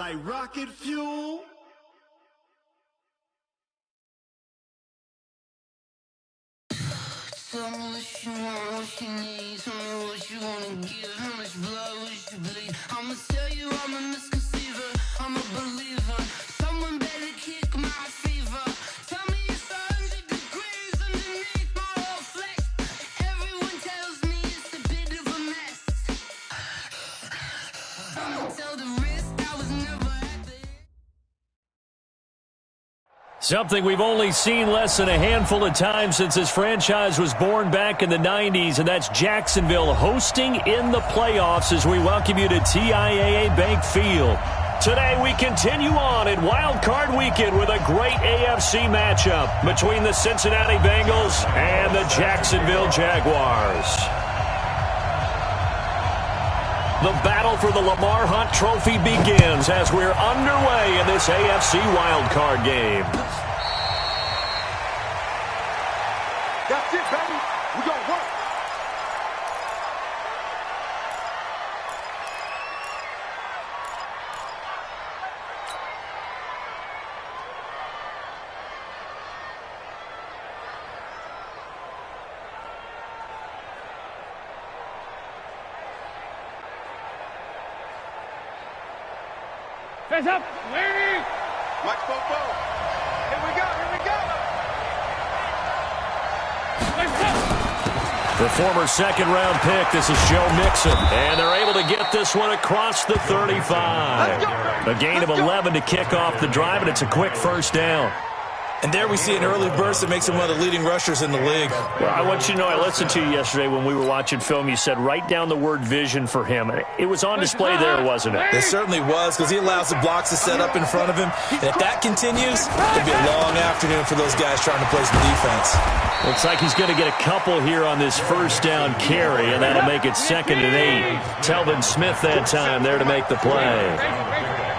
like rocket fuel. Tell me what you want, what you need. Tell me what you wanna give. How much blood would you bleed? I'ma tell you I'm a misconceiver. I'm a believer. Someone better kick my fever. Tell me it's 100 degrees underneath my whole flesh. Everyone tells me it's a bit of a mess. I'ma tell the risk I was never at the end. Something we've only seen less than a handful of times since this franchise was born back in the 90s, and that's Jacksonville hosting in the playoffs as we welcome you to TIAA Bank Field. Today we continue on in Wild Card Weekend with a great AFC matchup between the Cincinnati Bengals and the Jacksonville Jaguars. The battle for the Lamar Hunt Trophy begins as we're underway in this AFC Wild Card game. That's it, baby. We gonna work. Face up! Wait! Watch Popo. Here we go, here we go. Face up! The former second-round pick, this is Joe Mixon. And they're able to get this one across the 35. A gain of 11 to kick off the drive, and it's a quick first down. And there we see an early burst that makes him one of the leading rushers in the league. Well, I want you to know, I listened to you yesterday when we were watching film. You said write down the word vision for him. It was on display there, wasn't it? It certainly was, because he allows the blocks to set up in front of him. And if that continues, it'll be a long afternoon for those guys trying to play some defense. Looks like he's going to get a couple here on this first down carry, and that'll make it 2nd and 8. Telvin Smith that time there to make the play.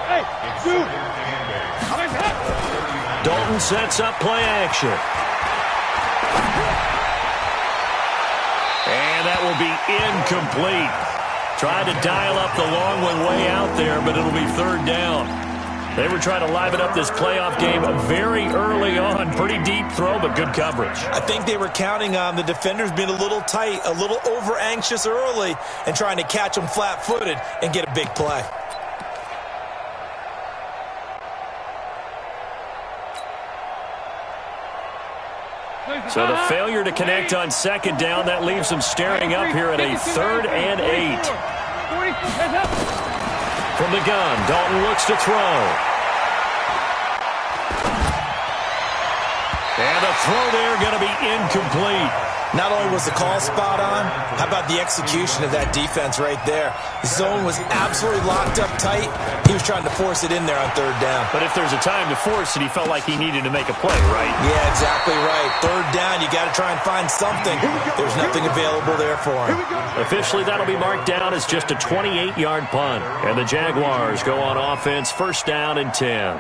Hey, shoot! Dalton sets up play action. And that will be incomplete. Tried to dial up the long one way out there, but it'll be 3rd down. They were trying to liven up this playoff game very early on. Pretty deep throw, but good coverage. I think they were counting on the defenders being a little tight, a little over-anxious early, and trying to catch them flat-footed and get a big play. So the failure to connect on 2nd down, that leaves them staring up here at a 3rd and 8. From the gun, Dalton looks to throw. And the throw there going to be incomplete. Not only was the call spot on, how about the execution of that defense right there? The zone was absolutely locked up tight. He was trying to force it in there on 3rd down. But if there's a time to force it, he felt like he needed to make a play, right? Yeah, exactly right. 3rd down, you got to try and find something. There's nothing available there for him. Officially, that'll be marked down as just a 28-yard punt. And the Jaguars go on offense, 1st down and 10.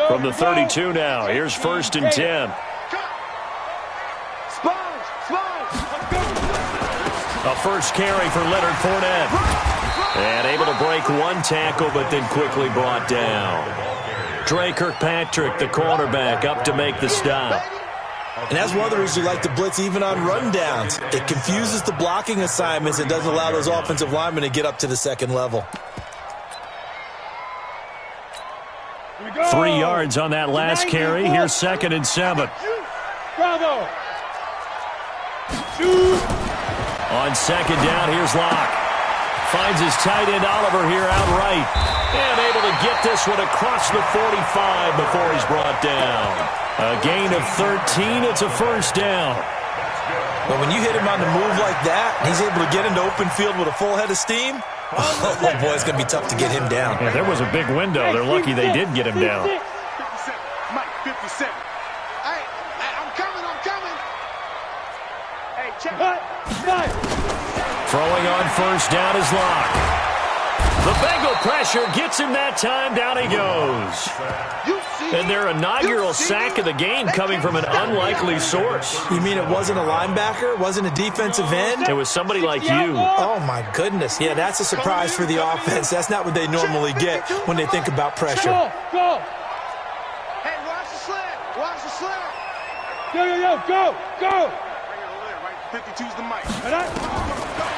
From the 32 now, here's 1st and 10. A first carry for Leonard Fournette. And able to break one tackle, but then quickly brought down. Dre Kirkpatrick, the cornerback, up to make the stop. And that's one of the reasons you like to blitz even on rundowns. It confuses the blocking assignments and doesn't allow those offensive linemen to get up to the 2nd level. 3 yards on that last carry. Here's 2nd and 7. Bravo! On 2nd down, here's Locke. Finds his tight end Oliver here outright. And able to get this one across the 45 before he's brought down. A gain of 13. It's a 1st down. But when you hit him on the move like that, he's able to get into open field with a full head of steam. Oh, boy, it's going to be tough to get him down. Yeah, there was a big window. They're lucky they did get him down. 57. Mike, 57. Hey, I'm coming. Hey, check. Throwing on 1st down is Locke. The Bengal pressure gets him that time. Down he goes. And their inaugural sack of the game coming from an unlikely source. You mean it wasn't a linebacker? It wasn't a defensive end? It was somebody like you. Oh, my goodness. Yeah, that's a surprise for the offense. That's not what they normally get when they think about pressure. Go. Hey, watch the slant. Watch the slant. Go. Bring it over there, right? 52's the mic.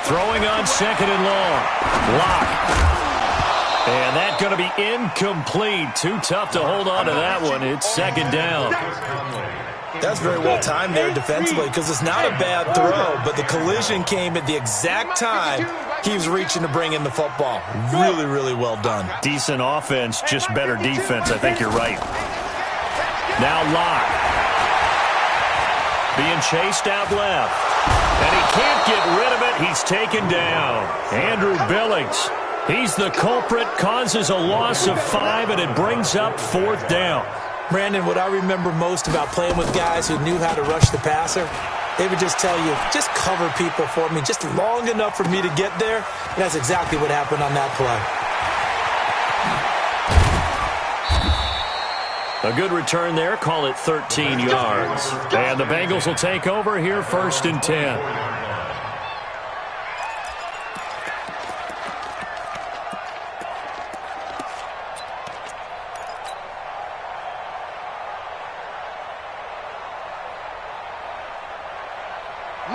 Throwing on 2nd and long. Lock. And that's going to be incomplete. Too tough to hold on to that one. It's 2nd down. That's very well timed there defensively because it's not a bad throw, but the collision came at the exact time he was reaching to bring in the football. Really, really well done. Decent offense, just better defense. I think you're right. Now Lock. Being chased out left. And he can't get rid of it. He's taken down. Andrew Billings. He's the culprit, causes a loss of 5, and it brings up 4th down. Brandon, what I remember most about playing with guys who knew how to rush the passer, they would just tell you, just cover people for me, just long enough for me to get there. And that's exactly what happened on that play. A good return there. Call it 13 yards. And the Bengals will take over here 1st and 10.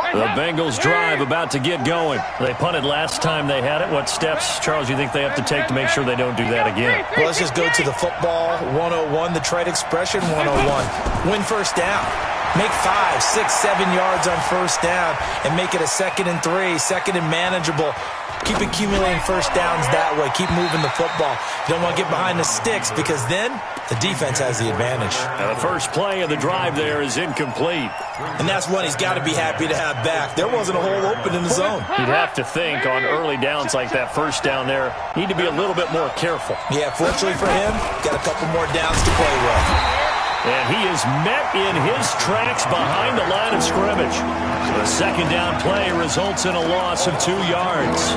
The Bengals drive about to get going. They punted last time they had it. What steps, Charles, you think they have to take to make sure they don't do that again? Well, let's just go to the football 101, the trade expression 101. Win first down. Make 5, 6, 7 yards on first down and make it a 2nd and 3, 2nd and manageable. Keep accumulating first downs that way. Keep moving the football. You don't want to get behind the sticks because then the defense has the advantage. Now the first play of the drive there is incomplete. And that's one he's got to be happy to have back. There wasn't a hole open in the zone. You'd have to think on early downs like that first down there, need to be a little bit more careful. Yeah, fortunately for him, got a couple more downs to play with. And he is met in his tracks behind the line of scrimmage. The 2nd down play results in a loss of 2 yards.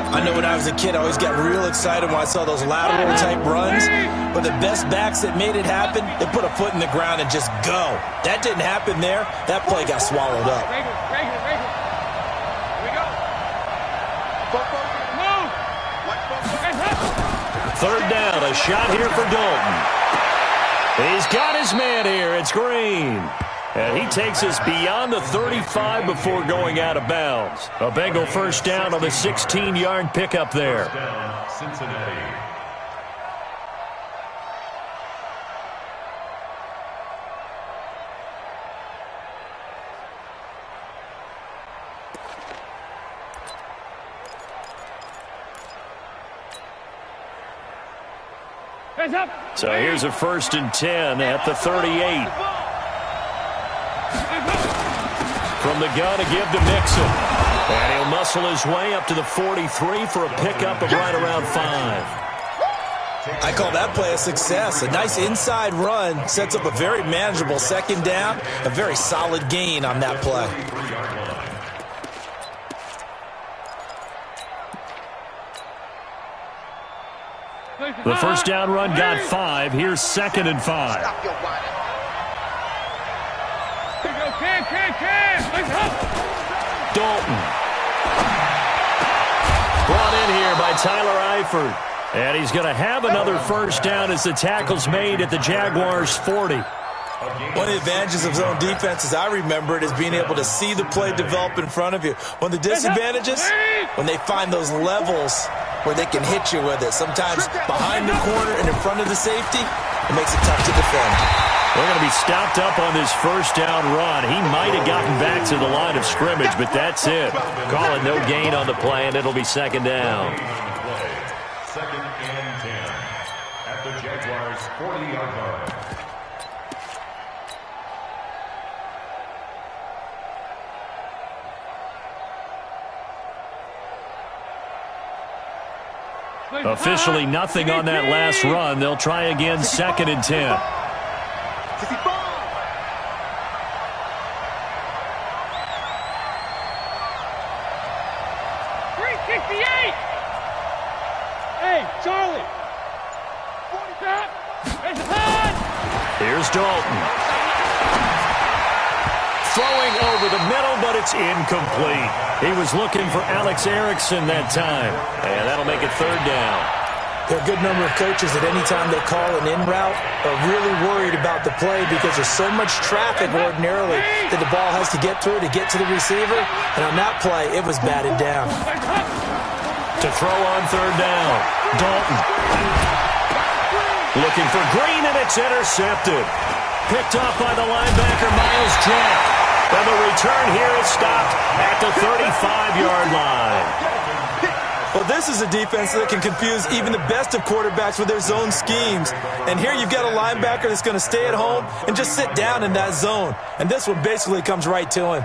I know when I was a kid, I always got real excited when I saw those lateral-type runs. But the best backs that made it happen, they put a foot in the ground and just go. That didn't happen there. That play got swallowed up. Here we go. Move. 3rd down, a shot here for Dalton. He's got his man here. It's Green. And he takes us beyond the 35 before going out of bounds. A Bengal first down on the 16-yard pickup there. Cincinnati. So here's a 1st and 10 at the 38. From the gun to give to Mixon. And he'll muscle his way up to the 43 for a pickup of right around 5. I call that play a success. A nice inside run sets up a very manageable 2nd down. A very solid gain on that play. The first down run got 5. Here's 2nd and 5. Dalton. Brought in here by Tyler Eifert. And he's going to have another first down as the tackle's made at the Jaguars' 40. One of the advantages of zone defense, as I remember it, is being able to see the play develop in front of you. One of the disadvantages, when they find those levels where they can hit you with it. Sometimes behind the corner and in front of the safety, it makes it tough to defend. We're going to be stopped up on this first down run. He might have gotten back to the line of scrimmage, but that's it. Call it no gain on the play, and it'll be 2nd down. 2nd and 10 at the Jaguars' 40-yard line. Officially nothing on that last run. They'll try again 2nd and 10. 368. Charlie. Here's Dalton. Throwing over the middle, but it's incomplete. He was looking for Alex Erickson that time. And that'll make it third down. There are a good number of coaches that any time they call an in route are really worried about the play because there's so much traffic ordinarily that the ball has to get through to get to the receiver. And on that play, it was batted down. To throw on third down, Dalton. Looking for Green, and it's intercepted. Picked off by the linebacker, Miles Jack. And the return here is stopped at the 35-yard line. Well, this is a defense that can confuse even the best of quarterbacks with their zone schemes. And here you've got a linebacker that's going to stay at home and just sit down in that zone. And this one basically comes right to him.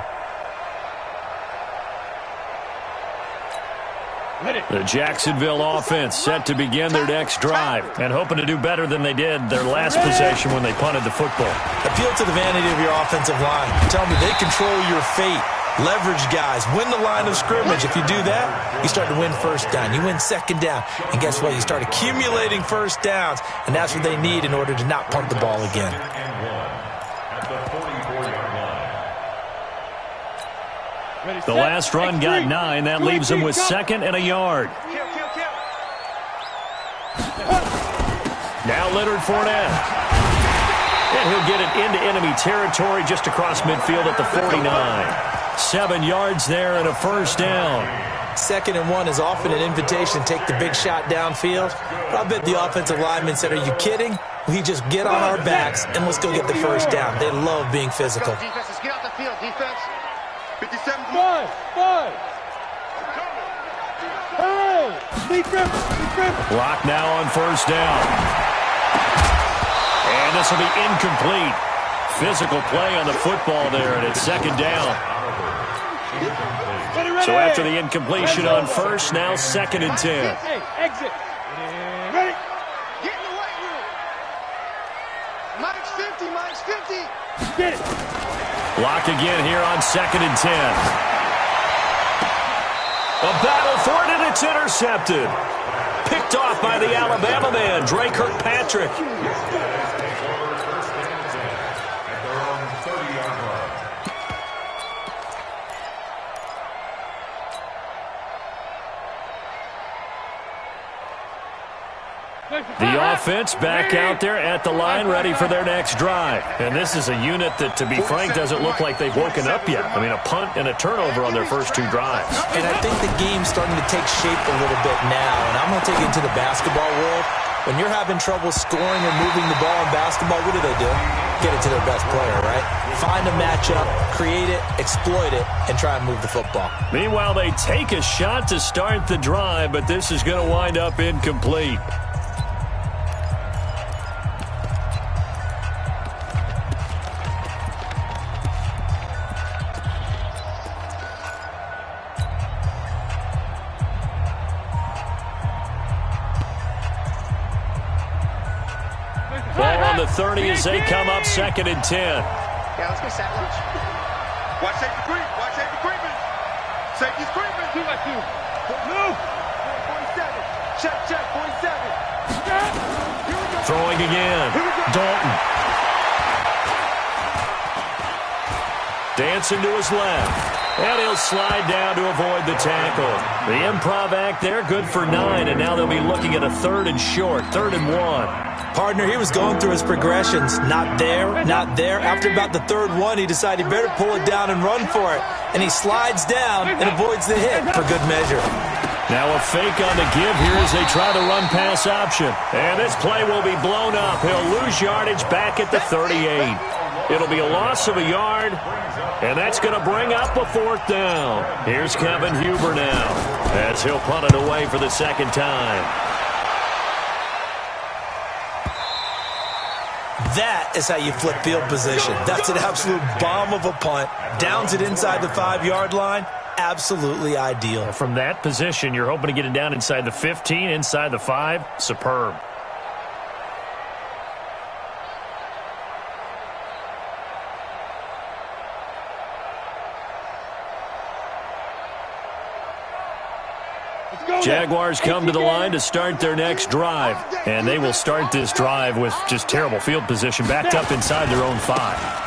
The Jacksonville offense set to begin their next drive and hoping to do better than they did their last possession when they punted the football. Appeal to the vanity of your offensive line. Tell me they control your fate. Leverage guys. Win the line of scrimmage. If you do that, you start to win first down. You win second down. And guess what? You start accumulating first downs. And that's what they need in order to not punt the ball again. The last run got 9. That leaves them with second and a yard. Now Leonard Fournette. And he'll get it into enemy territory just across midfield at the 49. 7 yards there and a first down. 2nd and 1 is often an invitation to take the big shot downfield. But I bet the offensive lineman said, are you kidding? We just get on our backs and let's go get the first down. They love being physical. Defense, let's get out the field, defense. 57. Five. Hey! Defense. Block now on first down. And this will be incomplete. Physical play on the football there, and it's second down. So after the incompletion on first, now 2nd and 10. Hey, exit. Ready? Get in the weight room. Mike's 50, Mike's 50. Get it. Block again here on 2nd and 10. A battle for it, and it's intercepted. Picked off by the Alabama man, Dre Kirkpatrick. The offense back out there at the line, ready for their next drive. And this is a unit that, to be frank, doesn't look like they've woken up yet. I mean, a punt and a turnover on their first 2 drives. And I think the game's starting to take shape a little bit now. And I'm going to take it into the basketball world. When you're having trouble scoring or moving the ball in basketball, what do? Get it to their best player, right? Find a matchup, create it, exploit it, and try and move the football. Meanwhile, they take a shot to start the drive, but this is going to wind up incomplete. Ball on the 30 as they come up 2nd and 10. Yeah, let's go sack lunch. Watch safety creep. Watch safety creeping. Safety's creeping. 2 by 2. Move. 47. Check. 47. Throwing again. Dalton. Dancing to his left. And he'll slide down to avoid the tackle. The improv act there, good for 9. And now they'll be looking at a 3rd and short, 3rd and 1. Partner, he was going through his progressions. Not there, not there. After about the 3rd one, he decided he better pull it down and run for it. And he slides down and avoids the hit for good measure. Now a fake on the give here as they try the run-pass option. And this play will be blown up. He'll lose yardage back at the 38. It'll be a loss of a yard, and that's going to bring up a 4th down. Here's Kevin Huber now as he'll punt it away for the 2nd time. That is how you flip field position. That's an absolute bomb of a punt. Downs it inside the 5-yard line. Absolutely ideal. From that position, you're hoping to get it down inside the 15, inside the 5. Superb. Jaguars come to the line to start their next drive. And they will start this drive with just terrible field position, backed up inside their own 5.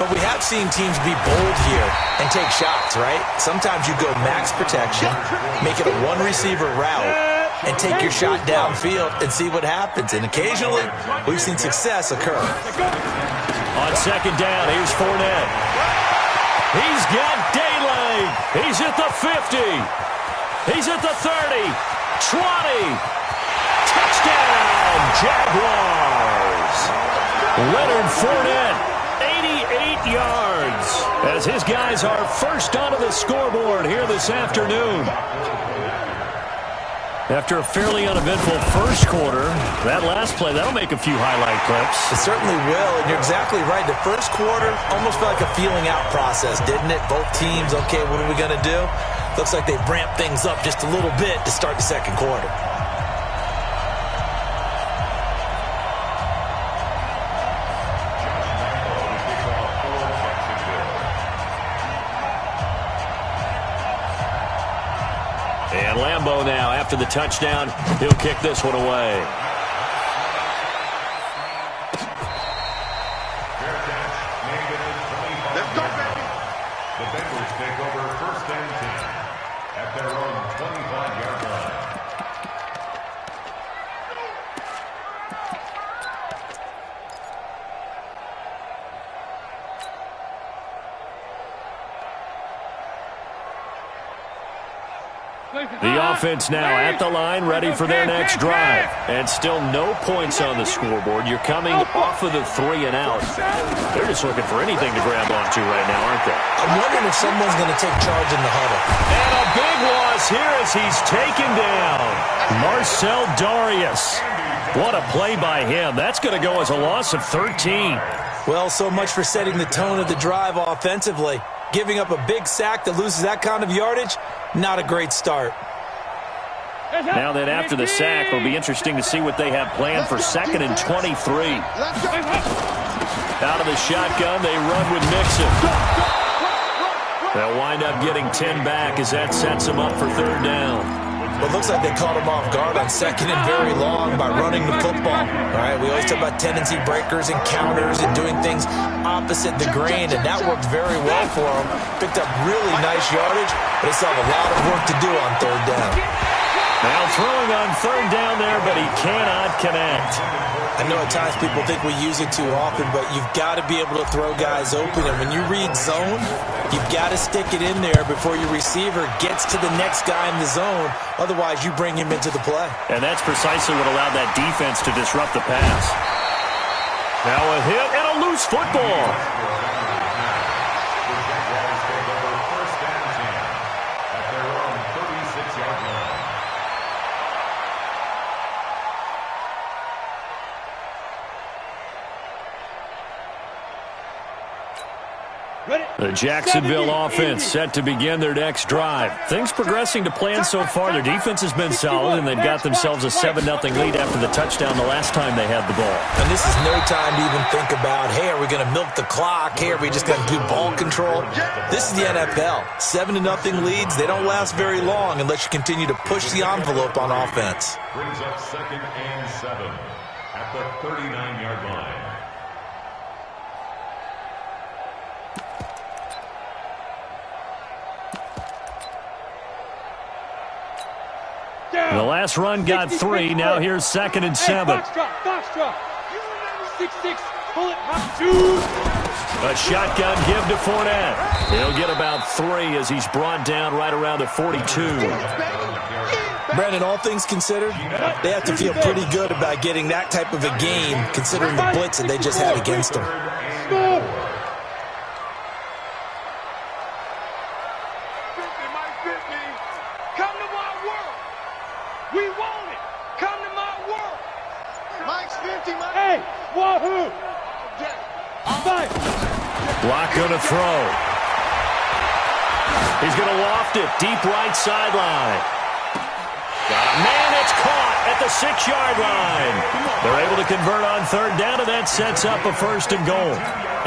But we have seen teams be bold here and take shots, right? Sometimes you go max protection, make it a one-receiver route, and take your shot downfield and see what happens. And occasionally, we've seen success occur. On second down, here's Fournette. He's got daylight. He's at the 50. He's at the 30. 20. Touchdown, Jaguars. Leonard Fournette, 88 yards, as his guys are first onto the scoreboard here this afternoon. After a fairly uneventful first quarter, that last play, that'll make a few highlight clips. It certainly will, and you're exactly right. The first quarter almost felt like a feeling out process, didn't it? Both teams, okay, what are we going to do? Looks like they've ramped things up just a little bit to start the second quarter. And Lambeau now, after the touchdown, he'll kick this one away. Let's go, baby. The Bengals take over first and 10 at their own 25-yard line. The offense now at the line, ready for their next drive. And still no points on the scoreboard. You're coming off of the 3 and out. They're just looking for anything to grab onto right now, aren't they? I'm wondering if someone's going to take charge in the huddle. And a big loss here as he's taken down. Marcel Darius. What a play by him. That's going to go as a loss of 13. Well, so much for setting the tone of the drive offensively. Giving up a big sack that loses that kind of yardage, not a great start. Now then, after the sack, it'll be interesting to see what they have planned for second and 23. Out of the shotgun, they run with Mixon. They'll wind up getting 10 back as that sets them up for third down. Well, it looks like they caught him off guard on second and very long by running the football. All right, we always talk about tendency breakers and counters and doing things opposite the grain, and that worked very well for him. Picked up really nice yardage, but they still have a lot of work to do on third down. Now throwing on third down there, but he cannot connect. I know at times people think we use it too often, but you've got to be able to throw guys open. And when you read zone, you've got to stick it in there before your receiver gets to the next guy in the zone. Otherwise, you bring him into the play. And that's precisely what allowed that defense to disrupt the pass. Now a hit and a loose football. First and 10 at their own 36-yard line. The Jacksonville offense set to begin their next drive. Things progressing to plan so far. Their defense has been solid, and they've got themselves a 7-0 lead after the touchdown the last time they had the ball. And this is no time to even think about, hey, are we going to milk the clock? Hey, are we just going to do ball control? This is the NFL. 7-0 leads, they don't last very long unless you continue to push the envelope on offense. Brings up second and 7 at the 39-yard line. The last run got 3. Now here's second and 7. Foxtrot. 6-6. Pull it. Shoot. A shotgun give to Fournette. He'll get about 3 as he's brought down right around the 42. Brandon, all things considered, they have to feel pretty good about getting that type of a game considering the blitz that they just had against them. Hey, wahoo! Block going to throw. He's going to loft it deep right sideline. Man, it's caught at the 6-yard line. They're able to convert on third down, and that sets up a 1st and goal.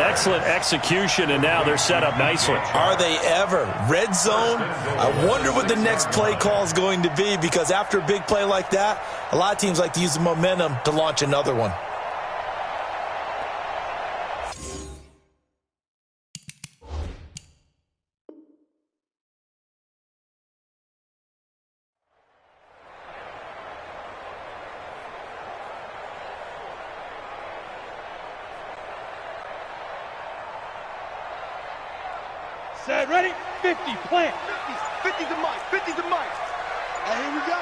Excellent execution, and now they're set up nicely. Are they ever? Red zone? I wonder what the next play call is going to be, because after a big play like that, a lot of teams like to use the momentum to launch another one. Set, ready, 50, plant. 50 to Mike, 50 to Mike. And here we go.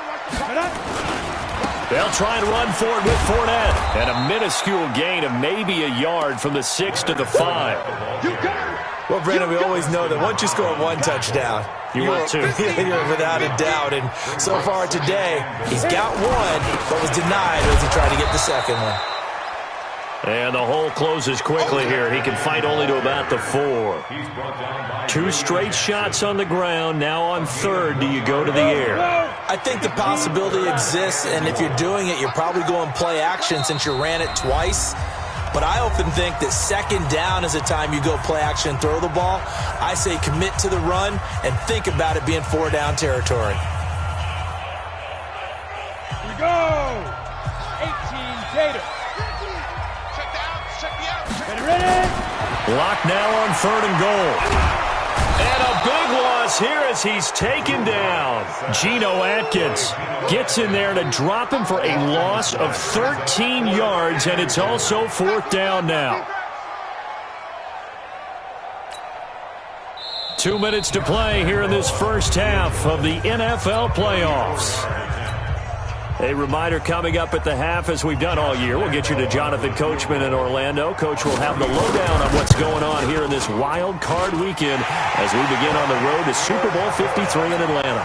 They'll try and run for it with Fournette. And a minuscule gain of maybe a yard from the 6 to the 5. You got it. Well, Brandon, we always know that once you score one touchdown, You want to. You're without a doubt. And so far today, he's got one, but was denied as he tried to get the second one. And the hole closes quickly here. He can fight only to about the 4. 2 straight shots on the ground. Now on third, do you go to the air? I think the possibility exists, and if you're doing it, you're probably going play action since you ran it twice. But I often think that second down is a time you go play action and throw the ball. I say commit to the run and think about it being 4-down territory. Here we go. 18, Gator. Ready? Block now on 3rd and goal. And a big loss here as he's taken down. Geno Atkins gets in there to drop him for a loss of 13 yards, and it's also 4th down now. 2 minutes to play here in this first half of the NFL playoffs. A reminder coming up at the half, as we've done all year. We'll get you to Jonathan Coachman in Orlando. Coach will have the lowdown on what's going on here in this wild card weekend as we begin on the road to Super Bowl 53 in Atlanta.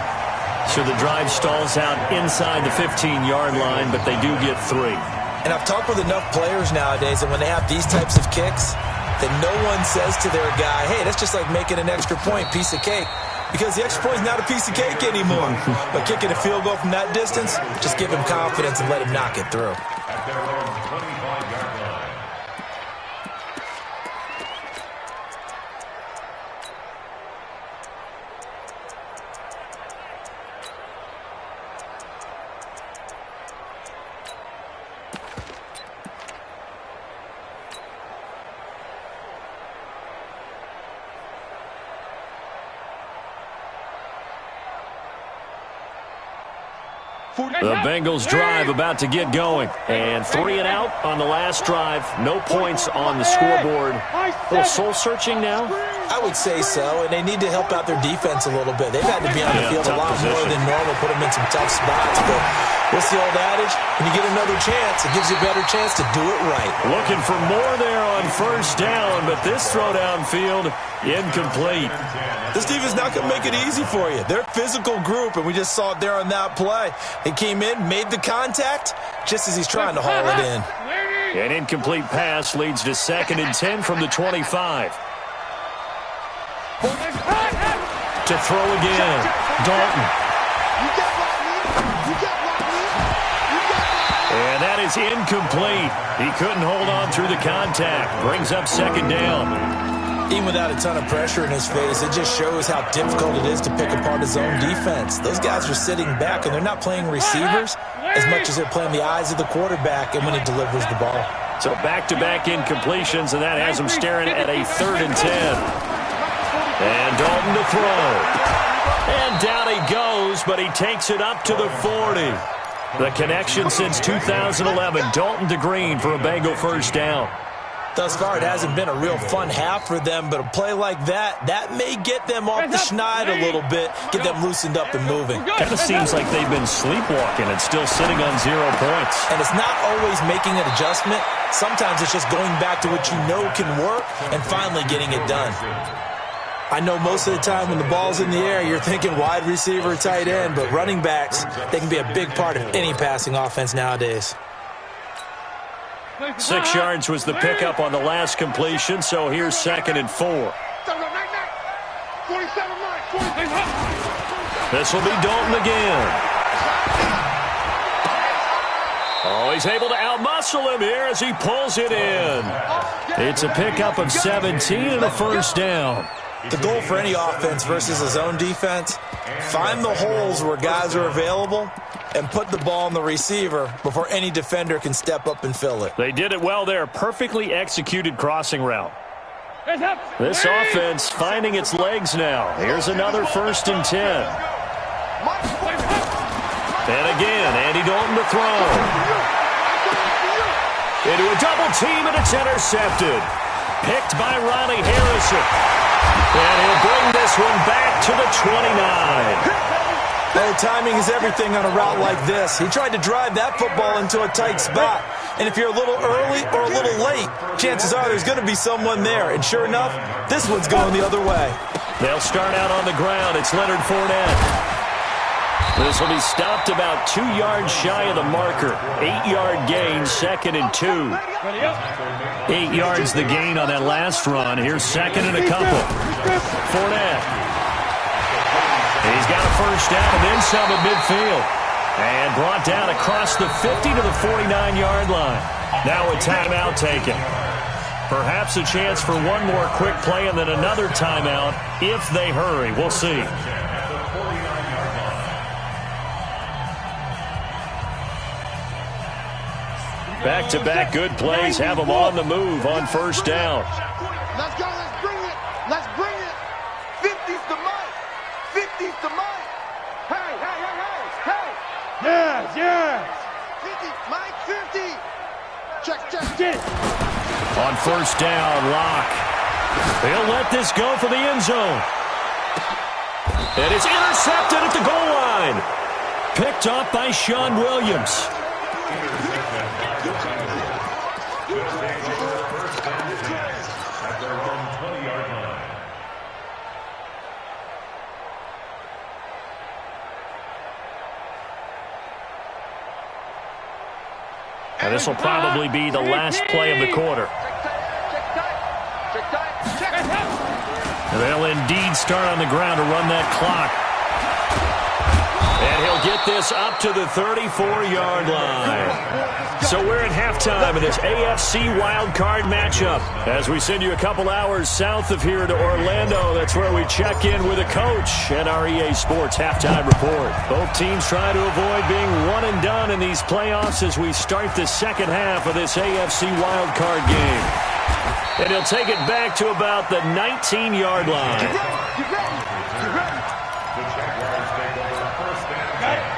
So the drive stalls out inside the 15-yard line, but they do get 3. And I've talked with enough players nowadays, and when they have these types of kicks, that no one says to their guy, hey, that's just like making an extra point, piece of cake. Because the extra point is not a piece of cake anymore. But kicking a field goal from that distance, just give him confidence and let him knock it through. At their own 25-yard line. The Bengals drive about to get going. And 3 and out on the last drive. No points on the scoreboard. A little soul-searching now? I would say so, and they need to help out their defense a little bit. They've had to be on the field a lot more than normal, put them in some tough spots. But what's the old adage? When you get another chance, it gives you a better chance to do it right. Looking for more there on 1st down, but this throw downfield, incomplete. This defense not going to make it easy for you. They're a physical group, and we just saw it there on that play. They came in, made the contact, just as he's trying to haul it in. An incomplete pass leads to 2nd and 10 from the 25. To throw again, Dalton. And that is incomplete. He couldn't hold on through the contact. Brings up 2nd down. Even without a ton of pressure in his face, it just shows how difficult it is to pick apart his own defense. Those guys are sitting back, and they're not playing receivers as much as they're playing the eyes of the quarterback and when he delivers the ball. So back-to-back incompletions, and that has him staring at a 3rd and 10. And Dalton to throw. And down he goes, but he takes it up to the 40. The connection since 2011, Dalton to Green for a Bengal 1st down. Thus far, it hasn't been a real fun half for them, but a play like that may get them off the schneid a little bit, get them loosened up and moving. Kind of seems like they've been sleepwalking and still sitting on 0 points. And it's not always making an adjustment. Sometimes it's just going back to what you know can work and finally getting it done. I know most of the time when the ball's in the air, you're thinking wide receiver, tight end, but running backs, they can be a big part of any passing offense nowadays. 6 yards was the pickup on the last completion, so here's 2nd and 4. This will be Dalton again. Oh, he's able to outmuscle him here as he pulls it in. It's a pickup of 17 and a first down. The goal for any offense versus a zone defense, find the holes where guys are available and put the ball on the receiver before any defender can step up and fill it. They did it well there. Perfectly executed crossing route. This offense finding its legs now. Here's another 1st and 10. And again, Andy Dalton to throw. Into a double team, and it's intercepted. Picked by Riley Harrison. And he'll bring this one back to the 29. Oh, timing is everything on a route like this. He tried to drive that football into a tight spot. And if you're a little early or a little late, chances are there's going to be someone there. And sure enough, this one's going the other way. They'll start out on the ground. It's Leonard Fournette. This will be stopped about 2 yards shy of the marker. 8-yard gain, 2nd and 2. 8 yards the gain on that last run. Here's 2nd and a couple. Fournette. He's got a first down and then some at midfield. And brought down across the 50 to the 49-yard line. Now a timeout taken. Perhaps a chance for one more quick play and then another timeout if they hurry. We'll see. Back-to-back good plays have them on the move on first down. Let's go. Let's bring it. Let's bring it. 50's the mic. 50's the mic. Hey, hey, hey, hey, hey. Yes, yes. 50, Mike, 50. Check, check. Get. On first down, Locke. He'll let this go for the end zone. And it's intercepted at the goal line. Picked up by Sean Williams. And this will probably be the last play of the quarter. They'll indeed start on the ground to run that clock. And he'll get this up to the 34-yard line. So we're at halftime in this AFC wildcard matchup. As we send you a couple hours south of here to Orlando, that's where we check in with a coach at our EA Sports Halftime Report. Both teams try to avoid being one and done in these playoffs as we start the second half of this AFC wildcard game. And he'll take it back to about the 19-yard line.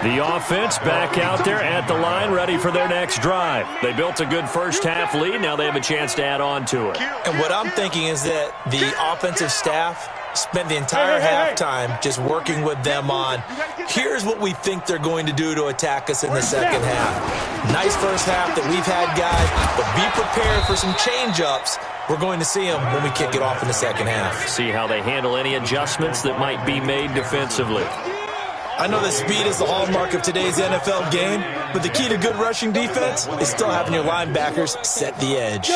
The offense back out there at the line, ready for their next drive. They built a good first-half lead. Now they have a chance to add on to it. And what I'm thinking is that the offensive staff spent the entire halftime just working with them on, here's what we think they're going to do to attack us in the second half. Nice first half that we've had, guys, but be prepared for some change-ups. We're going to see them when we kick it off in the second half. See how they handle any adjustments that might be made defensively. I know that speed is the hallmark of today's NFL game, but the key to good rushing defense is still having your linebackers set the edge.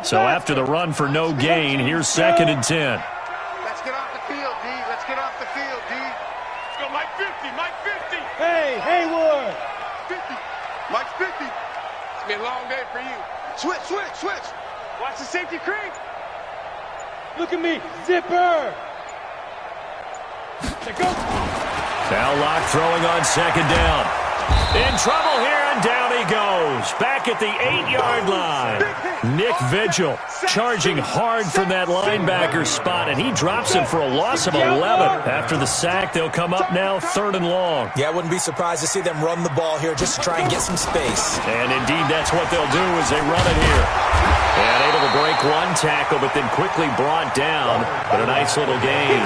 So after the run for no gain, here's 2nd and 10. Let's get off the field, D. Let's get off the field, D. Let's go, Mike 50, Mike 50. Hey, Haywood. 50, Mike 50. It's going to be a long day for you. Switch, switch, switch. Watch the safety creep. Look at me. Zipper. Let's go. Now Locke throwing on 2nd down. In trouble here, and down he goes. Back at the 8-yard line. Nick Vigil charging hard from that linebacker spot, and he drops him for a loss of 11. After the sack, they'll come up now 3rd and long. Yeah, I wouldn't be surprised to see them run the ball here just to try and get some space. And indeed, that's what they'll do as they run it here. And able to break one tackle, but then quickly brought down. But a nice little gain.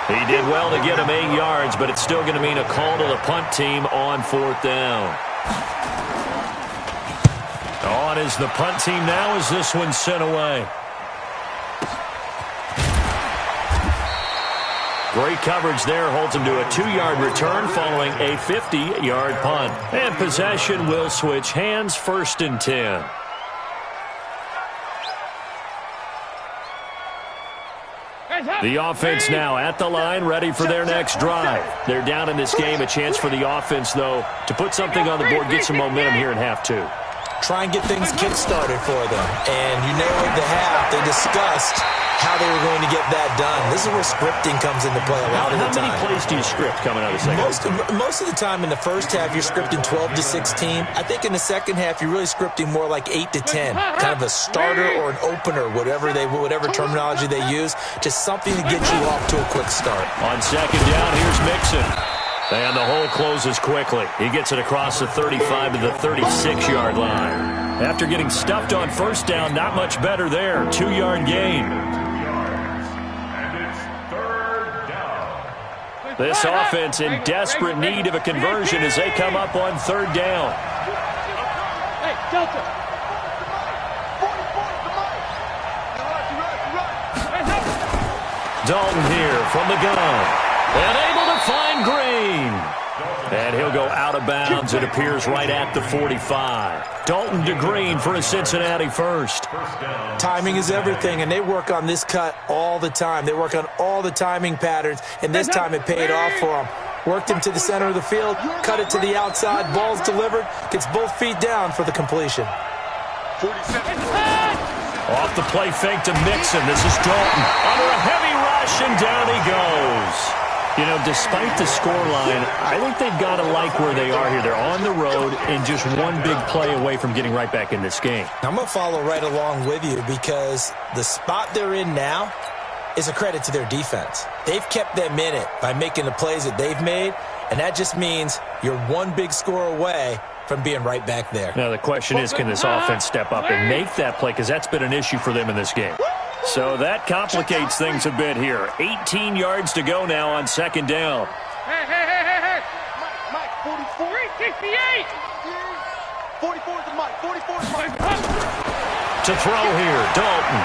He did well to get him 8 yards, but it's still going to mean a call to the punt team on 4th down. On is the punt team now as this one's sent away. Great coverage there, holds him to a 2-yard return following a 50-yard punt. And possession will switch hands, 1st and 10. The offense now at the line, ready for their next drive. They're down in this game. A chance for the offense, though, to put something on the board, get some momentum here in half two. Try and get things kick-started for them. And you know at the half, they discussed how they were going to get that done. This is where scripting comes into play a lot of the time. How many plays do you script coming out of the second? Most of the time in the first half, you're scripting 12 to 16. I think in the second half, you're really scripting more like 8 to 10. Kind of a starter or an opener, whatever terminology they use. Just something to get you off to a quick start. On second down, here's Mixon. And the hole closes quickly. He gets it across the 35 to the 36-yard line. After getting stuffed on first down, not much better there. 2-yard gain. And it's third down. This offense in desperate need of a conversion as they come up on third down. Hey, Delta. Dalton here from the gun. And able to find Green. And he'll go out of bounds. It appears right at the 45. Dalton to Green for a Cincinnati first. Timing is everything, and they work on this cut all the time. They work on all the timing patterns, and this time it paid off for them. Worked him to the center of the field, cut it to the outside, ball's delivered, gets both feet down for the completion. 47. Off the play fake to Mixon. This is Dalton. Under a heavy rush, and down he goes. You know, despite the scoreline, I think they've got to like where they are here. They're on the road and just one big play away from getting right back in this game. I'm going to follow right along with you because the spot they're in now is a credit to their defense. They've kept them in it by making the plays that they've made, and that just means you're one big score away from being right back there. Now, the question is, can this offense step up and make that play? Because that's been an issue for them in this game. So that complicates things a bit here. 18 yards to go now on second down. Hey. Mike, 44. 368. 44 is the Mike. 44 is Mike. To throw here, Dalton.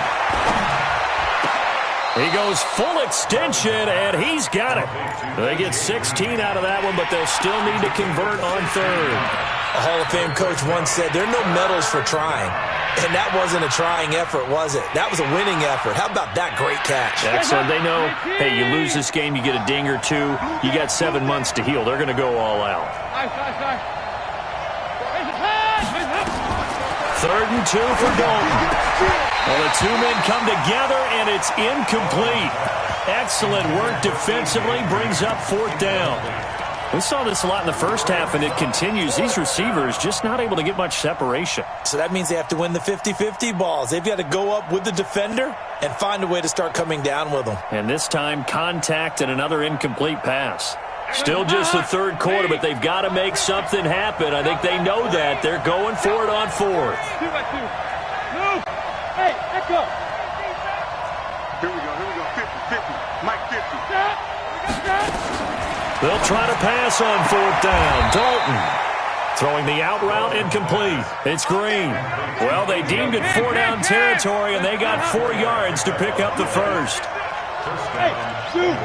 He goes full extension, and he's got it. They get 16 out of that one, but they'll still need to convert on third. A Hall of Fame coach once said, there are no medals for trying. And that wasn't a trying effort, was it? That was a winning effort. How about that great catch? Excellent. They know, hey, you lose this game, you get a ding or two. You got 7 months to heal. They're going to go all out. Third and 2 for Dalton. Well, the two men come together, and it's incomplete. Excellent work defensively, brings up fourth down. We saw this a lot in the first half, and it continues. These receivers just not able to get much separation. So that means they have to win the 50-50 balls. They've got to go up with the defender and find a way to start coming down with them. And this time, contact and another incomplete pass. Still just the third quarter, but they've got to make something happen. I think they know that. They're going for it on fourth. 2 by 2. Move. Hey, let's go. Here we go. 50. Mike 50. Stop. They'll try to pass on fourth down. Dalton throwing the out route incomplete. It's Green. Well, they deemed it 4-down territory, and they got 4 yards to pick up the first. Hey, shoot.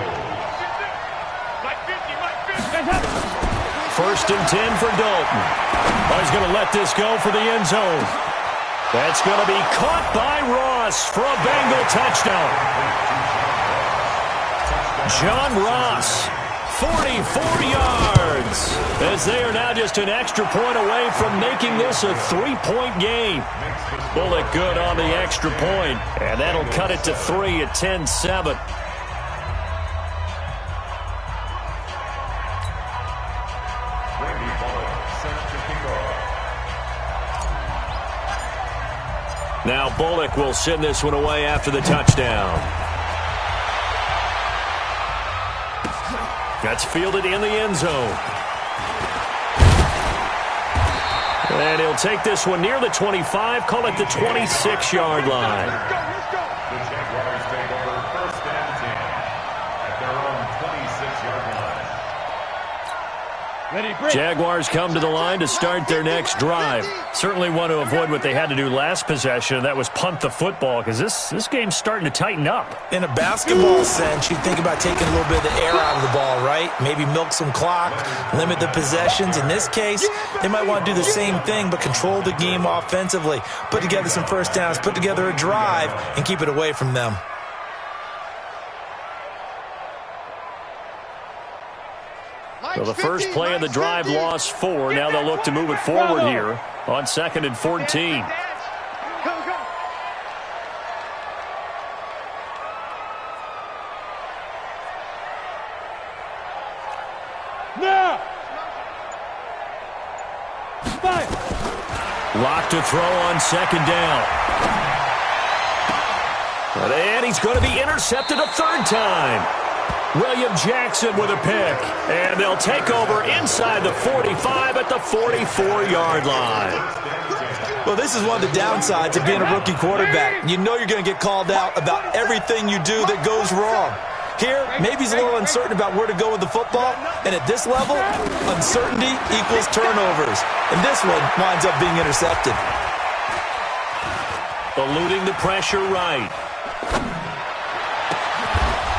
First and 10 for Dalton. Oh, he's going to let this go for the end zone. That's going to be caught by Ross for a Bengal touchdown. John Ross, 44 yards, as they are now just an extra point away from making this a 3-point game. Bullock good on the extra point, and that'll cut it to 3 at 10-7. Now Bullock will send this one away after the touchdown. That's fielded in the end zone. And he'll take this one near the 25, call it the 26-yard line. Let's go. The Jaguars take over first and 10 at their own 26-yard line. Jaguars come to the line to start their next drive. Certainly want to avoid what they had to do last possession, and that was punt the football, because this game's starting to tighten up. In a basketball sense, you think about taking a little bit of the air out of the ball, right? Maybe milk some clock, limit the possessions. In this case, they might want to do the same thing, but control the game offensively. Put together some first downs, put together a drive, and keep it away from them. Well, the first play of the drive lost 4. Now they'll look to move it forward here on 2nd and 14. Lock to throw on 2nd down. And he's going to be intercepted a 3rd time. William Jackson with a pick. And they'll take over inside the 45 at the 44-yard line. Well, this is one of the downsides of being a rookie quarterback. You know you're going to get called out about everything you do that goes wrong. Here, maybe he's a little uncertain about where to go with the football. And at this level, uncertainty equals turnovers. And this one winds up being intercepted. Eluding the pressure right.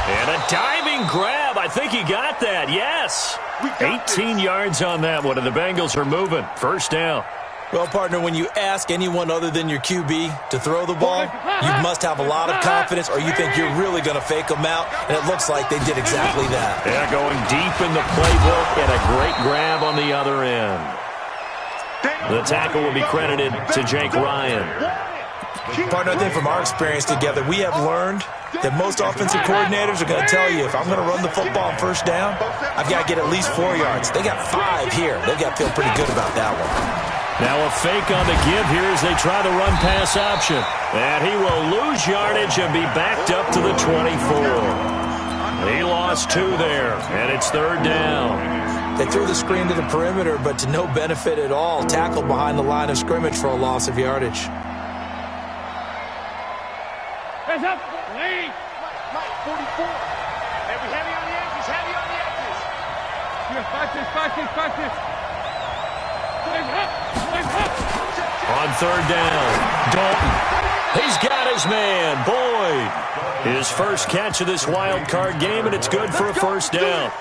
And a diving grab. I think he got that. Yes. 18 yards on that one, and the Bengals are moving. 1st down. Well, partner, when you ask anyone other than your QB to throw the ball, you must have a lot of confidence or you think you're really going to fake them out, and it looks like they did exactly that. Yeah, going deep in the playbook and a great grab on the other end. The tackle will be credited to Jake Ryan. Partner, I think from our experience together, we have learned that most offensive coordinators are going to tell you, if I'm going to run the football on 1st down, I've got to get at least 4 yards. They got 5 here. They've got to feel pretty good about that one. Now a fake on the give here as they try the run-pass option. And he will lose yardage and be backed up to the 24. He lost 2 there, and it's 3rd down. They threw the screen to the perimeter, but to no benefit at all. Tackled behind the line of scrimmage for a loss of yardage. Hands up. Lead. Mike, 44. Heavy on the edges, heavy on the edges. Fight this. On 3rd down, Dalton. He's got his man, Boyd. His first catch of this wild card game, and it's good for a 1st down.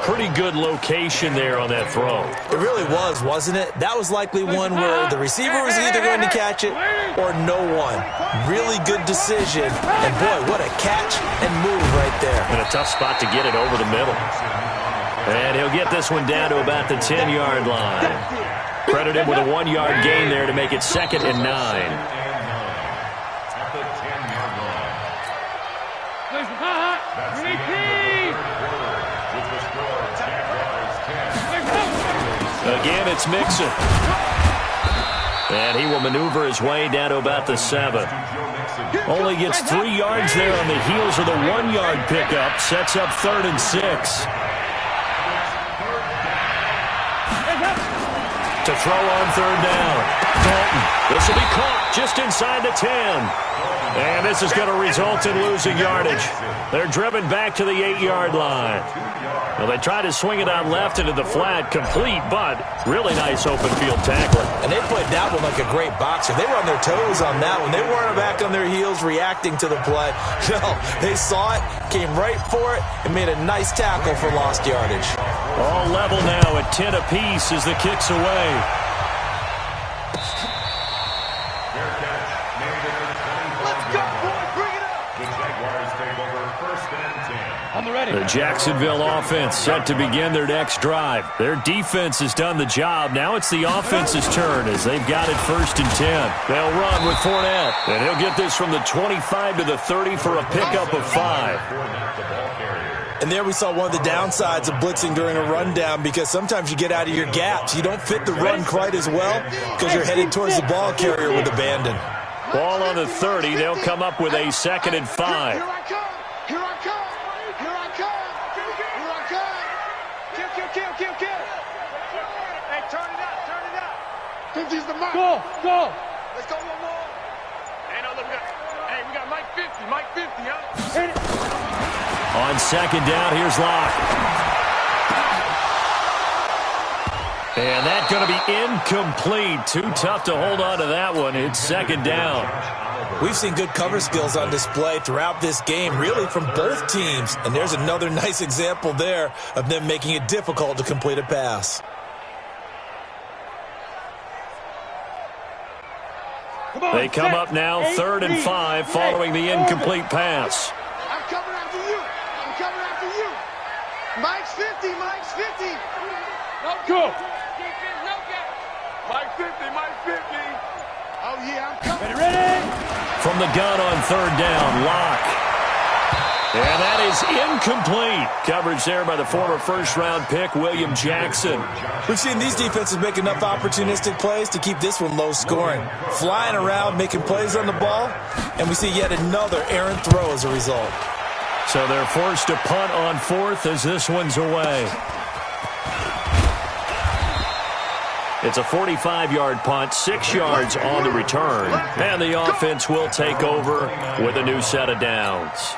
Pretty good location there on that throw. It really was, wasn't it? That was likely one where the receiver was either going to catch it or no one. Really good decision. And boy, what a catch and move right there. And a tough spot to get it over the middle. And he'll get this one down to about the 10-yard line. Credit him with a 1-yard gain there to make it 2nd and 9. Again, it's Mixon. And he will maneuver his way down to about the 7. Only gets 3 yards there on the heels of the 1-yard pickup. Sets up 3rd and 6. To throw on 3rd down. Dalton. This will be caught just inside the 10. And this is going to result in losing yardage. They're driven back to the 8-yard line. Well, they try to swing it out left into the flat, complete, but really nice open field tackling. And they played that one like a great boxer. They were on their toes on that one. They weren't back on their heels reacting to the play. No, they saw it, came right for it, and made a nice tackle for lost yardage. All level now at 10 apiece as the kick's away. The Jacksonville offense set to begin their next drive. Their defense has done the job. Now it's the offense's turn as they've got it 1st and 10. They'll run with Fournette, and he'll get this from the 25 to the 30 for a pickup of 5. And there we saw one of the downsides of blitzing during a rundown, because sometimes you get out of your gaps. You don't fit the run quite as well because you're headed towards the ball carrier with abandon. Ball on the 30. They'll come up with a 2nd and 5. Here I come. Kill. Hey, turn it up. 50's the mark. Go. Let's go one more. Hey, no, look, we got Mike 50, huh? On 2nd down, here's Locke. And that's going to be incomplete. Too tough to hold on to that one. It's 2nd down. We've seen good cover skills on display throughout this game, really from both teams. And there's another nice example there of them making it difficult to complete a pass. They come up now 3rd and 5 following the incomplete pass. I'm coming after you. Mike's 50, Mike's 50. No go. Mike's 50, Mike's 50. Oh, yeah, I'm coming. Ready? From the gun on third down, Locke. And that is incomplete. Coverage there by the former first-round pick, William Jackson. We've seen these defenses make enough opportunistic plays to keep this one low scoring. Flying around, making plays on the ball, and we see yet another errant throw as a result. So they're forced to punt on fourth as this one's away. It's a 45-yard punt, 6 yards on the return. And the offense will take over with a new set of downs.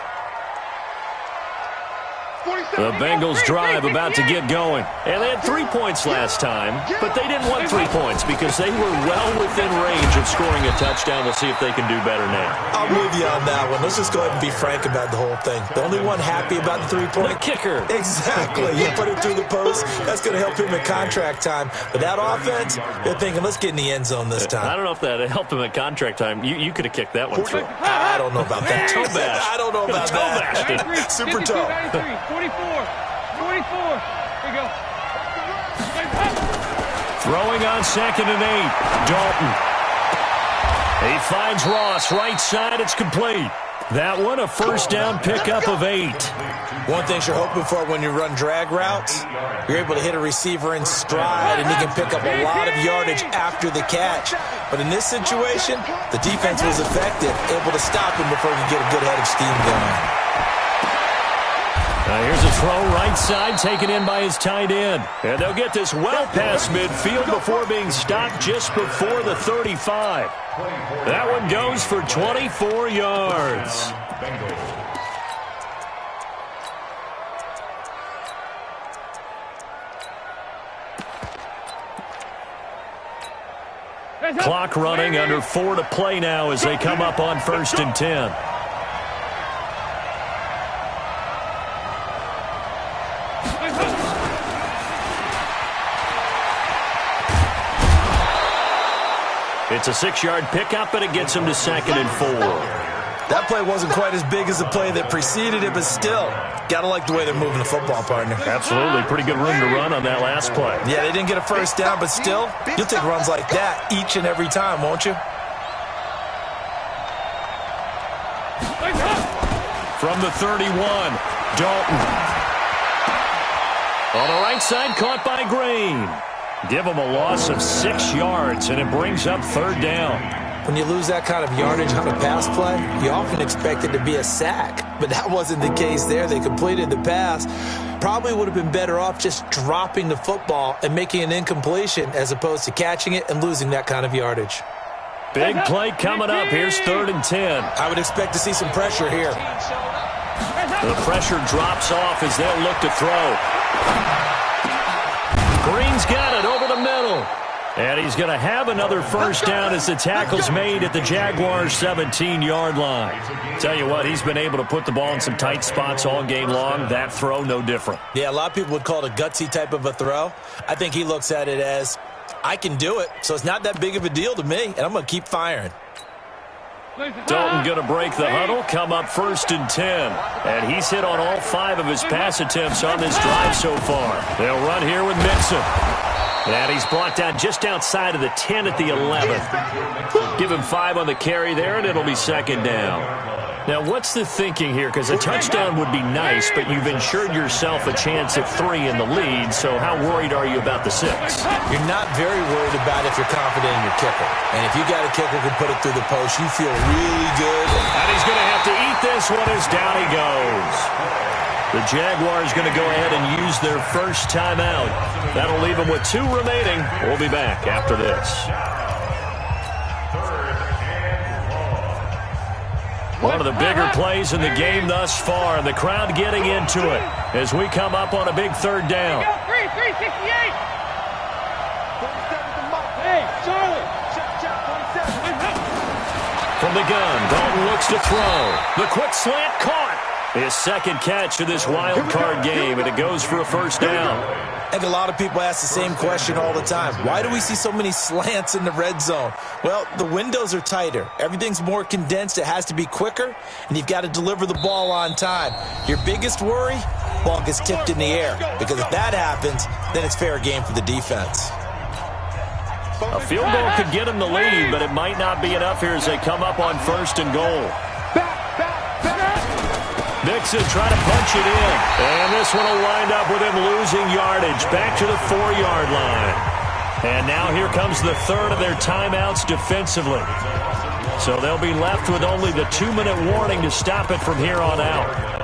The Bengals drive about to get going. And they had 3 points last time, but they didn't want 3 points because they were well within range of scoring a touchdown. We'll see if they can do better now. I'm with you on that one. Let's just go ahead and be frank about the whole thing. The only one happy about the 3-point? The kicker. Exactly. You put it through the post. That's going to help him at contract time. But that offense, they're thinking, let's get in the end zone this time. I don't know if that helped him at contract time. You could have kicked that one through. I don't know about that. Toe bash. I don't know about that. Super toe. 44. 44. Here we go. Throwing on 2nd and 8. Dalton. He finds Ross right side. It's complete. That one a first down pickup of 8. One thing you're hoping for when you run drag routes, you're able to hit a receiver in stride and he can pick up a lot of yardage after the catch. But in this situation, the defense was effective, able to stop him before he could get a good head of steam going. Now here's a throw right side taken in by his tight end. And they'll get this well past midfield before being stopped just before the 35. That one goes for 24 yards. Clock running, under 4 to play now as they come up on 1st and 10. It's a 6-yard pickup, but it gets him to 2nd and 4. That play wasn't quite as big as the play that preceded it, but still, gotta like the way they're moving the football, partner. Absolutely. Pretty good room to run on that last play. Yeah, they didn't get a first down, but still, you'll take runs like that each and every time, won't you? From the 31, Dalton. On the right side, caught by Green. Give him a loss of 6 yards, and it brings up 3rd down. When you lose that kind of yardage on a pass play, you often expect it to be a sack. But that wasn't the case there. They completed the pass. Probably would have been better off just dropping the football and making an incompletion as opposed to catching it and losing that kind of yardage. Big play coming up. Here's 3rd and 10. I would expect to see some pressure here. The pressure drops off as they'll look to throw. Green's got it over the middle. And he's going to have another first down as the tackle's made at the Jaguars' 17-yard line. Tell you what, he's been able to put the ball in some tight spots all game long. That throw, no different. Yeah, a lot of people would call it a gutsy type of a throw. I think he looks at it as, I can do it, so it's not that big of a deal to me, and I'm going to keep firing. Dalton going to break the huddle, come up 1st and 10. And he's hit on all 5 of his pass attempts on this drive so far. They'll run here with Mixon. And he's brought down just outside of the 10 at the 11. Give him 5 on the carry there, and it'll be 2nd down. Now, what's the thinking here? Because a touchdown would be nice, but you've insured yourself a chance at 3 in the lead, so how worried are you about the 6? You're not very worried about if you're confident in your kicker. And if you got a kicker who can put it through the post, you feel really good. And he's going to have to eat this one as down he goes. The Jaguars going to go ahead and use their first timeout. That'll leave them with 2 remaining. We'll be back after this. One of the bigger plays in the game thus far, and the crowd getting into it as we come up on a big 3rd down. 368. Hey, Charlie. From the gun, Dalton looks to throw. The quick slant caught. His 2nd catch of this wild card game, and it goes for a first down. I think a lot of people ask the same question all the time. Why do we see so many slants in the red zone? Well, the windows are tighter. Everything's more condensed. It has to be quicker, and you've got to deliver the ball on time. Your biggest worry? ball gets tipped in the air. Because if that happens, then it's fair game for the defense. A field goal could get them the lead, but it might not be enough here as they come up on 1st and goal. Mixon trying to punch it in. And this one will wind up with him losing yardage back to the 4-yard line. And now here comes the third of their timeouts defensively. So they'll be left with only the 2-minute warning to stop it from here on out.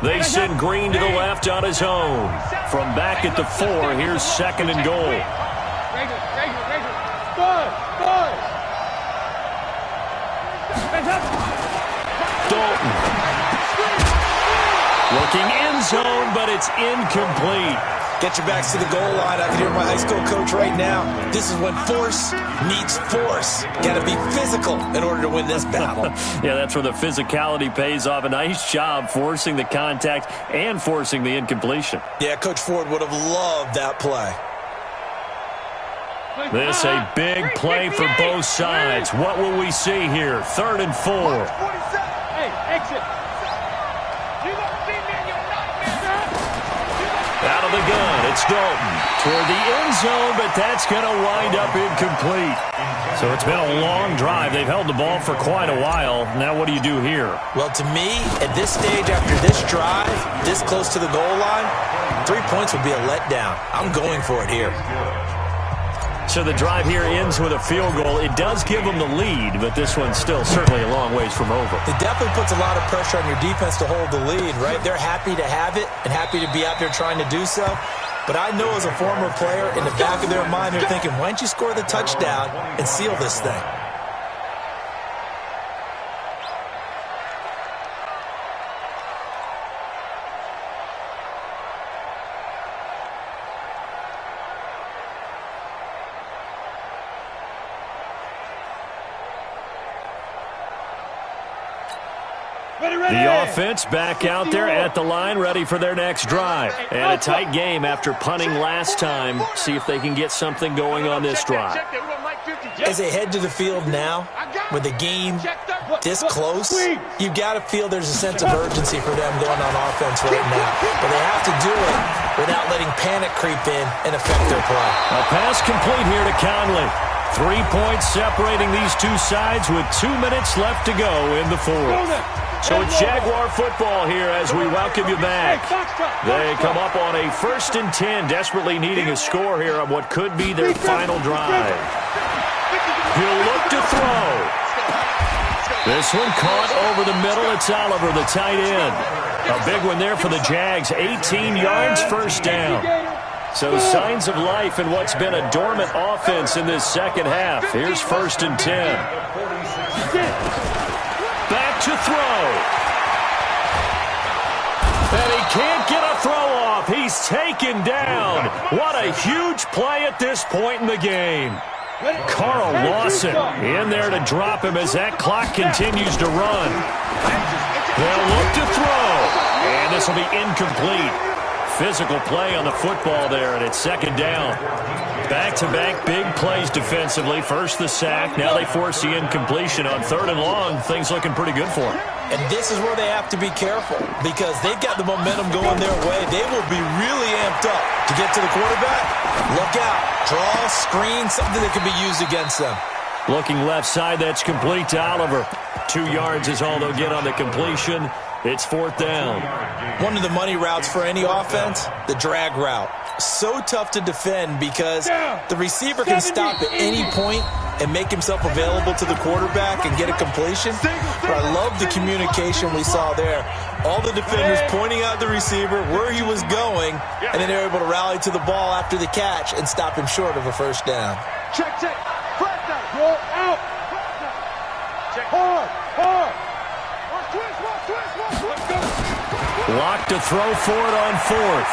They send Green to the left on his own. From back at the 4, here's 2nd and goal. Dalton. Looking end zone, but it's incomplete. Get your backs to the goal line. I can hear my high school coach right now. This is when force meets force. Got to be physical in order to win this battle. Yeah, that's where the physicality pays off. A nice job forcing the contact and forcing the incompletion. Yeah, Coach Ford would have loved that play. This a big play for both sides. What will we see here? 3rd and 4. Hey, exit. Out of the gun, it's Dalton. Toward the end zone, but that's going to wind up incomplete. So it's been a long drive. They've held the ball for quite a while. Now what do you do here? Well, to me, at this stage, after this drive, this close to the goal line, 3 points would be a letdown. I'm going for it here. So the drive here ends with a field goal. It does give them the lead, but this one's still certainly a long ways from over. It definitely puts a lot of pressure on your defense to hold the lead, right? They're happy to have it and happy to be out there trying to do so. But I know as a former player, in the back of their mind, they're thinking, why don't you score the touchdown and seal this thing? The offense back out there at the line, ready for their next drive. And a tight game after punting last time. See if they can get something going on this drive. As they head to the field now, with the game this close, you've got to feel there's a sense of urgency for them going on offense right now. But they have to do it without letting panic creep in and affect their play. A pass complete here to Conley. 3 points separating these two sides with 2 minutes left to go in the 4th. So it's Jaguar football here as we welcome you back. They come up on a 1st and 10, desperately needing a score here on what could be their final drive. He'll look to throw. This one caught over the middle. It's Oliver, the tight end. A big one there for the Jags. 18 yards, 1st down. So signs of life in what's been a dormant offense in this second half. Here's 1st and 10. Back to throw. And he can't get a throw off. He's taken down. What a huge play at this point in the game. Carl Lawson in there to drop him as that clock continues to run. They'll look to throw. And this will be incomplete. Physical play on the football there, and it's 2nd down. Back-to-back big plays defensively. First the sack. Now they force the incompletion on 3rd and long. Things looking pretty good for them. And this is where they have to be careful because they've got the momentum going their way. They will be really amped up to get to the quarterback. Look out. Draw, screen, something that can be used against them. Looking left side, that's complete to Oliver. 2 yards is all they'll get on the completion. It's 4th down. One of the money routes for any offense, the drag route. So tough to defend because the receiver can stop at any point and make himself available to the quarterback and get a completion. But I love the communication we saw there. All the defenders pointing out the receiver, where he was going, and then they were able to rally to the ball after the catch and stop him short of a 1st down. Check. Flat down. Roll out. Check. Hard. Twist. Lock to throw for it on 4th.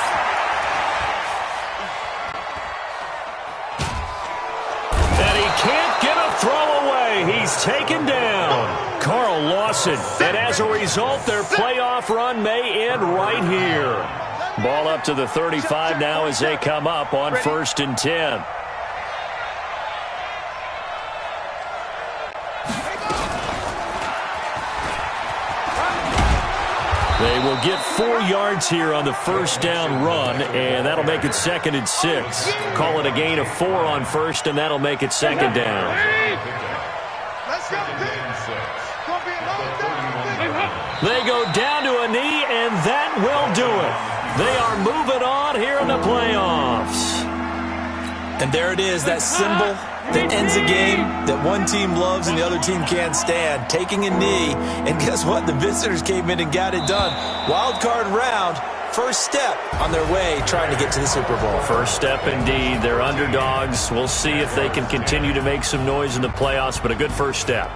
And he can't get a throw away. He's taken down. Carl Lawson. And as a result, their playoff run may end right here. Ball up to the 35 now as they come up on 1st and 10. They will get 4 yards here on the first down run, and that'll make it 2nd and 6. Call it a gain of 4 on first, and that'll make it 2nd down. Let's go, Gonna be another down. They go down to a knee, and that will do it. They are moving on here in the playoffs. And there it is, that symbol that ends a game that one team loves and the other team can't stand. Taking a knee, and guess what? The visitors came in and got it done. Wild card round, first step on their way trying to get to the Super Bowl. First step indeed. They're underdogs. We'll see if they can continue to make some noise in the playoffs, but a good first step.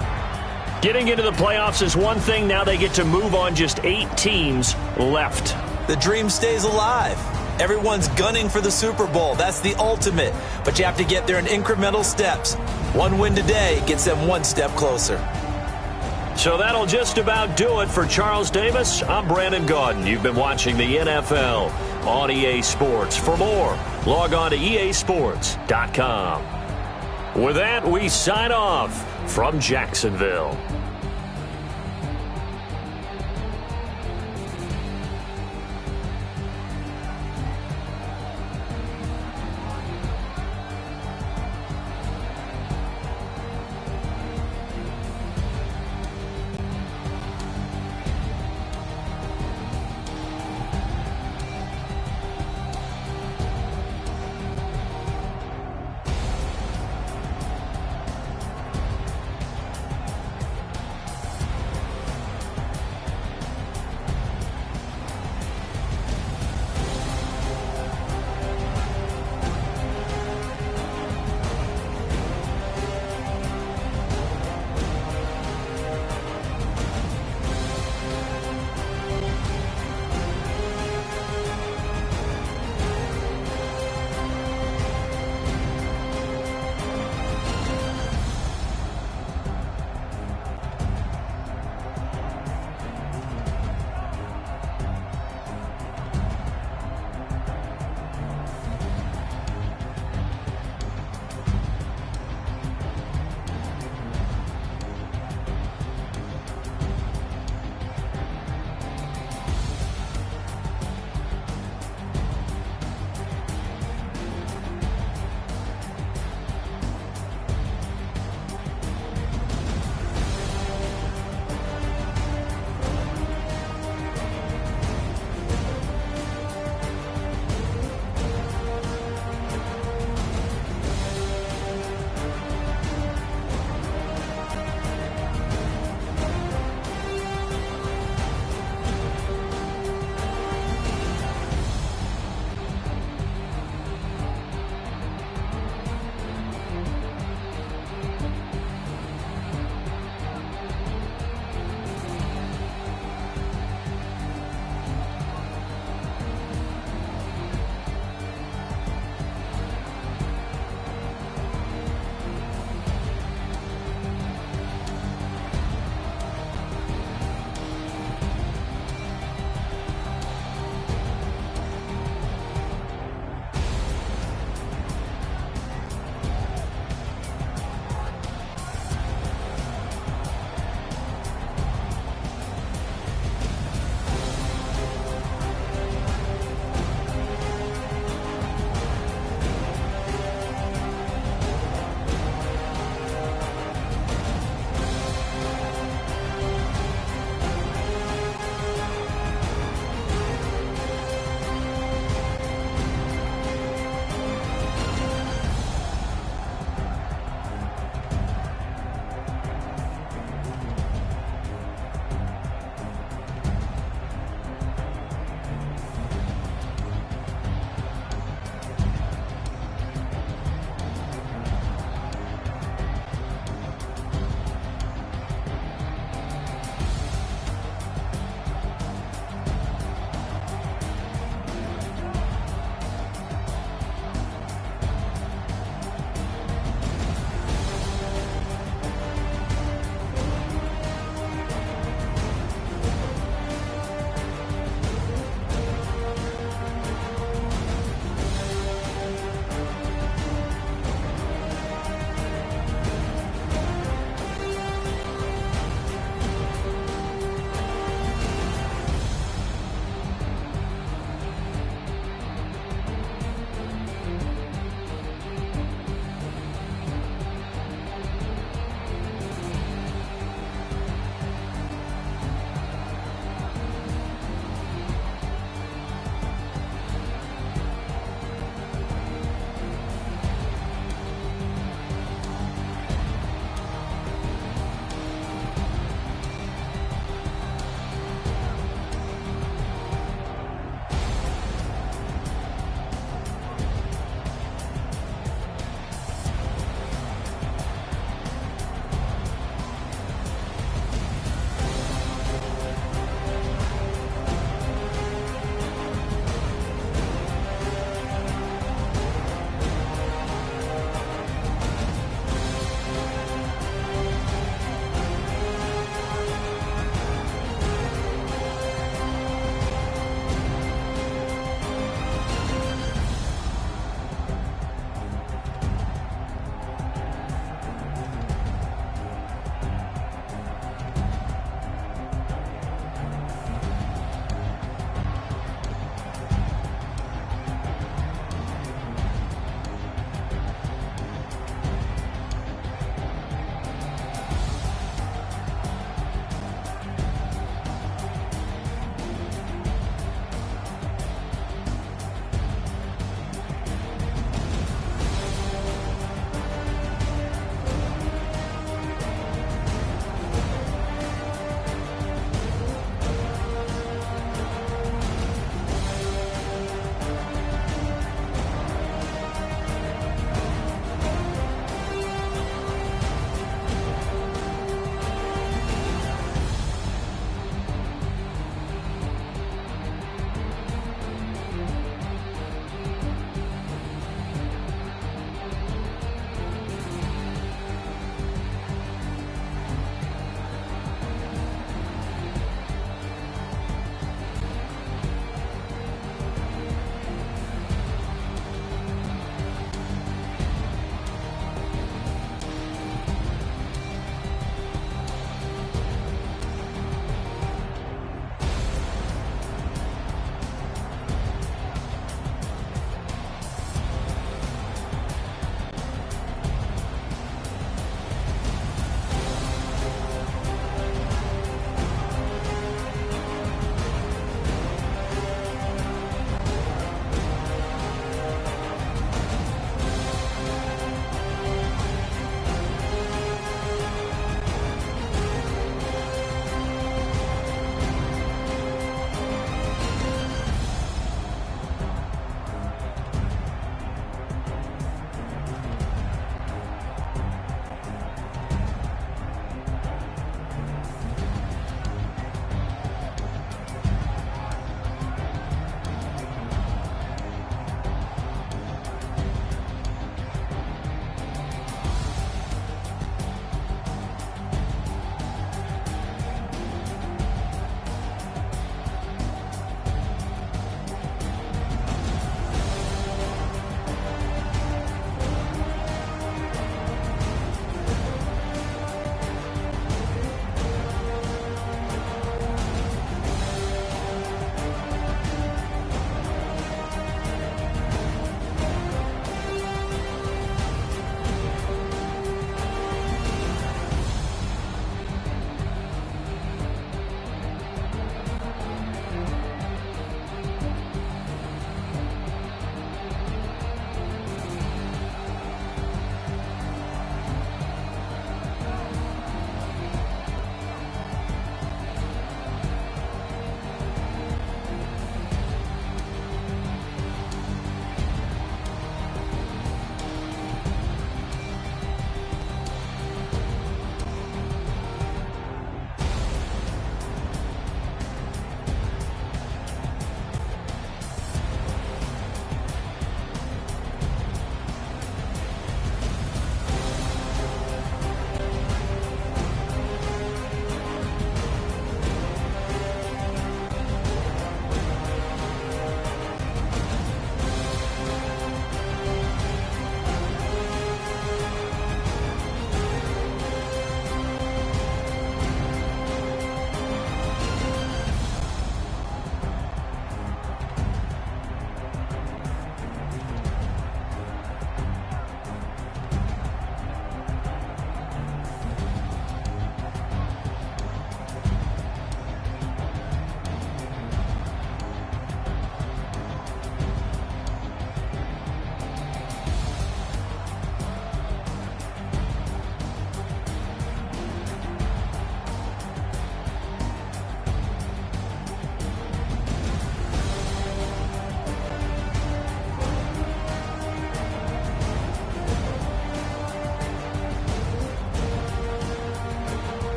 Getting into the playoffs is one thing. Now they get to move on. Just 8 teams left. The dream stays alive. Everyone's gunning for the Super Bowl. That's the ultimate. But you have to get there in incremental steps. One win today gets them one step closer. So that'll just about do it for Charles Davis. I'm Brandon Gaudin. You've been watching the NFL on EA Sports. For more, log on to easports.com. With that, we sign off from Jacksonville.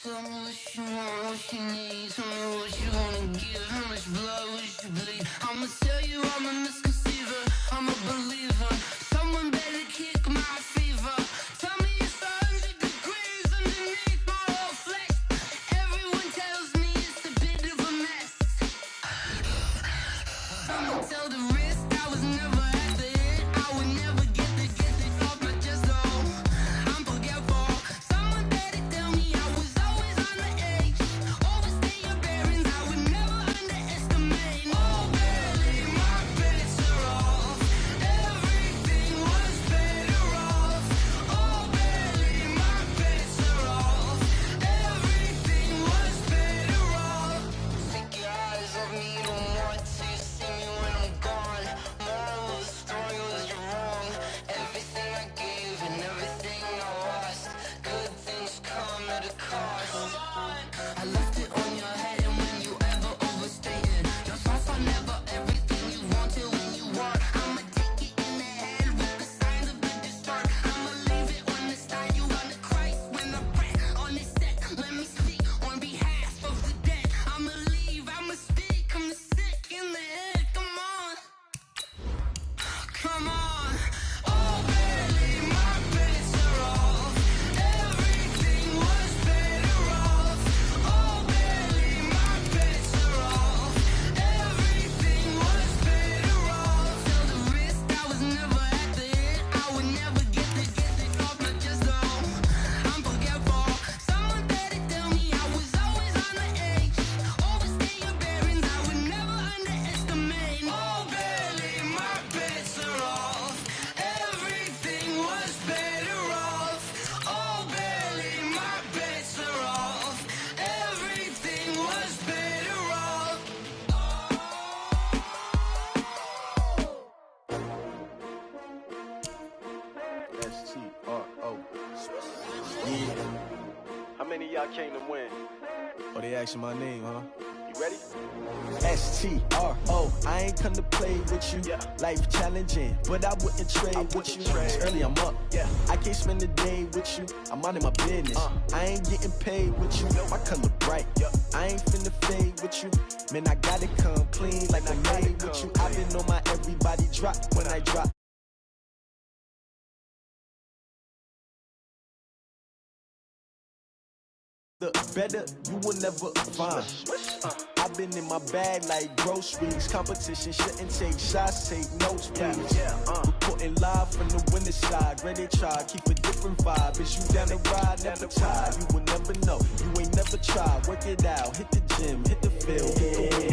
Tell me what you want, what you need. Tell me what you wanna give. How much blood would you bleed? I'ma tell you I'm a misconceiver. I'm a believer. Someone better kick my fever. Tell me it's 100 degrees underneath my whole flesh. Everyone tells me it's a bit of a mess. I'ma tell the risk I was never at the end. I would never get it off my chest though. I'm forgetful. Someone better tell me I was always on the edge. Overstay your bearings, I would never underestimate. Oh, barely, my bets are off. Everything was better off. Oh, barely, my bets are off. Everything was better off. Take your eyes off me, don't want to see me when I'm gone. Moral of the story was you're wrong. Everything I gave and everything I lost. Good things come at a cost. I left it on your head, and when you ever overstated, your thoughts are never everything you wanted when you want. I'ma take it in the head with the signs of the distort. I'ma leave it on the side. You on the Christ when I pray on this set. Let me speak on behalf of the dead. I'ma leave, I'ma speak. I'm sick in the head. Come on, come on. Oh, barely, my bets are off. Everything was better off. Oh, barely, my bets are off. Everything was better off. Till the risk I was never at the end. I would never get it off my chest though. I'm forgetful. Someone better tell me I was always on the edge. Overstay your bearings, I would never underestimate. Oh, barely, my bets are off. Everything was better off. Oh, barely, my bets are off. Everything was better off. S-T-R-O. Yeah. How many of y'all came to win? Oh, they asking my name, huh? You ready? S-T-R-O. I ain't come to play with you. Yeah. Life challenging, but I wouldn't trade with you. It's early, I'm up. Yeah. I can't spend the day with you. I'm minding my business. I ain't getting paid with you. My color bright. Yeah. I ain't finna fade with you. Man, I gotta come clean like I made with you. I've been on my everybody drop when I drop. The better you will never find. I've been in my bag like groceries. Competition shouldn't take shots, take notes, please. Reporting live from the winning side. Ready to try, keep a different vibe. Is you down the ride, never tired. You will never know, you ain't never tried. Work it out, hit the gym, hit the field.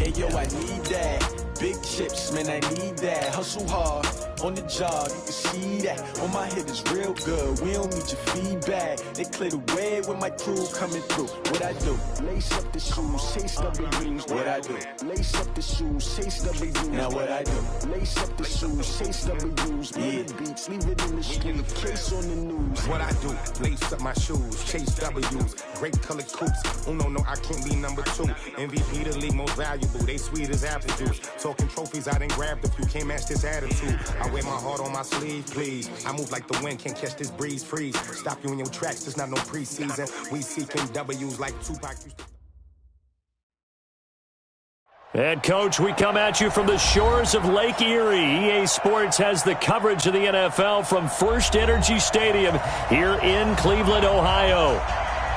Hey yo, I need that. Big chips, man, I need that. Hustle hard, on the job, you can see that. On my head is real good, we don't need your feedback. They clear the way with my crew coming through. What I do? Lace up the shoes, chase W's. What I do? Lace up the shoes, chase W's. Now what I do? Lace up the shoes, chase W's. Play the beats, leave it in the street, case on the news. What I do, lace up my shoes, chase W's, great colored coops. Uno, no, I can't be number two. MVP the league most valuable, they sweet as apple juice. Talking trophies, I didn't grab the few, can't match this attitude. I wear my heart on my sleeve, please. I move like the wind, can't catch this breeze, freeze. Stop you in your tracks, there's not no preseason. We seeking W's like Tupac used to. And, Coach, we come at you from the shores of Lake Erie. EA Sports has the coverage of the NFL from First Energy Stadium here in Cleveland, Ohio.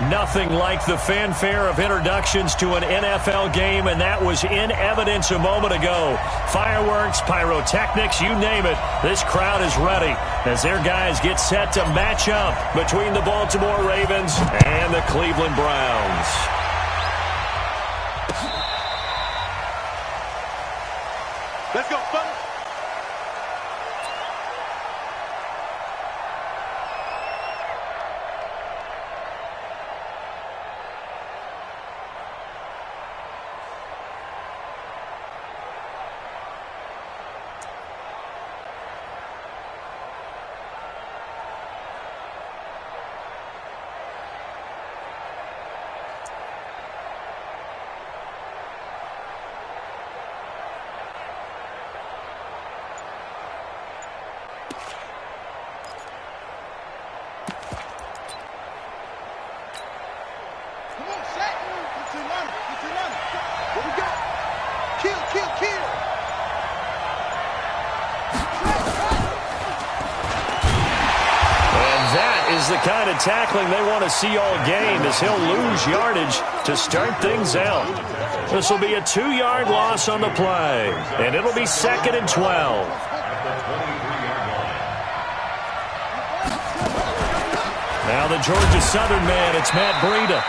Nothing like the fanfare of introductions to an NFL game, and that was in evidence a moment ago. Fireworks, pyrotechnics, you name it. This crowd is ready as their guys get set to match up between the Baltimore Ravens and the Cleveland Browns. Let's go, fellas. Come on, Shaq. Get your running. Get your running. What we got? Kill, kill, kill. And that is the kind of tackling they want to see all game, as he'll lose yardage to start things out. This will be a 2-yard loss on the play, and it'll be 2nd and 12. Now the Georgia Southern man, it's Matt Breida.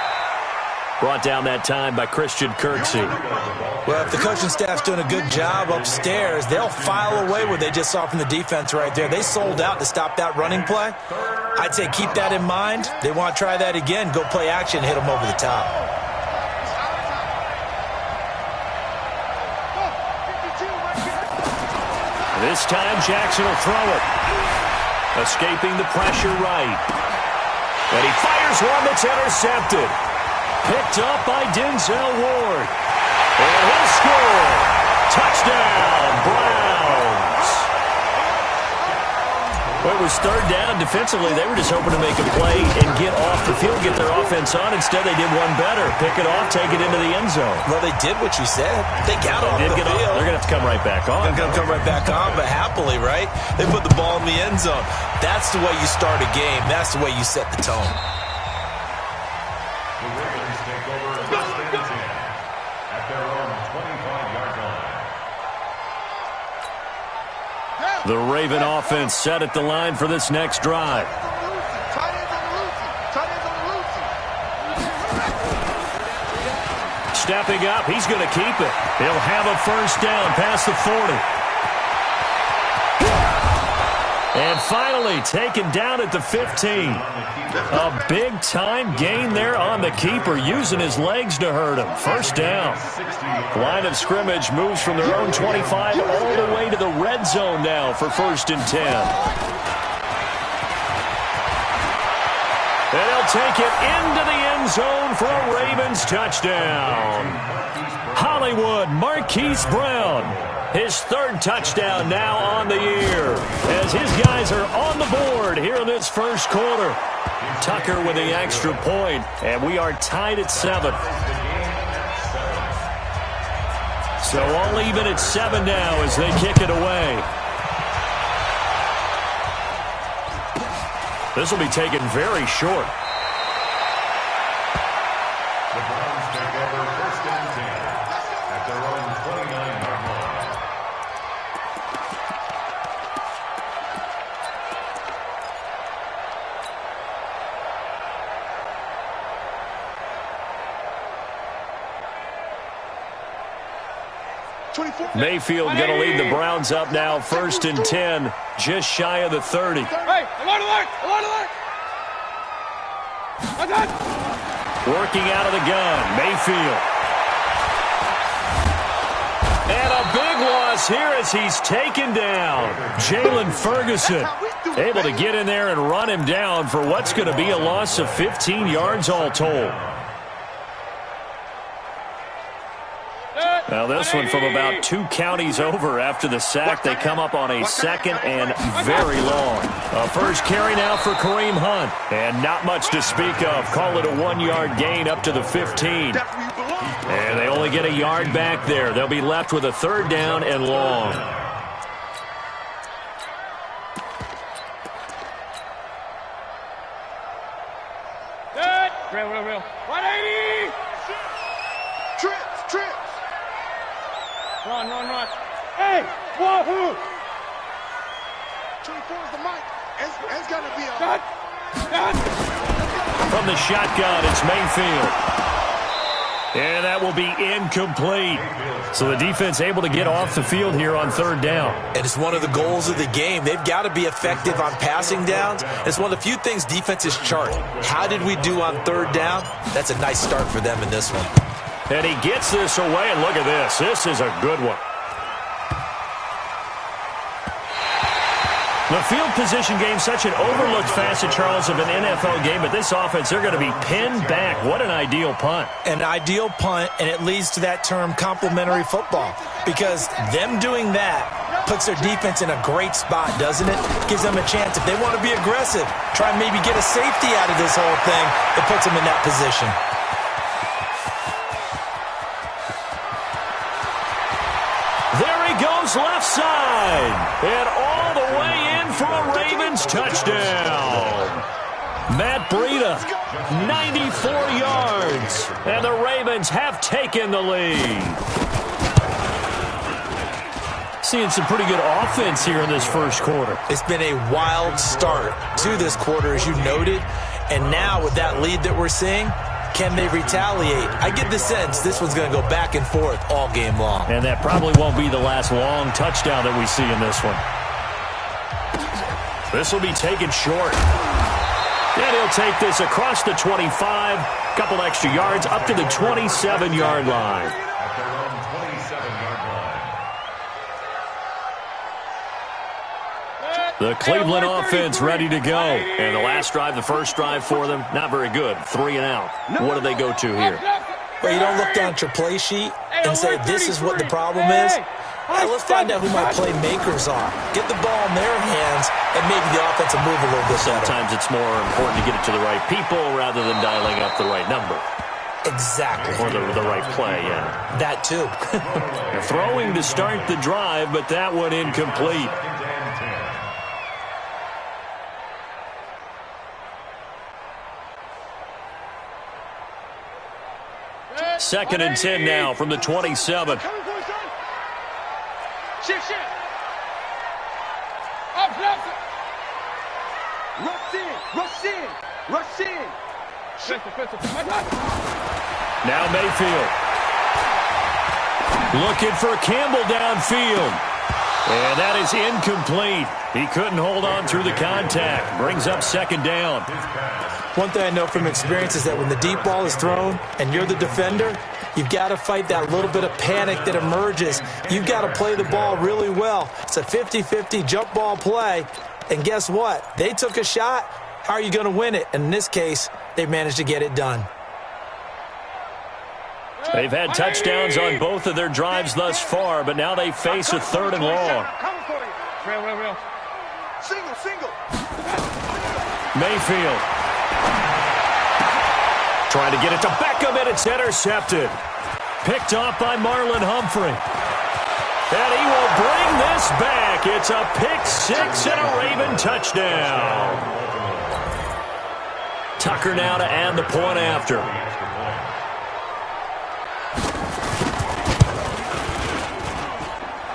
Brought down that time by Christian Kirksey. Well, if the coaching staff's doing a good job upstairs, they'll file away what they just saw from the defense right there. They sold out to stop that running play. I'd say keep that in mind. They want to try that again. Go play action, hit them over the top. This time Jackson will throw it. Escaping the pressure right. And he fires one that's intercepted. Picked up by Denzel Ward. And he'll score. Touchdown, Browns. Well, it was 3rd down. Defensively, they were just hoping to make a play and get off the field, get their offense on. Instead, they did one better. Pick it off, take it into the end zone. Well, they did what you said. They got off the field. They're going to have to come right back on. They're going to come right back on, but happily, right? They put the ball in the end zone. That's the way you start a game. That's the way you set the tone. The Ravens take over first and 10 at their own 25-yard line. The Raven offense set at the line for this next drive. Stepping up, he's going to keep it. He'll have a first down past the 40. And finally taken down at the 15. A big-time gain there on the keeper, using his legs to hurt him. First down. Line of scrimmage moves from their own 25 all the way to the red zone now for 1st and 10. And he'll take it into the end zone for a Ravens touchdown. Hollywood Marquise Brown, his 3rd touchdown now on the year, as his guys are on the board here in this first quarter. Tucker with the extra point, and we are tied at 7. So all even at 7 now as they kick it away. This will be taken very short. The Browns take over first and 10 at their own 29-yard line. Mayfield going to lead the Browns up now, 1st and 10, just shy of the 30. Hey, alert, alert, alert, alert! Working out of the gun, Mayfield. And a big loss here as he's taken down. Jalen Ferguson able to get in there and run him down for what's going to be a loss of 15 yards all told. Now this one from about 2 counties over after the sack. They come up on a 2nd and very long. A first carry now for Kareem Hunt. And not much to speak of. Call it a 1-yard gain up to the 15. And they only get a yard back there. They'll be left with a 3rd down and long. Real. 180! Trips. Run. Hey, wahoo! 24 is the mic. It's going to be a... Cut! From the shotgun, it's Mayfield. And that will be incomplete. So the defense able to get off the field here on 3rd down. And it's one of the goals of the game. They've got to be effective on passing downs. It's one of the few things defenses chart. How did we do on 3rd down? That's a nice start for them in this one. And he gets this away, and look at this. This is a good one. The field position game, such an overlooked facet, Charles, of an NFL game, but this offense, they're going to be pinned back. What an ideal punt. An ideal punt, and it leads to that term complementary football, because them doing that puts their defense in a great spot, doesn't it? Gives them a chance. If they want to be aggressive, try and maybe get a safety out of this whole thing, it puts them in that position. goes left side. And all the way in for a Ravens touchdown. Matt Breida, 94 yards. And the Ravens have taken the lead. Seeing some pretty good offense here in this first quarter. It's been a wild start to this quarter, as you noted. And now with that lead that we're seeing, can they retaliate? I get the sense this one's going to go back and forth all game long. And that probably won't be the last long touchdown that we see in this one. This will be taken short. And he'll take this across the 25, couple extra yards, up to the 27-yard line. At their own 27-yard line. The Cleveland offense ready to go. And the last drive, the first drive for them, not very good. 3 and out. What do they go to here? Well, you don't look down at your play sheet and say, this is what the problem is. Hey, let's find out who my playmakers are. Get the ball in their hands and maybe the offense will move a little bit better. Sometimes it's more important to get it to the right people rather than dialing up the right number. Exactly. Or the right play, yeah. That too. They're throwing to start the drive, but that one incomplete. Second and 10 now from the 27. Shift. Up, left. Rush in. Now Mayfield. Looking for Campbell downfield. And that is incomplete. He couldn't hold on through the contact. Brings up second down. One thing I know from experience is that when the deep ball is thrown and you're the defender, you've got to fight that little bit of panic that emerges. You've got to play the ball really well. It's a 50-50 jump ball play. And guess what? They took a shot. How are you going to win it? And in this case, they managed to get it done. They've had touchdowns on both of their drives thus far, but now they face a third and long. Real. Single. Mayfield. Trying to get it to Beckham, and it's intercepted. Picked off by Marlon Humphrey. And he will bring this back. It's a pick six and a Raven touchdown. Tucker now to add the point after.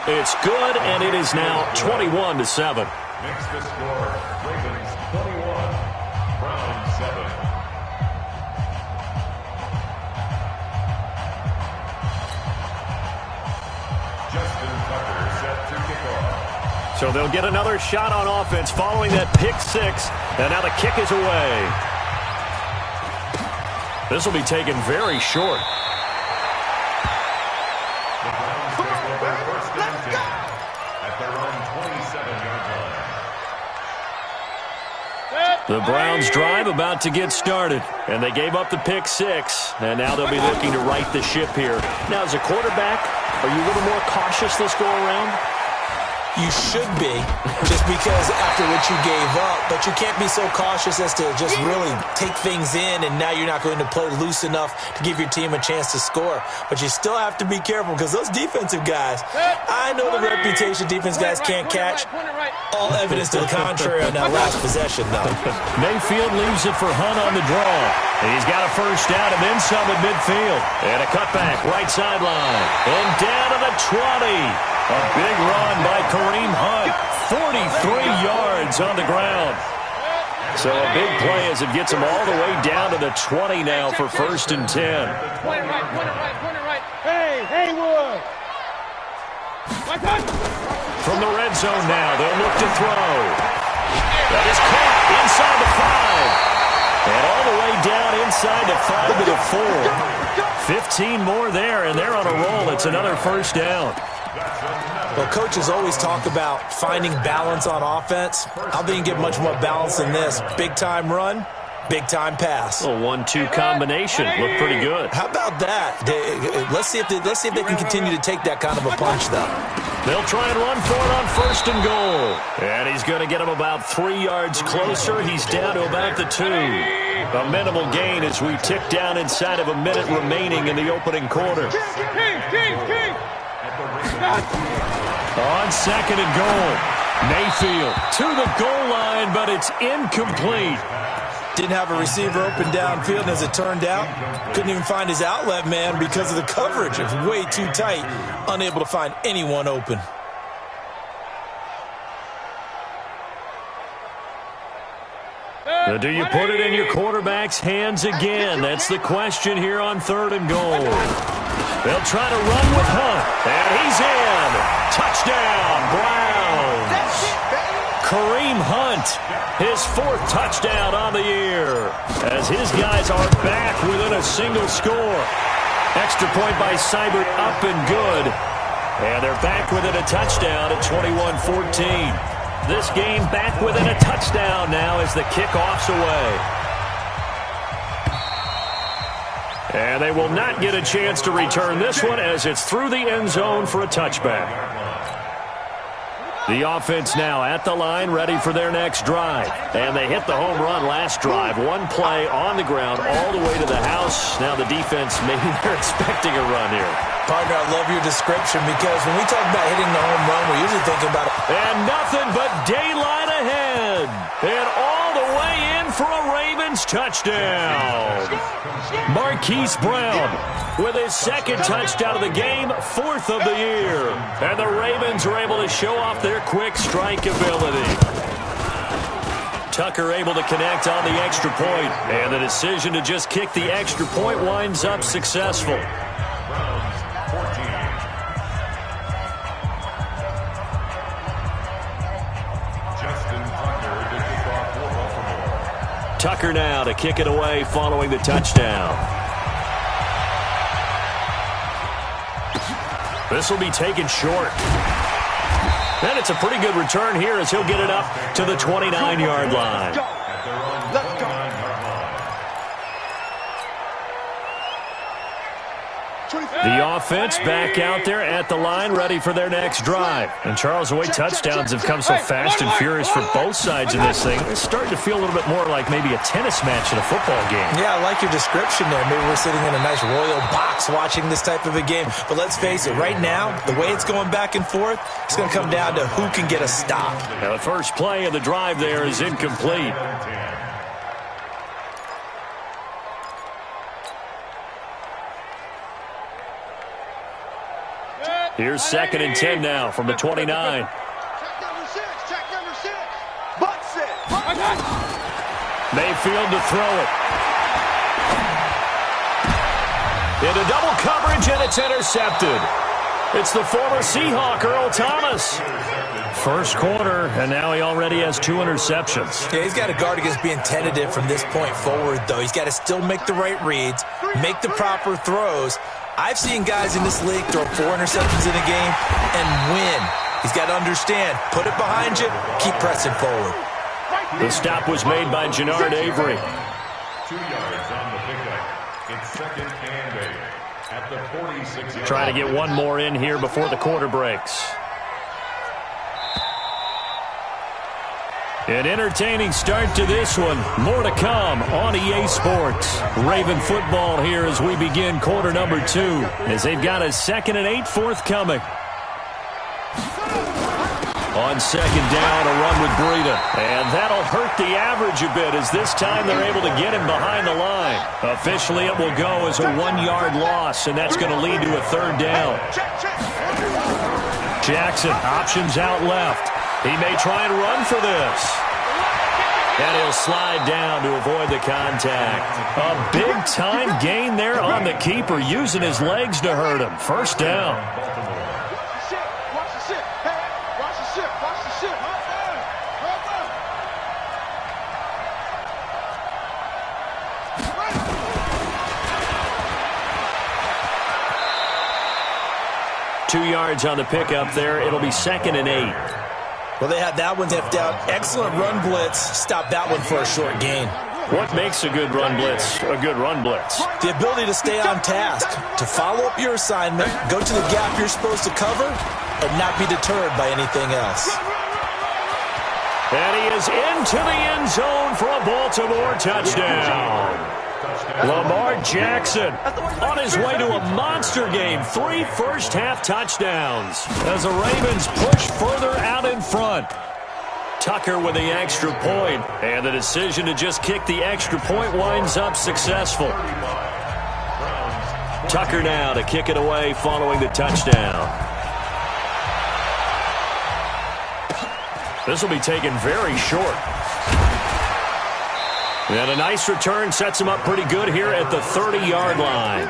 It's good, and it is now 21-7. Makes the score Ravens 21, Browns 7. Justin Tucker set to kick off. So they'll get another shot on offense following that pick six, and now the kick is away. This will be taken very short. The Browns drive about to get started, and they gave up the pick six, and now they'll be looking to right the ship here. Now, as a quarterback, are you a little more cautious this go around? You should be, just because after what you gave up, but you can't be so cautious as to just really take things in, and now you're not going to play loose enough to give your team a chance to score. But you still have to be careful, because those defensive guys, I know the reputation defense guys can't catch. All evidence to the contrary on that last possession, though. Mayfield leaves it for Hunt on the draw. He's got a first down and then some at midfield. And a cutback, right sideline. And down to the 20. A big run by Kareem Hunt. 43 yards on the ground. So a big play as it gets him all the way down to the 20 now for first and 10. Point it right. Hey, Haywood. From the red zone now, they'll look to throw. That is caught inside the 5. And all the way down inside the 5 to the 4. 15 more there, and they're on a roll. It's another first down. Well, coaches always talk about finding balance on offense. I don't think you get much more balance than this. Big-time run, big-time pass. A 1-2 combination. Looked pretty good. How about that? Let's see if they can continue to take that kind of a punch, though. They'll try and run for it on first and goal. And he's going to get him about 3 yards closer. He's down to about the 2. A minimal gain as we tick down inside of a minute remaining in the opening quarter. King. On second and goal, Mayfield to the goal line, but it's incomplete. Didn't have a receiver open downfield, and as it turned out, couldn't even find his outlet man because of the coverage. It was way too tight, unable to find anyone open. Do you put it in your quarterback's hands again? That's the question here on third and goal. They'll try to run with Hunt, and he's in. Touchdown, Browns. Kareem Hunt, his fourth touchdown on the year, as his guys are back within a single score. Extra point by Seibert, up and good. And they're back within a touchdown at 21-14. This game back within a touchdown now as the kickoff's away. And they will not get a chance to return this one as it's through the end zone for a touchback. The offense now at the line, ready for their next drive. And they hit the home run last drive. One play on the ground all the way to the house. Now the defense, maybe they're expecting a run here. Partner, I love your description because when we talk about hitting the home run, we're usually thinking about it. And nothing but daylight ahead. And all the way in for a Ravens touchdown. Marquise Brown with his second touchdown of the game, fourth of the year. And the Ravens are able to show off their quick strike ability. Tucker able to connect on the extra point. And the decision to just kick the extra point winds up successful. Tucker now to kick it away following the touchdown. This will be taken short. And it's a pretty good return here as he'll get it up to the 29-yard line. Let's go. The offense back out there at the line, ready for their next drive. And Charles, the way touchdowns have come so fast and furious for both sides in this thing, it's starting to feel a little bit more like maybe a tennis match in a football game. Yeah, I like your description there. Maybe we're sitting in a nice royal box watching this type of a game. But let's face it, right now, the way it's going back and forth, it's going to come down to who can get a stop. Now, the first play of the drive there is incomplete. Here's second and 10 now from the 29. Check number 6. Check number 6. Butts it. Mayfield to throw it. Into double coverage, and it's intercepted. It's the former Seahawk, Earl Thomas. First quarter, and now he already has 2 interceptions. Yeah, he's got to guard against being tentative from this point forward, though. He's got to still make the right reads, make the proper throws. I've seen guys in this league throw 4 interceptions in a game and win. He's got to understand, put it behind you, keep pressing forward. The stop was made by Jannard Avery. 2 yards on the pickup. It's second and 8 at the 46-yard. Trying to get one more in here before the quarter breaks. An entertaining start to this one. More to come on EA Sports. Raven football here as we begin quarter number 2, as they've got a second and 8 forthcoming. On second down, a run with Breida. And that'll hurt the average a bit as this time they're able to get him behind the line. Officially, it will go as a 1-yard loss, and that's going to lead to a third down. Jackson, options out left. He may try and run for this. And he'll slide down to avoid the contact. A big-time gain there on the keeper, using his legs to hurt him. First down. Watch the shit. Hey, watch the shit. Watch the shit. Right. 2 yards on the pickup there. It'll be second and 8. Well, they had that one tipped out. Excellent run blitz. Stop that one for a short gain. What makes a good run blitz a good run blitz? The ability to stay on task, to follow up your assignment, go to the gap you're supposed to cover, and not be deterred by anything else. And he is into the end zone for a Baltimore touchdown. Lamar Jackson on his way to a monster game. 3 first-half touchdowns as the Ravens push further out in front. Tucker with the extra point, and the decision to just kick the extra point winds up successful. Tucker now to kick it away following the touchdown. This will be taken very short. And a nice return sets him up pretty good here at the 30-yard line.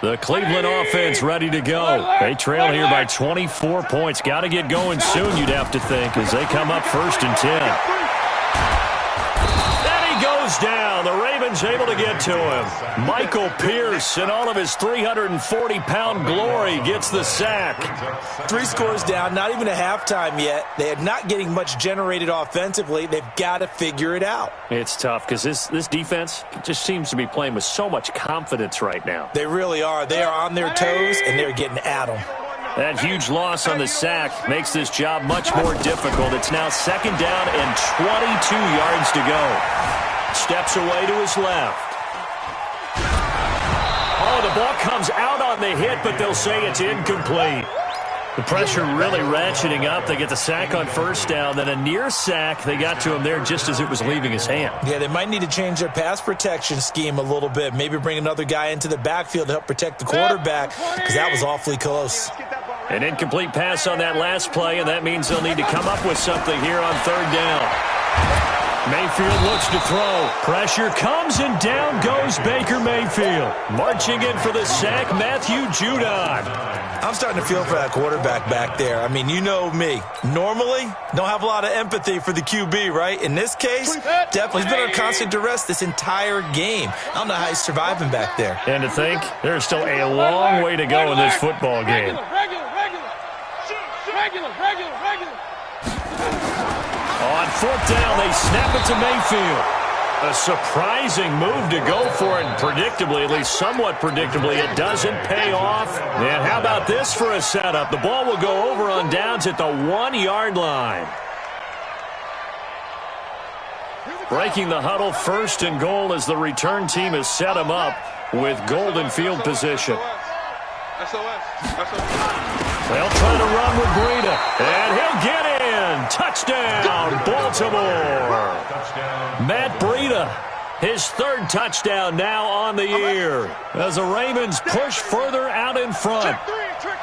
The Cleveland offense ready to go. They trail here by 24 points. Got to get going soon, you'd have to think, as they come up 1st and 10. And he goes down. The Ravens able to get to him. Michael Pierce, in all of his 340-pound glory, gets the sack. 3 scores down, not even a halftime yet. They are not getting much generated offensively. They've got to figure it out. It's tough because this defense just seems to be playing with so much confidence right now. They really are. They are on their toes, and they're getting at them. That huge loss on the sack makes this job much more difficult. It's now 2nd down and 22 yards to go. Steps away to his left. Oh, the ball comes out on the hit, but they'll say it's incomplete. The pressure really ratcheting up. They get the sack on 1st down, then a near sack. They got to him there just as it was leaving his hand. Yeah, they might need to change their pass protection scheme a little bit. Maybe bring another guy into the backfield to help protect the quarterback, because that was awfully close. An incomplete pass on that last play, and that means they'll need to come up with something here on 3rd down. Mayfield looks to throw. Pressure comes, and down goes Baker Mayfield. Marching in for the sack, Matthew Judon. I'm starting to feel for that quarterback back there. I mean, you know me. Normally, don't have a lot of empathy for the QB, right? In this case, definitely. He's been under constant duress this entire game. I don't know how he's surviving back there. And to think, there's still a long way to go in this football game. Regular. On 4th down, they snap it to Mayfield. A surprising move to go for it, and predictably, at least somewhat predictably, it doesn't pay off. And how about this for a setup? The ball will go over on downs at the 1-yard line. Breaking the huddle, 1st and goal as the return team has set him up with golden field position. They'll try to run with Breida, and he'll get in. Touchdown, Baltimore. Matt Breida, his 3rd touchdown now on the year as the Ravens push further out in front.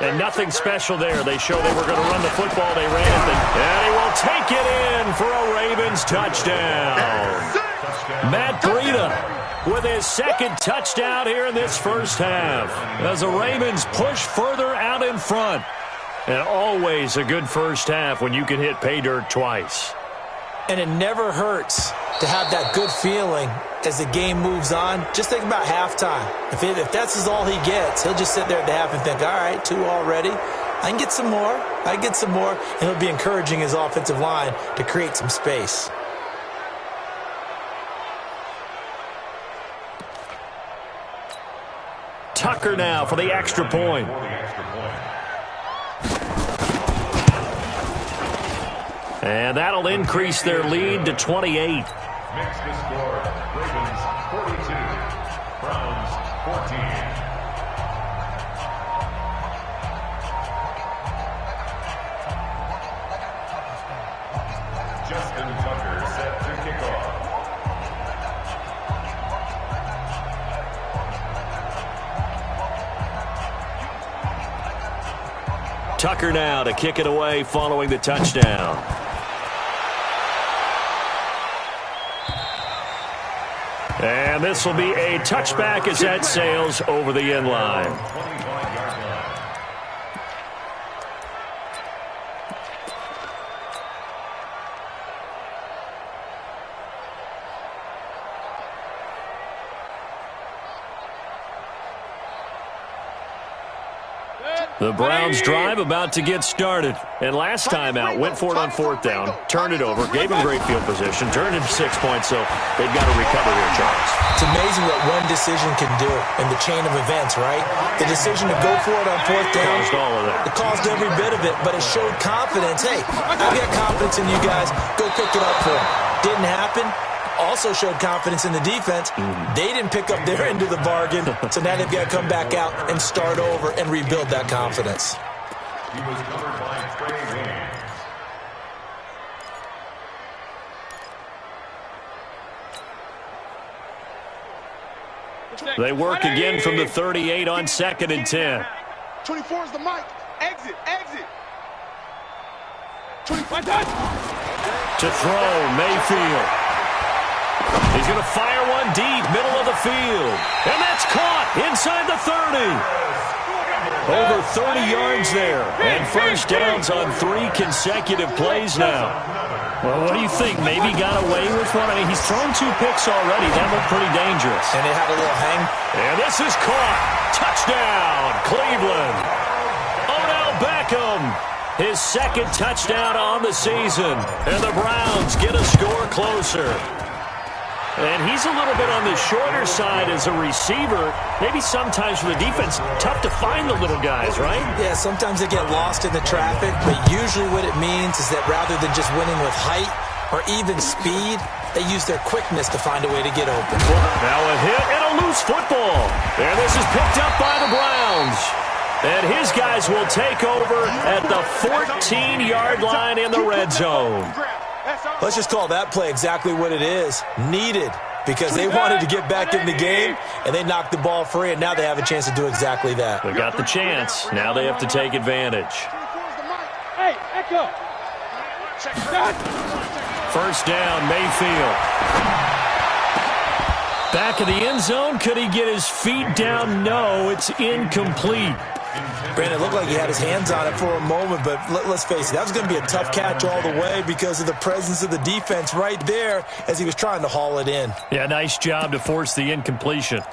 And nothing special there. They showed they were going to run the football. They ran it, and he will take it in for a Ravens touchdown. Matt Breida with his 2nd touchdown here in this 1st half as the Ravens push further out in front. And always a good 1st half when you can hit pay dirt twice. And it never hurts to have that good feeling as the game moves on. Just think about halftime. If that's all he gets, he'll just sit there at the half and think, all right, 2 already. I can get some more. And he'll be encouraging his offensive line to create some space. Tucker now for the extra point. And that'll increase their lead to 28. Makes the score, Ravens 42, Browns 14. Justin Tucker set to kick off. Tucker now to kick it away following the touchdown. And this will be a touchback as that sails over the end line. The Browns drive about to get started. And last time out, went for it on 4th down, turned it over, gave them great field position, turned it 6 points, so they've got to recover here, Charles. It's amazing what one decision can do in the chain of events, right? The decision to go for it on 4th down. Caused all of that. It caused every bit of it, but it showed confidence. Hey, I've got confidence in you guys. Go pick it up for them. Didn't happen. Also showed confidence in the defense. They didn't pick up their end of the bargain, so now they've got to come back out and start over and rebuild that confidence. He was covered by Trey Williams. They work again from the 38 on 2nd and 10. 24 is the mic. Exit, exit. 25. To throw, Mayfield. He's going to fire one deep, middle of the field. And that's caught inside the 30. Over 30 yards there. And first downs on 3 consecutive plays now. Well, what do you think? Maybe got away with one? I mean, he's thrown 2 picks already. That looked pretty dangerous. And they had a little hang. And this is caught. Touchdown, Cleveland. Odell Beckham. His 2nd touchdown on the season. And the Browns get a score closer. And he's a little bit on the shorter side as a receiver. Maybe sometimes for the defense, tough to find the little guys, right? Yeah, sometimes they get lost in the traffic, but usually what it means is that rather than just winning with height or even speed, they use their quickness to find a way to get open. Now a hit and a loose football. And this is picked up by the Browns. And his guys will take over at the 14-yard line in the red zone. Let's just call that play exactly what it is. Needed, because they wanted to get back in the game, and they knocked the ball free, and now they have a chance to do exactly that. They got the chance. Now they have to take advantage. Hey, Echo. First down, Mayfield. Back of the end zone. Could he get his feet down? No, it's incomplete. Brandon, it looked like he had his hands on it for a moment, but let's face it, that was going to be a tough catch all the way because of the presence of the defense right there as he was trying to haul it in. Yeah, nice job to force the incompletion.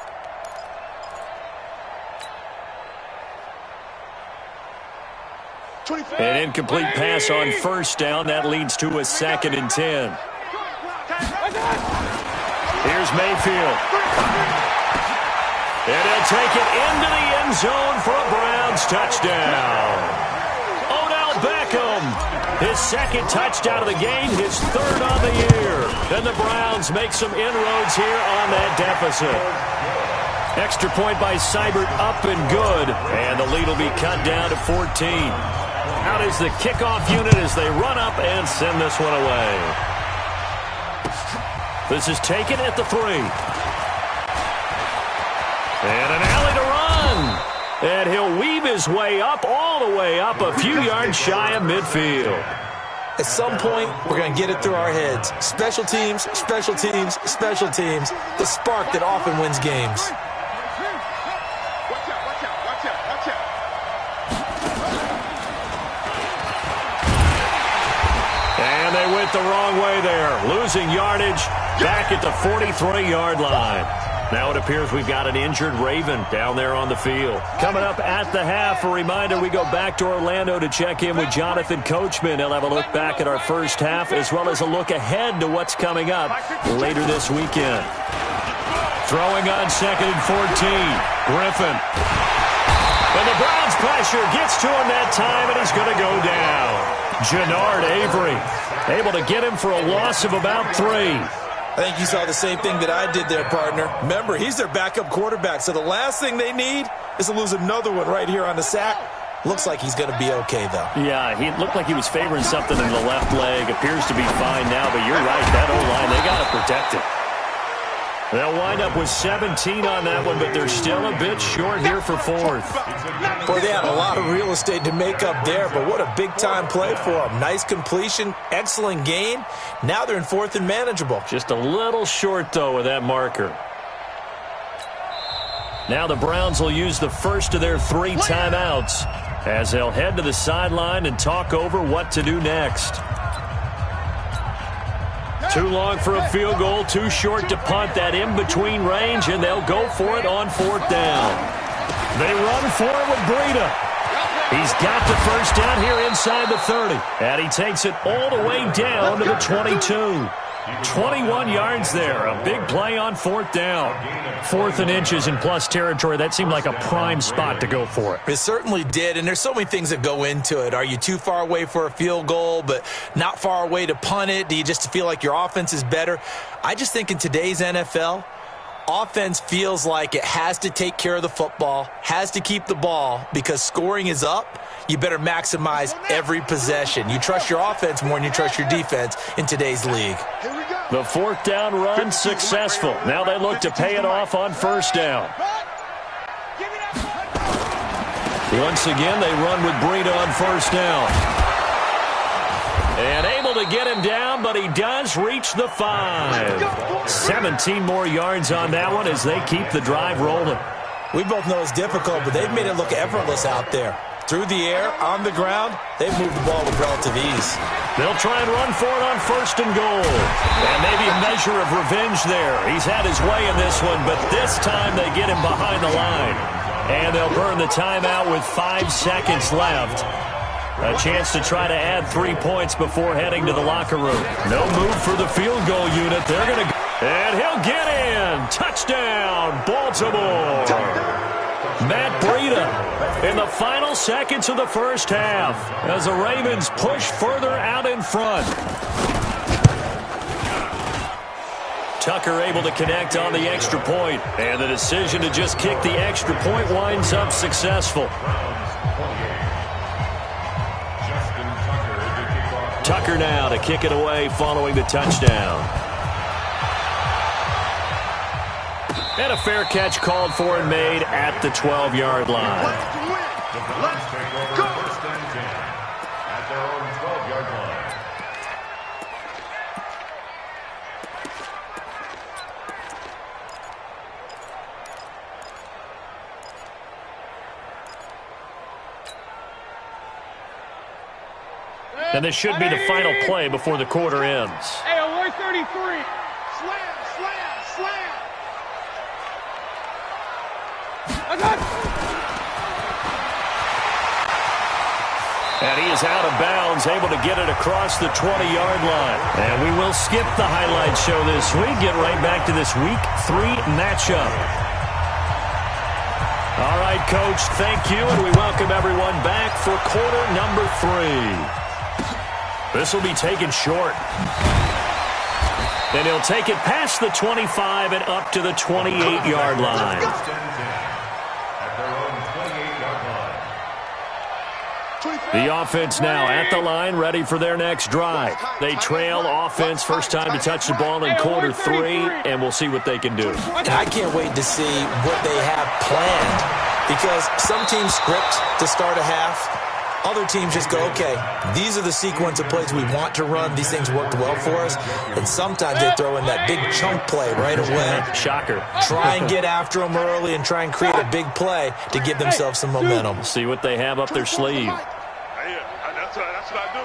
An incomplete pass on first down. That leads to a 2nd and 10. Here's Mayfield. And he'll take it into the end zone for a Browns touchdown. Odell Beckham, his 2nd touchdown of the game, his 3rd on the year. And the Browns make some inroads here on that deficit. Extra point by Seibert, up and good. And the lead will be cut down to 14. Out is the kickoff unit as they run up and send this one away. This is taken at the 3. And an alley to run. And he'll weave his way up, all the way up, a few yards shy of midfield. At some point, we're going to get it through our heads. Special teams, special teams, special teams. The spark that often wins games. Watch out, watch out, watch out, watch out. And they went the wrong way there. Losing yardage back at the 43-yard line. Now it appears we've got an injured Raven down there on the field. Coming up at the half, a reminder we go back to Orlando to check in with Jonathan Coachman. He'll have a look back at our first half as well as a look ahead to what's coming up later this weekend. Throwing on 2nd and 14. Griffin. And the Browns pressure gets to him that time, and he's going to go down. Jannard Avery able to get him for a loss of about 3. I think you saw the same thing that I did there, partner. Remember, he's their backup quarterback, so the last thing they need is to lose another one right here on the sack. Looks like he's going to be okay, though. Yeah, he looked like he was favoring something in the left leg. Appears to be fine now, but you're right. That O-line, they got to protect it. They'll wind up with 17 on that one, but they're still a bit short here for fourth. Boy, they had a lot of real estate to make up there, but what a big-time play for them. Nice completion, excellent gain. Now they're in fourth and manageable. Just a little short, though, with that marker. Now the Browns will use the first of their 3 timeouts as they'll head to the sideline and talk over what to do next. Too long for a field goal, too short to punt. That in-between range, and they'll go for it on fourth down. They run for it with Breida. He's got the first down here inside the 30. And he takes it all the way down to the 22. 21 yards there. A big play on fourth down. 4th and inches in plus territory. That seemed like a prime spot to go for it. It certainly did, and there's so many things that go into it. Are you too far away for a field goal, but not far away to punt it? Do you just feel like your offense is better? I just think in today's NFL, offense feels like it has to take care of the football, has to keep the ball, because scoring is up. You better maximize every possession. You trust your offense more than you trust your defense in today's league. The fourth down run successful. Now they look to pay it off on first down. Once again, they run with Breida on first down. And able to get him down, but he does reach the 5. 17 more yards on that one as they keep the drive rolling. We both know it's difficult, but they've made it look effortless out there. Through the air, on the ground, they've moved the ball with relative ease. They'll try and run for it on first and goal. And maybe a measure of revenge there. He's had his way in this one, but this time they get him behind the line. And they'll burn the timeout with 5 seconds left. A chance to try to add 3 points before heading to the locker room. No move for the field goal unit. They're going to go. And he'll get in. Touchdown, Baltimore. Matt Breida in the final seconds of the first half as the Ravens push further out in front. Tucker able to connect on the extra point, and the decision to just kick the extra point winds up successful. Tucker now to kick it away following the touchdown. And a fair catch called for and made at the 12-yard line. Let's take over first and 10 at their own 12-yard line. And this should be the final play before the quarter ends. Hey, 133. Slam, slam, slam. And he is out of bounds, able to get it across the 20-yard line. And we will skip the highlight show this week, get right back to this Week 3 matchup. All right, Coach, thank you, and we welcome everyone back for quarter number 3. This will be taken short. And he'll take it past the 25 and up to the 28-yard line. The offense now at the line, ready for their next drive. They trail offense, first time to touch the ball in quarter 3, and we'll see what they can do. And I can't wait to see what they have planned, because some teams script to start a half. Other teams just go, okay, these are the sequence of plays we want to run. These things worked well for us. And sometimes they throw in that big chunk play right away. Shocker. Try and get after them early and try and create a big play to give themselves some momentum. See what they have up their sleeve. That's what I do.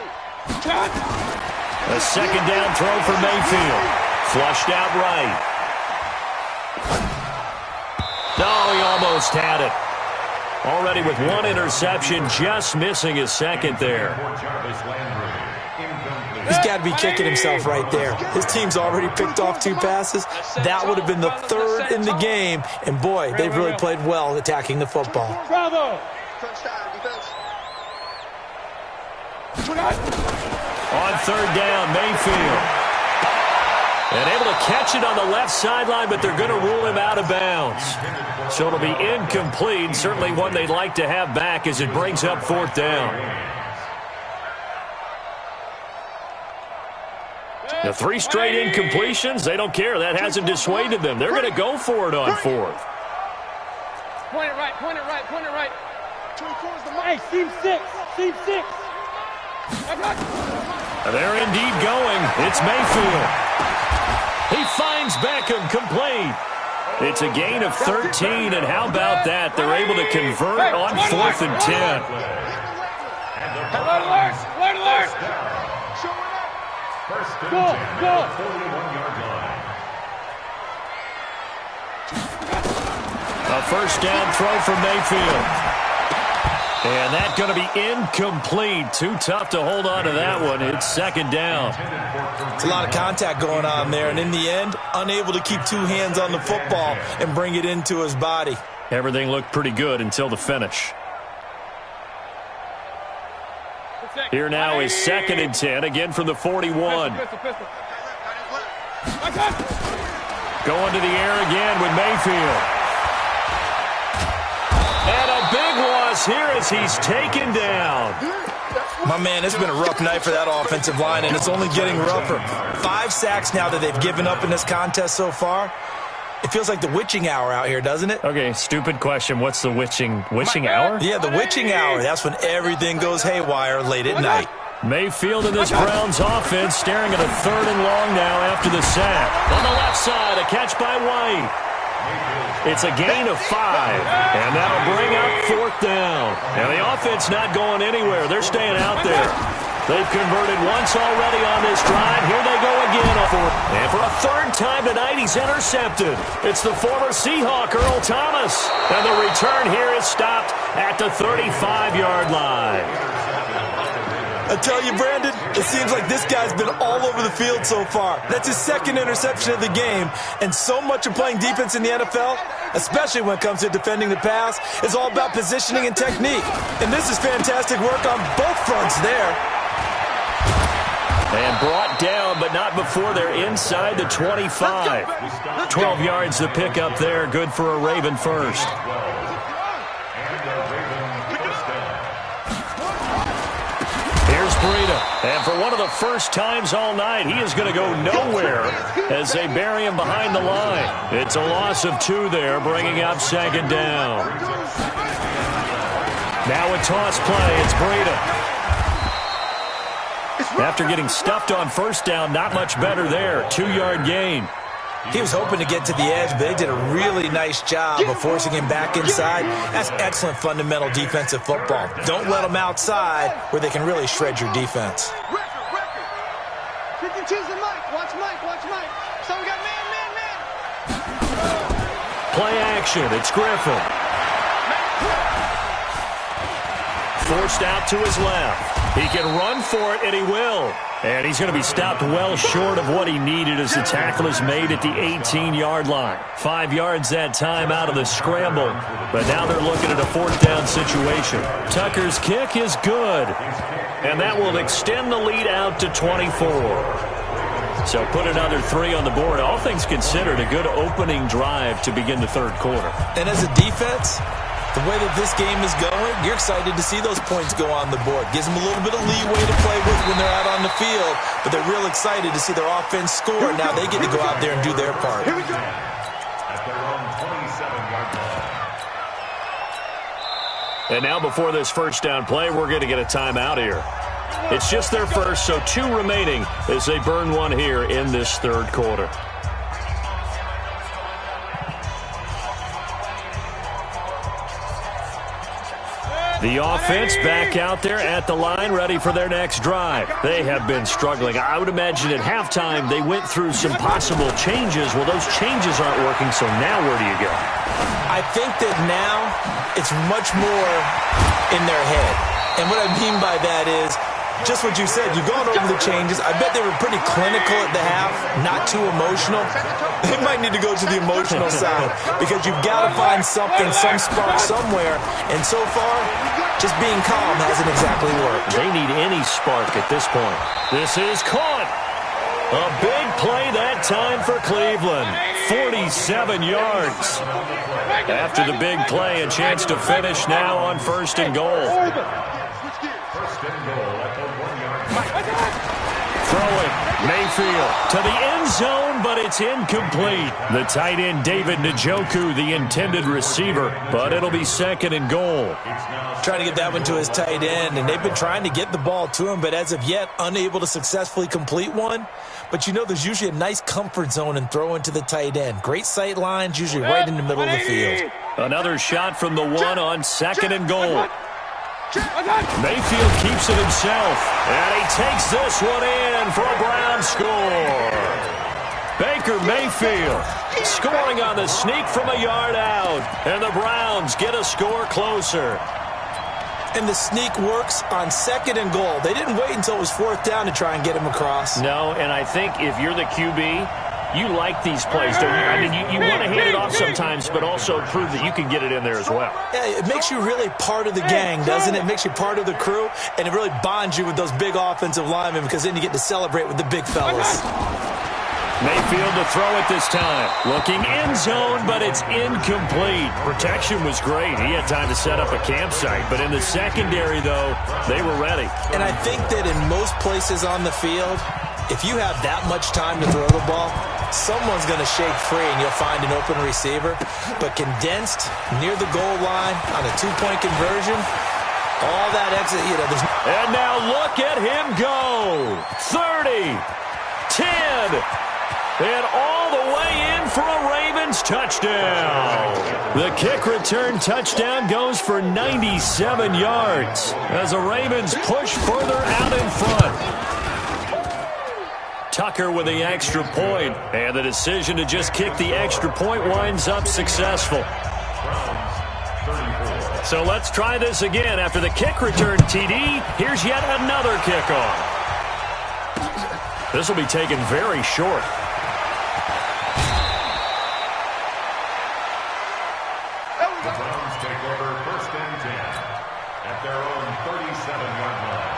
A second down throw for Mayfield. Flushed out right. Oh, he almost had it. Already with 1 interception, just missing his second there. He's got to be kicking himself right there. His team's already picked off 2 passes. That would have been the 3rd in the game. And, boy, they've really played well attacking the football. Bravo. On third down, Mayfield. And able to catch it on the left sideline, but they're going to rule him out of bounds. So it'll be incomplete. Certainly one they'd like to have back as it brings up fourth down. The 3 straight incompletions, they don't care. That hasn't dissuaded them. They're going to go for it on 4th. Point it right, point it right, point it right. Hey, seam 6, seam 6. They're indeed going. It's Mayfield. He finds Beckham, complete. It's a gain of 13, and how about that? They're able to convert on 4th and 10. Alert, alert, alert. Go, go. 41-yard line. A first down throw from Mayfield. And that's going to be incomplete. Too tough to hold on to that one. It's 2nd down. It's a lot of contact going on there, and in the end, unable to keep 2 hands on the football and bring it into his body. Everything looked pretty good until the finish. Here now is 2nd and 10, again from the 41. Going to the air again with Mayfield. And a big loss here as he's taken down. My man, it's been a rough night for that offensive line, and it's only getting rougher. 5 sacks now that they've given up in this contest so far. It feels like the witching hour out here, doesn't it? Okay, stupid question. What's the witching hour? Yeah, the witching hour. That's when everything goes haywire late at night. Mayfield in this Browns offense staring at a 3rd and long now after the sack. On the left side, a catch by White. It's a gain of 5, and that'll bring up 4th down. And the offense not going anywhere. They're staying out there. They've converted once already on this drive. Here they go again. And for a 3rd time tonight, he's intercepted. It's the former Seahawk, Earl Thomas. And the return here is stopped at the 35-yard line. I tell you, Brandon, it seems like this guy's been all over the field so far. That's his 2nd interception of the game. And so much of playing defense in the NFL, especially when it comes to defending the pass, is all about positioning and technique. And this is fantastic work on both fronts there. And brought down, but not before they're inside the 25. 12 yards to pick up there. Good for a Raven first. Here's Breida. And for one of the first times all night, he is going to go nowhere as they bury him behind the line. It's a loss of 2 there, bringing up 2nd down. Now a toss play. It's Breida. After getting stuffed on 1st down, not much better there. 2-yard gain. He was hoping to get to the edge, but they did a really nice job of forcing him back inside. That's excellent fundamental defensive football. Don't let them outside where they can really shred your defense. Watch Mike. So we got man. Play action. It's Griffin. Forced out to his left. He can run for it, and he will. And he's going to be stopped well short of what he needed as the tackle is made at the 18-yard line. 5 yards that time out of the scramble. But now they're looking at a 4th down situation. Tucker's kick is good. And that will extend the lead out to 24. So put another 3 on the board. All things considered, a good opening drive to begin the 3rd quarter. And as a defense, the way that this game is going, you're excited to see those points go on the board. Gives them a little bit of leeway to play with when they're out on the field, but they're real excited to see their offense score. Now they get to go out there and do their part. At their own 27-yard line. And now before this first down play, we're going to get a timeout here. It's just their first, so 2 remaining as they burn one here in this 3rd quarter. The offense back out there at the line, ready for their next drive. They have been struggling. I would imagine at halftime they went through some possible changes. Well, those changes aren't working, so now where do you go? I think that now it's much more in their head. And what I mean by that is just what you said. You've gone over the changes. I bet they were pretty clinical at the half, not too emotional. They might need to go to the emotional side because you've got to find something, some spark somewhere. And so far, just being calm hasn't exactly worked. They need any spark at this point. This is caught. A big play that time for Cleveland. 47 yards. After the big play, a chance to finish now on 1st and goal. throwing. Mayfield to the end zone, but it's incomplete. The tight end, David Njoku, the intended receiver, but it'll be 2nd and goal. Trying to get that one to his tight end, and they've been trying to get the ball to him, but as of yet, unable to successfully complete one. But you know there's usually a nice comfort zone in throwing to the tight end. Great sight lines, usually right in the middle of the field. Another shot from the 1 on 2nd and goal. Mayfield keeps it himself, and he takes this one in for a Brown score. Baker Mayfield scoring on the sneak from a yard out, and the Browns get a score closer. And the sneak works on 2nd and goal. They didn't wait until it was 4th down to try and get him across. No, and I think if you're the QB, you like these plays, don't you? I mean, you want to hand it off sometimes, but also prove that you can get it in there as well. Yeah, it makes you really part of the gang, doesn't it? It makes you part of the crew, and it really bonds you with those big offensive linemen because then you get to celebrate with the big fellas. Mayfield to throw it this time. Looking end zone, but it's incomplete. Protection was great. He had time to set up a campsite, but in the secondary, though, they were ready. And I think that in most places on the field, if you have that much time to throw the ball, someone's going to shake free and you'll find an open receiver. But condensed near the goal line on a 2-point conversion, all that exit, there's... And now look at him go. 30, 10, and all the way in for a Ravens touchdown. The kick return touchdown goes for 97 yards as the Ravens push further out in front. Tucker with the extra point, and the decision to just kick the extra point winds up successful. So let's try this again. After the kick return TD, here's yet another kickoff. This will be taken very short. The Browns take over 1st and 10 at their own 37-yard line.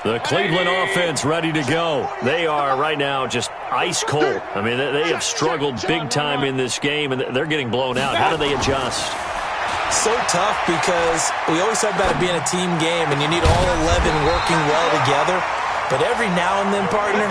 The Cleveland offense ready to go. They are right now just ice cold. I mean, they have struggled big time in this game, and they're getting blown out. How do they adjust? So tough because we always talk about it being a team game, and you need all 11 working well together. But every now and then, partner,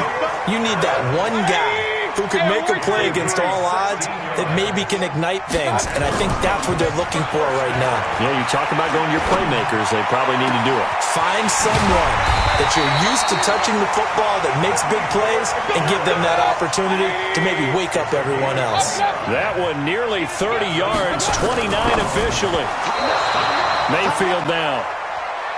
you need that one guy who can make a play against all odds that maybe can ignite things. And I think that's what they're looking for right now. Yeah, you talk about going to your playmakers. They probably need to do it. Find someone that you're used to touching the football that makes big plays and give them that opportunity to maybe wake up everyone else. That one nearly 30 yards, 29 officially. Mayfield now.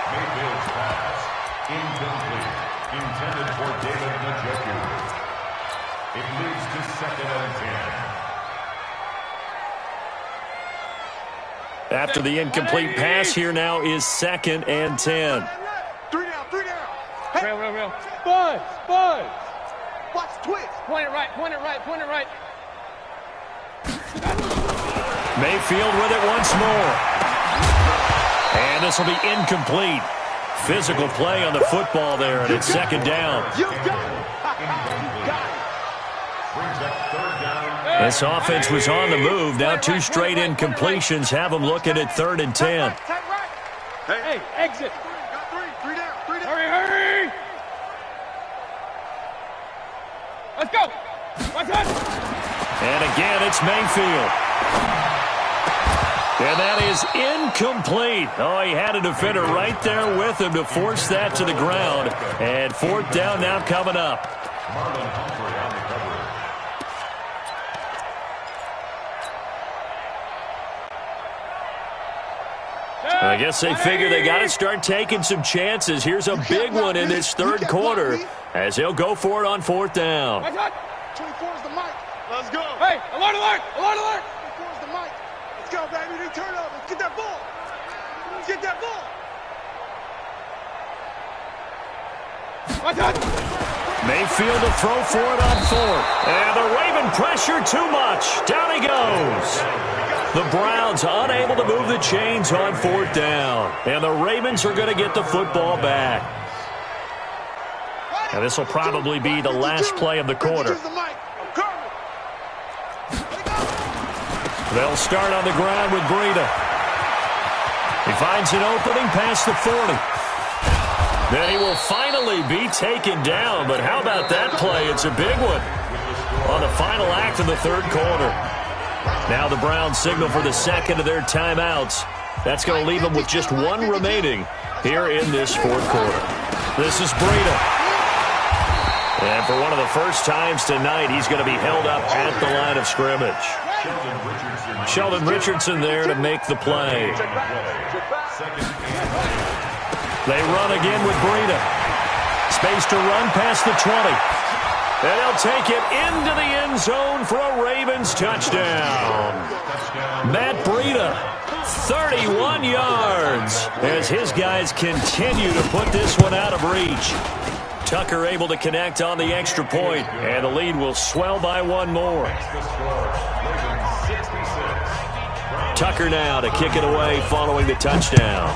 Mayfield's pass incomplete. Intended for David Njoku. It leads to 2nd and 10. After the incomplete pass, here now is 2nd and 10. 3 down, 3 down. Hey. Real. Buzz. Watch twist. Point it right. Mayfield with it once more. And this will be incomplete. Physical play on the football there, and it's 2nd down. You got it. You got it. Brings up 3rd down. This offense was on the move. Now 2 straight incompletions have them looking at 3rd and 10. Hey, exit. Got 3 down, 3 down. Hurry. Let's go. Watch out. And again, it's Mayfield. And that is incomplete. Oh, he had a defender right there with him to force that to the ground. And 4th down now coming up. Marlon Humphrey on the cover. I guess they figure they got to start taking some chances. Here's a big one in this 3rd quarter as they'll go for it on 4th down. 24 is the mic. Let's go. Hey, alert. 24 is the mic. Let's go, baby. They turn up. Let's get that ball. Watch out. Mayfield to throw for it on 4th. And the Raven pressure too much. Down he goes. The Browns unable to move the chains on 4th down. And the Ravens are going to get the football back. And this will probably be the last play of the quarter. They'll start on the ground with Breida. He finds an opening past the 40. Then he will finally be taken down, but how about that play? It's a big one on the final act of the third quarter. Now the Browns signal for the second of their timeouts. That's going to leave them with just one remaining here in this fourth quarter. This is Breida. And for one of the first times tonight, he's going to be held up at the line of scrimmage. Sheldon Richardson there to make the play. They run again with Breida. Space to run past the 20. And they'll take it into the end zone for a Ravens touchdown. Matt Breida, 31 yards, as his guys continue to put this one out of reach. Tucker able to connect on the extra point, and the lead will swell by one more. Tucker now to kick it away following the touchdown.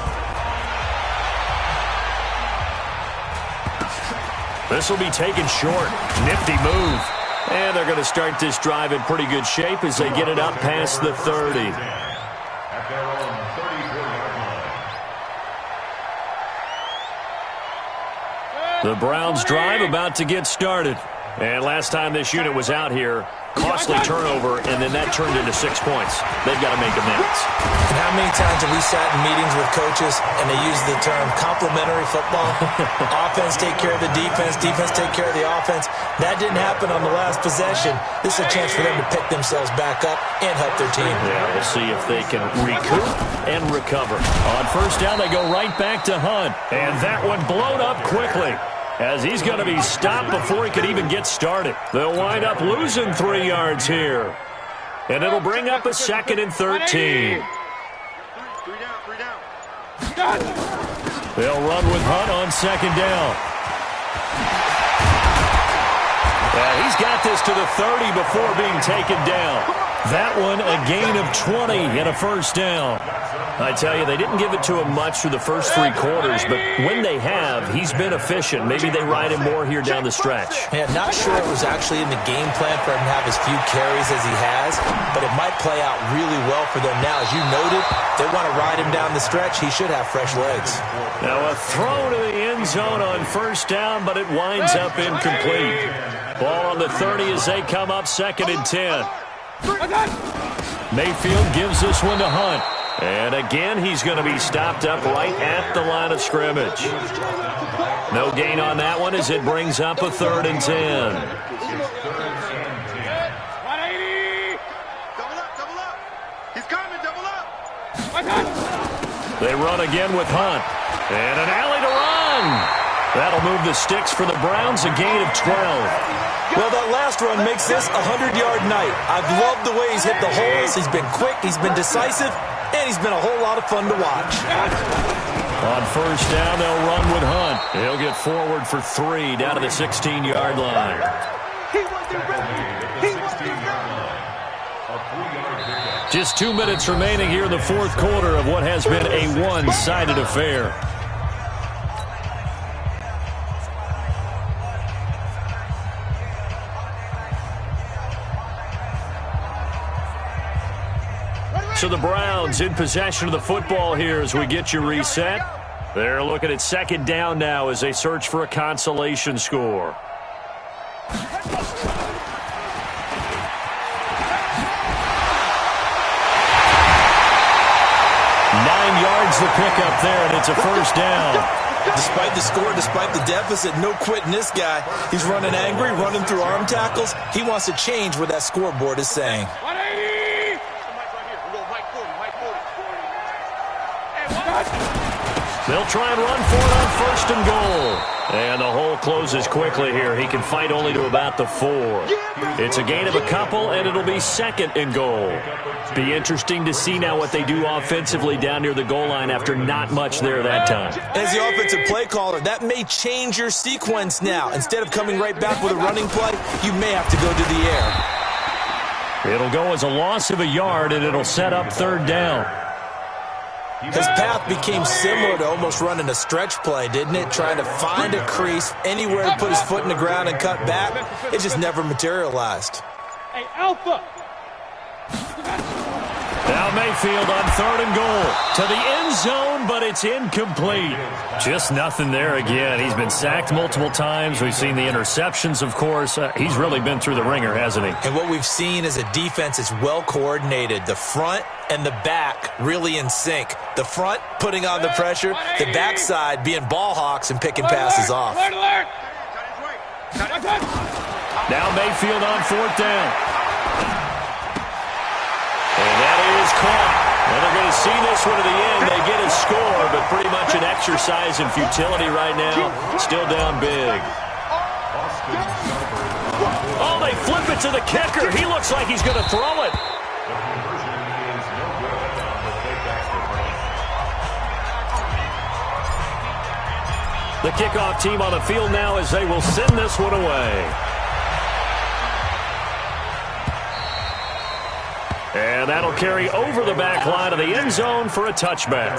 This will be taken short. Nifty move. And they're going to start this drive in pretty good shape as they get it up past the 30. At their own 34-yard line. The Browns drive about to get started. And last time this unit was out here, costly turnover, and then that turned into 6 points. They've got to make amends. And how many times have we sat in meetings with coaches and they use the term complementary football? Offense take care of the defense, defense take care of the offense. That didn't happen on the last possession. This is a chance for them to pick themselves back up and help their team. Yeah, we'll see if they can recoup and recover. On first down, they go right back to Hunt. And that one blown up quickly, as he's going to be stopped before he could even get started. They'll wind up losing 3 yards here. And it'll bring up a second and 13. They'll run with Hunt on second down. He's got this to the 30 before being taken down. That one a gain of 20 and a first down. I tell you, they didn't give it to him much through the first 3 quarters, but when they have, he's been efficient. Maybe they ride him more here down the stretch. Yeah, not sure it was actually in the game plan for him to have as few carries as he has, but it might play out really well for them now. As you noted, they want to ride him down the stretch. He should have fresh legs. Now a throw to the end zone on first down, but it winds up incomplete. Ball on the 30 as they come up second and 10. Mayfield gives this one to Hunt. And again, he's going to be stopped up right at the line of scrimmage. No gain on that one as it brings up a third and 10. Double up. He's coming, double up. They run again with Hunt. And an alley to run. That'll move the sticks for the Browns, a gain of 12. Well, that last run makes this a 100-yard night. I've loved the way he's hit the holes. He's been quick. He's been decisive. And he's been a whole lot of fun to watch. On first down, they'll run with Hunt. He'll get forward for 3 down to the 16-yard line. Just 2 minutes remaining here in the fourth quarter of what has been a one-sided affair. So the Browns in possession of the football here as we get you reset. They're looking at second down now as they search for a consolation score. 9 yards the pickup there, and it's a first down. Despite the score, despite the deficit, no quitting this guy. He's running angry, running through arm tackles. He wants to change what that scoreboard is saying. They'll try and run for it on first and goal. And the hole closes quickly here. He can fight only to about the 4. It's a gain of a couple, and it'll be second and goal. Be interesting to see now what they do offensively down near the goal line after not much there that time. As the offensive play caller, that may change your sequence now. Instead of coming right back with a running play, you may have to go to the air. It'll go as a loss of a yard, and it'll set up third down. His path became similar to almost running a stretch play, didn't it? Trying to find a crease, anywhere to put his foot in the ground and cut back. It just never materialized. Hey, Alpha! Now Mayfield on third and goal. To the end zone zone, but it's incomplete. Just nothing there again. He's been sacked multiple times. We've seen the interceptions, of course. He's really been through the ringer, hasn't he? And what we've seen is a defense that's well coordinated. The front and the back really in sync. The front putting on the pressure, the backside being ball hawks and picking passes off. Now Mayfield on 4th down. And that is caught. Well, they're going to see this one to the end. They get a score, but pretty much an exercise in futility right now. Still down big. Oh, they flip it to the kicker. He looks like he's going to throw it. The kickoff team on the field now as they will send this one away. And that'll carry over the back line of the end zone for a touchback.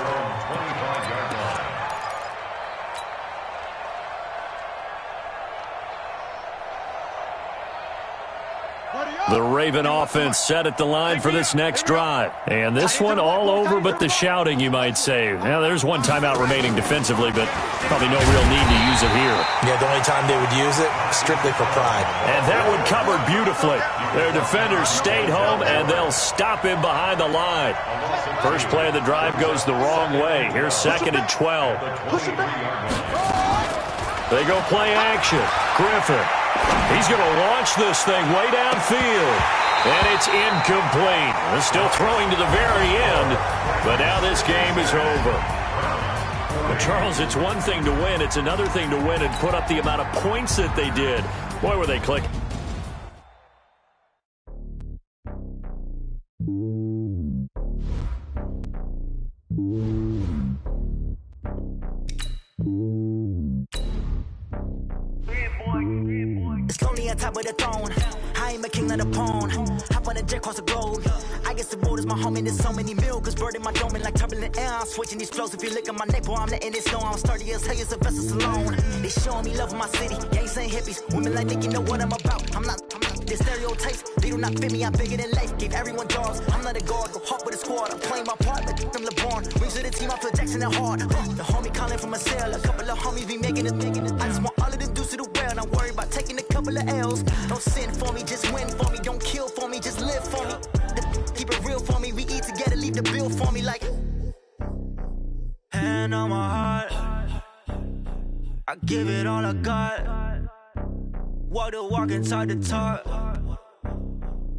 The Raven offense set at the line for this next drive. And this one all over but the shouting, you might say. Now, there's one timeout remaining defensively, but probably no real need to use it here. Yeah, the only time they would use it, strictly for pride. And that one covered beautifully. Their defenders stayed home, and they'll stop him behind the line. First play of the drive goes the wrong way. Here's 2nd and 12. They go play action. Griffin. He's going to launch this thing way downfield. And it's incomplete. They're still throwing to the very end, but now this game is over. But Charles, it's one thing to win. It's another thing to win and put up the amount of points that they did. Boy, were they clicking. It's lonely on top of the throne. I ain't a king, not a pawn. Hop on a jet across the globe. I guess the world is my home and there's so many miracles burning my dome like turbulent air. I'm switching these flows. If you look at my neck, boy, I'm letting it snow. I'm sturdy as hell, as a vessel alone. They showing me love in my city. Gangs ain't hippies. Women like Nick, you know what I'm about. I'm not the stereotypes. They do not fit me. I'm bigger than life. Gave everyone jobs. I'm not a guard. Go hard with a squad. I'm playing my part. Like I'm LeBron. Rings to the team. I feel Jackson and hard. The homie calling from a cell. A couple of homies be making it. I just want all of the dudes to the well. Not worry about taking a couple of L's. Don't sin for me, just win for me. Don't kill for me, just live for me. Keep it real for me. We eat together, leave the bill for me like. Hand on my heart, I give it all I got. Walk the walk and talk the talk.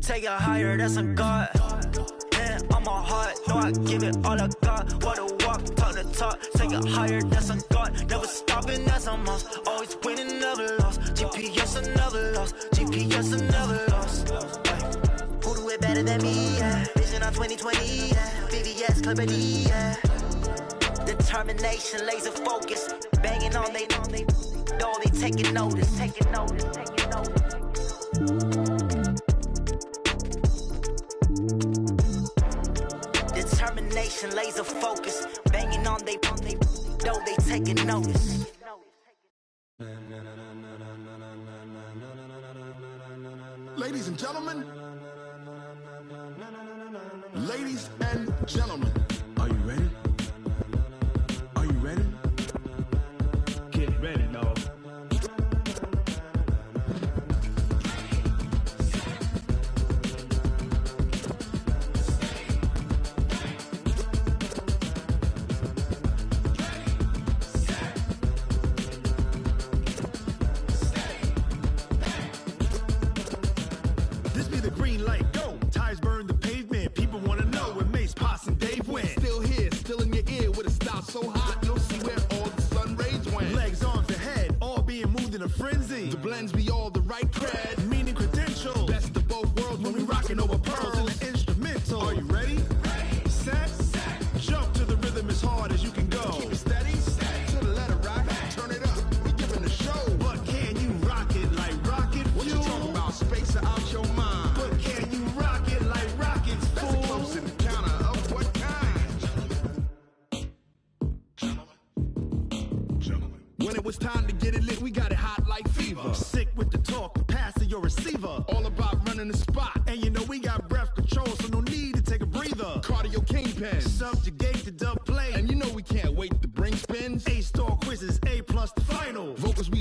Take it higher, that's a God. Hand on my heart, no, I give it all I got. Walk the walk, talk the talk. Take it higher, that's a God. Never stopping, that's a must. Always winning, never lost. GPS, I never lost. GPS, I never lost. Who do it better than me? Yeah. Vision on 2020. Yeah. VVS, Clarity. Yeah. Determination, laser focus. Banging on they door, they taking notice. Taking notice. Taking notice. Determination, laser focus. Banging on they door, they taking notice. Ladies and gentlemen, ladies and gentlemen, are you ready? Are you ready? Get ready, dog. This be the green light, go. Tires burn the pavement. People wanna know where Mace, Potts, and Dave went. Still here, still in your ear with a style so hot, you'll see where all the sun rays went. Legs, arms, and head, all being moved in a frenzy. The blends be all the right cred, meaning credentials. Best of both worlds when we rockin' over pearls in the instrumental. Are you ready? Set, jump to the rhythm as hard as you can go. Keep it steady, to the letter rock, turn it up. We giving a show, but can you rock it like rocket fuel? What you talking about? Space or out your mind? But can you rock it like rockets, fool? That's a close encounter of what kind? Gentlemen. When it was time to get it lit, we got it hot like fever. Sick with the talk, pass to your receiver. All about running the spot, and you know we got breath control, so no need to take a breather. Cardio kingpin, subjugate the dub play, and you know we can't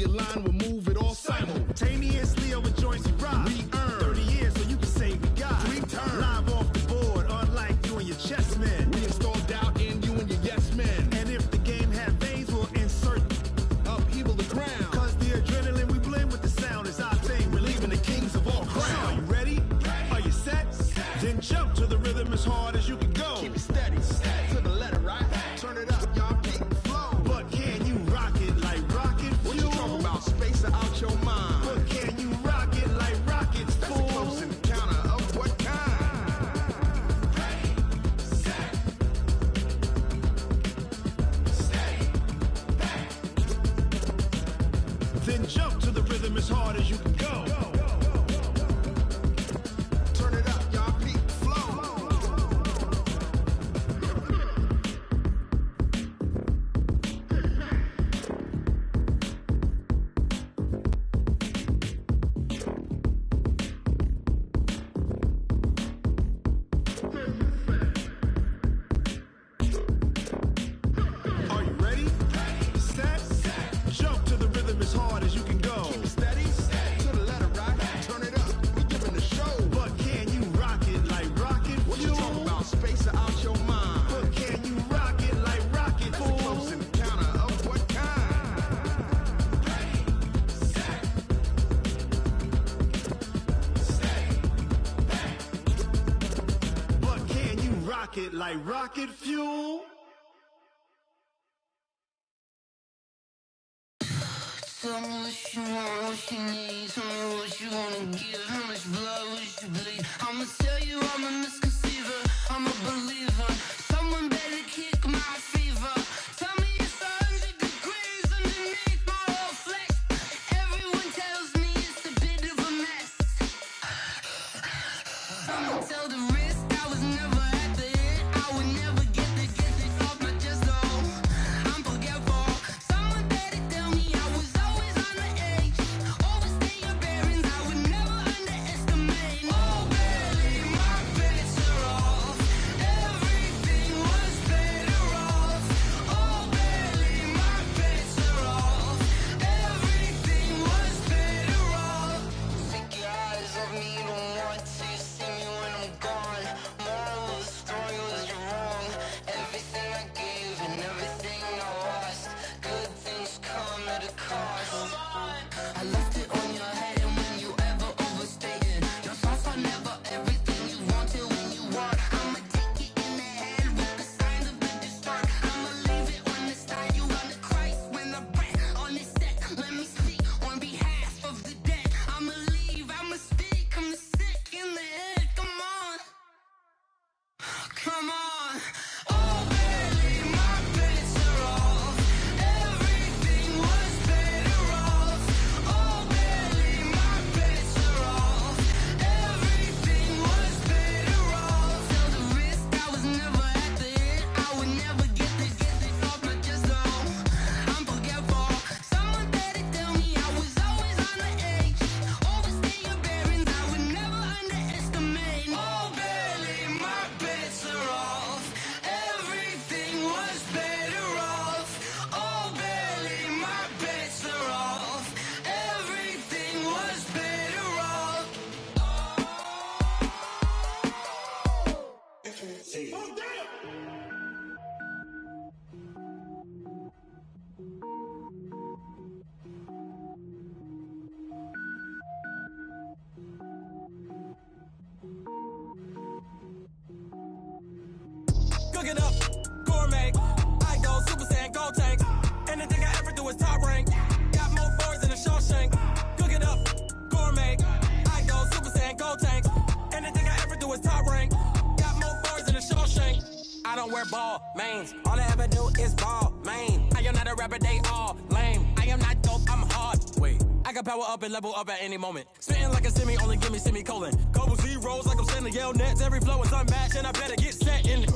we align, we'll move it all simultaneously over joints we rock. We earn 30 years so you can say we got. Dream turn live off the board, unlike you and your chess men. We install doubt in you and your yes men. And if the game had veins, we'll insert upheaval the ground. Cause the adrenaline we blend with the sound is our thing. We're leaving the kings of all ground. Are you ready? Are you set? Then jump to the rhythm as hard as you can go. Keep it steady, to the letter, right? Turn it up, y'all keep the flow. But can you rock it like rocket fuel? What you talking about? Space or out your mind? But can you rock it like rockets, fool? That's a close encounter of what kind? Ready, set, stay, back. Then jump to the rhythm as hard as you can go. Turn it up, y'all keep the flow. Are you ready? Set, jump to the rhythm as hard as you can go. Keep it steady, to the letter, right? Turn it up, we giving the show. But can you rock it like rocket fuel? What you talking about? Space or out your mind? But can you rock it like rocket fuel? That's a close encounter of what kind? Ready, set, stay, back. But can you rock it like rocket fuel? Tell me what you want, what you need. Tell me what you wanna give. How much blood would you bleed? I'ma tell you I'm a misconceiver. I'm a believer. Someone better kick my fever. Tell me it's 100 degrees underneath my whole flesh. Everyone tells me it's a bit of a mess. I'ma tell the risk I was never at the end. I would never get it off my chest though. I'm forgetful. Someone better tell me I was always on the edge. Overstay your bearings, I would never underestimate. Oh, barely, my bets are off. Everything was better off. Oh, barely, my bets are off. Everything was better off. Take your eyes off me, don't want to see me when I'm gone. Moral of the story was you're wrong. Everything I gave and everything I lost. Good things come at a cost. I left it on your head, and when you ever overstay it, your thoughts are never everything you wanted when you want. I'ma take it in the head with the signs of the distort. I'ma leave it on the side. You on the Christ when the breath on this set. Let me speak on behalf of the dead. I'ma leave, I'ma speak. I'm sick in the head. Come on, come on. Oh, barely, my bets are off. Everything was better off. Oh, barely, my bets are off. Everything was better off. Tell the risk I was never at the end. I would never get it off my chest though. I'm forgetful. Someone better tell me I was always on the edge. Overstay your bearings, I would never underestimate. Oh, barely, my bets are off. Everything was better off. Oh, barely, my bets are off. Everything was better off. Cooking up, gourmet. I go Super Saiyan, gold tank. Anything I ever do is top rank. Got more boys than a Shawshank. Cooking up, gourmet. I go Super Saiyan, gold tank. Anything I ever do is top rank. Got more boys than a Shawshank. I don't wear ball mains. All I ever do is ball main. I am not a rapper, they all lame. I am not dope, I'm hard. Wait, I can power up and level up at any moment. Spitting like a semi, only give me semicolon. Couple zeros like I'm sending yell nets. Every flow is unmatched, and I better get set in.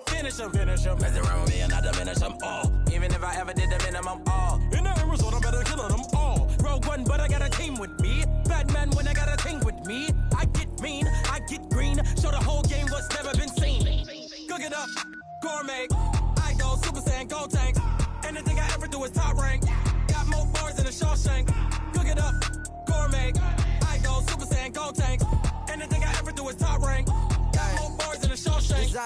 Finish them. Mess around with me and I diminish them all. Even if I ever did the minimum all. In the end result, I'm better killing them all. Rogue One, but I got a team with me. Batman when I got a team with me. I get mean, I get green. Show the whole game what's never been seen. Cook it up, gourmet. I go Super Saiyan, gold tank. Anything I ever do is top rank. Got more bars than a show.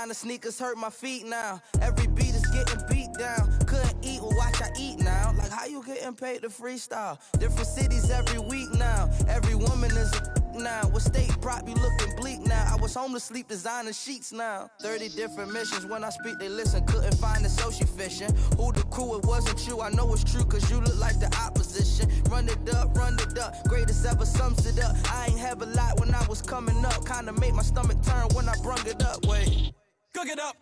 designer sneakers hurt my feet now. Every beat is getting beat down. Couldn't eat, well, watch I eat now. Like how you getting paid to freestyle? Different cities every week now. Every woman is a now. What state prop be looking bleak now? I was home to sleep designer sheets now. 30 different missions. When I speak, they listen. Couldn't find it, so she fishing. Who the crew? It wasn't you. I know it's true, cause you look like the opposition. Run it up, greatest ever sums it up. I ain't have a lot when I was coming up. Kinda made my stomach turn when I brung it up. Wait. Cook it up,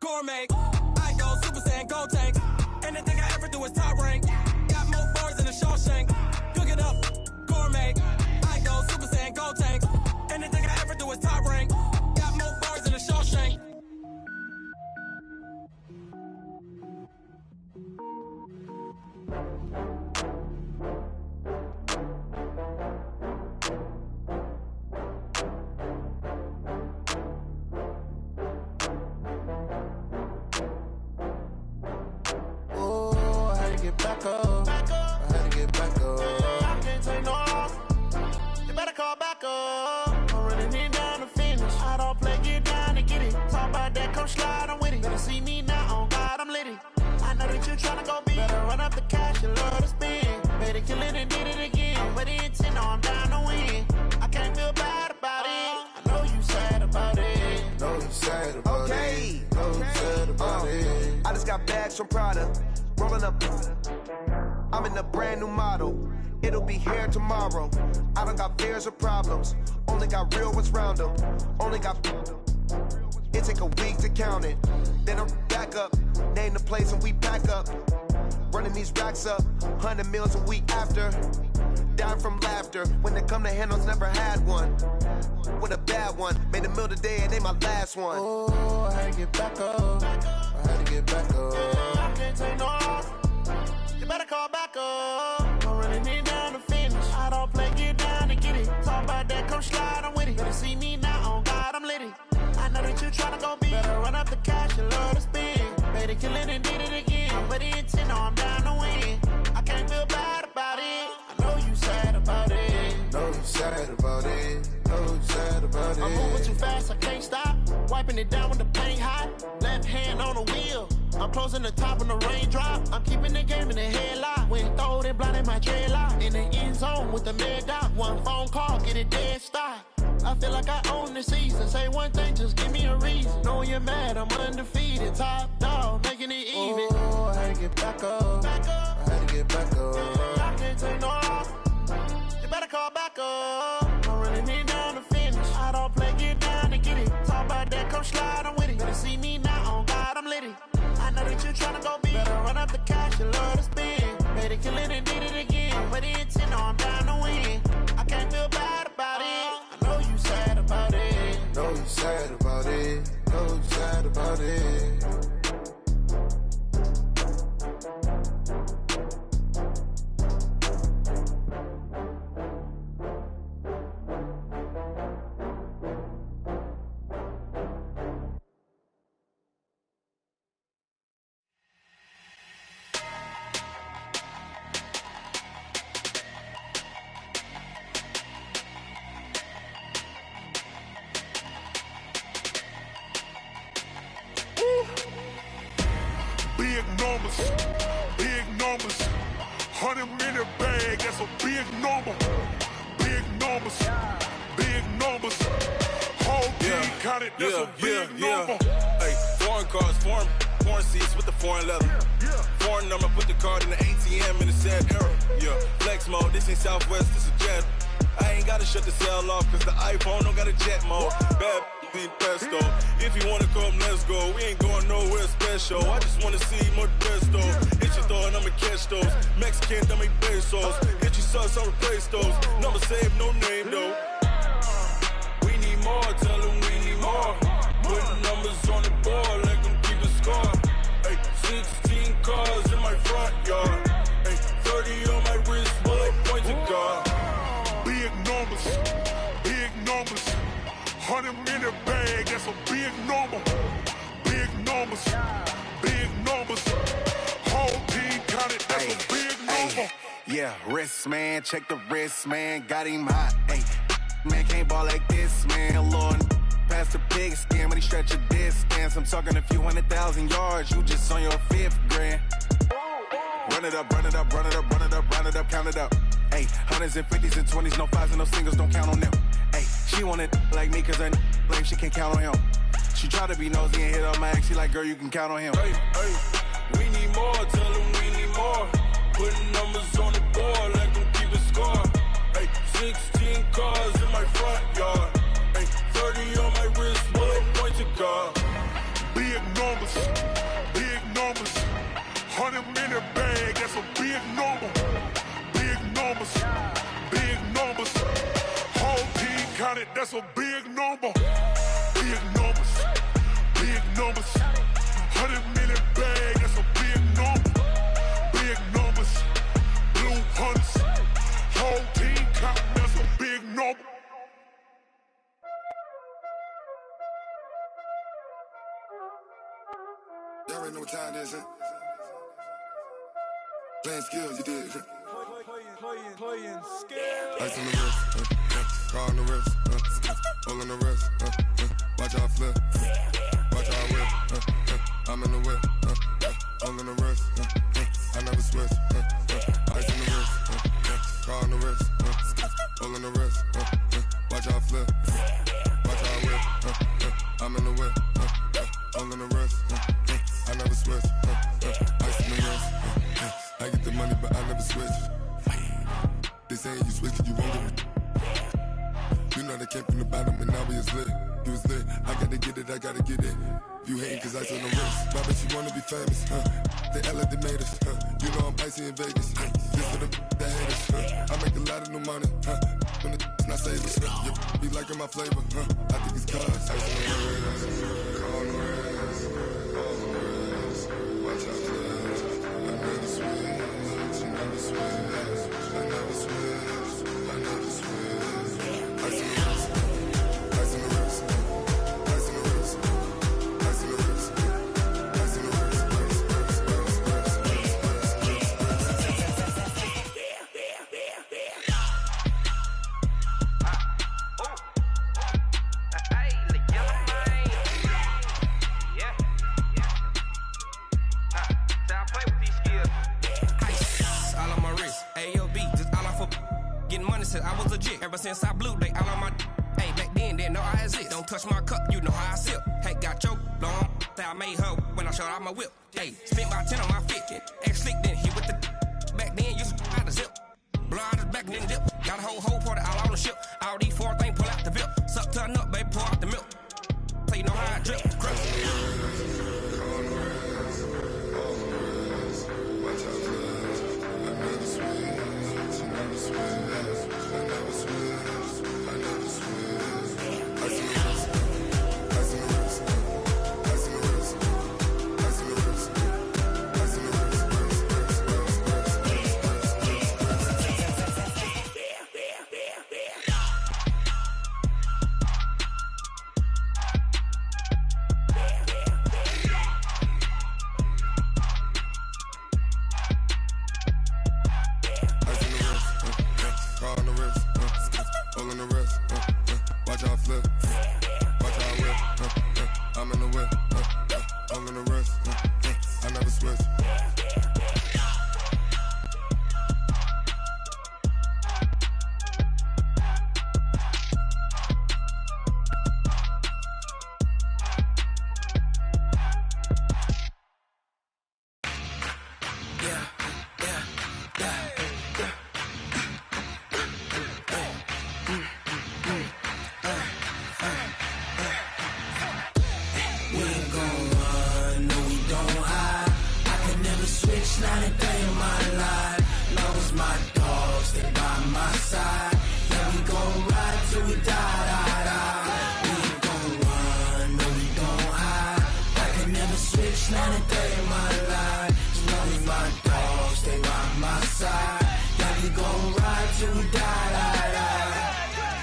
gourmet. I go Super Saiyan, gold tank. Anything I ever do is top rank. Got more bars than a Shawshank. Cook it up, gourmet. I go Super Saiyan, gold tank. Anything I ever do is top rank. Got more bars than a Shawshank. Back up. I had to get back up. I can't take no loss. You better call back up. I'm running it down to finish. I don't play, get down to get it. Talk about that, come slide, I'm with it. Better see me now, on God, I'm litty. I know that you tryna go big. Better run up the cash, you love to spend. Better kill it and did it again. But the intent, no, I'm down to win. I can't feel bad about it. I know you sad about it. Know you sad about it. Know you sad about it. I just got bags from Prada. Rolling up, I'm in a brand new model. It'll be here tomorrow. I don't got fears or problems. Only got real ones round them. Only got. It take a week to count it. Then I'm back up. Name the place and we pack up. Running these racks up. 100 meals a week after. Dying from laughter. When they come to handles, never had one. With a bad one. Made a meal today and they my last one. Oh, I had to get back up. I had to get back up. I can't take no loss. You better call back up. I'm running it down to finish. I don't play, get down to get it. Talk about that, come slide, I'm with it. Better see me now, on God, I'm litty. I know that you tryna go big. Better run up the cash, you love to spend. Better kill it and did it again. But the intent, no, I'm down to win. I can't feel bad about it. I know you sad about it. Know you sad about it. Know you sad about it. I'm moving too fast, I can't stop. Wiping it down when the paint hot. Left hand on the wheel. I'm closing the top when the raindrop. I'm keeping the game in the headlock. When throwed and blinded my dreadlock. In the end zone with the mad dot. One phone call, get it dead stop. I feel like I own the season. Say one thing, just give me a reason. Knowing you're mad, I'm undefeated. Top dog, making it even. Oh, I had to get back up. I had to get back up. I can't take no loss. You better call back up. I'm running it down to finish. I don't play, get down to get it. Talk about that, come slide, I'm with it. Better see me now, on God, I'm litty. I know that you tryna go big. Better run up the cash, you love to spend. Better kill it and did it again. But the intent, no, I'm down to win. I can't feel bad about it. I know you sad about it. Know you sad about it. Know you sad about it. Big numbers, 100-minute bag, that's a big number. Big numbers, whole team counted, that's a big number. Hey, foreign cars, foreign seats with the foreign leather. Foreign number, put the card in the ATM in the sad era. Yeah, flex mode, this ain't Southwest, this is Jet. I ain't gotta shut the cell off, cause the iPhone don't got a jet mode. Bad need pesto. If you wanna come, let's go. We ain't going nowhere special. I just wanna see more pesto. Hit your throw and I'ma catch those. Mexican, dummy pesos. Hit your sus, I'll replace those. Number save, no name though. We need more, tell them we need more. Putting numbers on the board, let them keep a score. Hey, 16 cars in my front yard. Hey, 30 on my wrist, bullet pointed guard. Big numbers, 100-minute bag, that's a big number. Big numbers, whole team counted, that's a big number. Yeah, wrist man, check the wrist man, got him hot. Ay, man can't ball like this, man. Lord, pass the pig skin, but he stretch your dead skins. I'm talking a few 100,000 yards, you just on your 5th grand. Run it up, run it up, run it up, run it up, run it up, count it up. Hey, hundreds and 50s and 20s, no 5s and no singles, don't count on them. Hey, she want it like me, cause her lame, she can't count on him. She try to be nosy and hit up my ex, she like, girl, you can count on him. Hey, hey, we need more, tell them we need more. Putting numbers on the board, let them keep a score. Hey, 16 cars in my front yard. Hey, 30 on my wrist, bullet point to God. Big numbers, 100-minute bag, that's a big number. Big numbers, whole team counted, that's a big number. Big numbers, 100-minute bag, that's a big number. Big numbers, blue hunts, whole team counting, that's a big number. Y'all already know what time it is, huh? Playing skills, you did. Playing skills. Ice on the wrist, car on the wrist, hole on the wrist, watch out flip, watch out whip, I'm in the whip, hole in the wrist, I never switch, ice on the wrist, car on the wrist, hole in the wrist, watch out flip, watch out whip, I'm in the whip, hole in the wrist, I never switch, ice on the wrist, I get the money but I never switch. They saying you switch it, you won't get it. You know they came from the bottom and now we is lit. You was lit, I gotta get it, I gotta get it. You hating cause ice on the wrist. Why bet you wanna be famous, They Ella they made us, You know I'm icy in Vegas, This for the that haters, I make a lot of new money, When it's not savers, You be liking my flavor, I think it's cause ice on the wrist, on the wrist, on the wrist. Watch out, flash, I never switch, I never switch. I never switch, I never switch. Ice in the wrist, ice in the wrist, ice in the wrist, ice in the wrist, ice in the wrist, I was legit. Ever since I blew, they all on my hey, back then, didn't know I exist. Don't touch my cup, you know how I sip. Hey, got choked, long. Say I made her when I showed out my whip. Hey, spent about 10 on my 50. Ex slick, then hit with the back then, used to out the zip. Blow out his back, then dip. Got a whole party all on the ship. All these 4 things, pull out the VIP. Suck, turn up, baby, pour out the milk. So you know how I drip. Crush.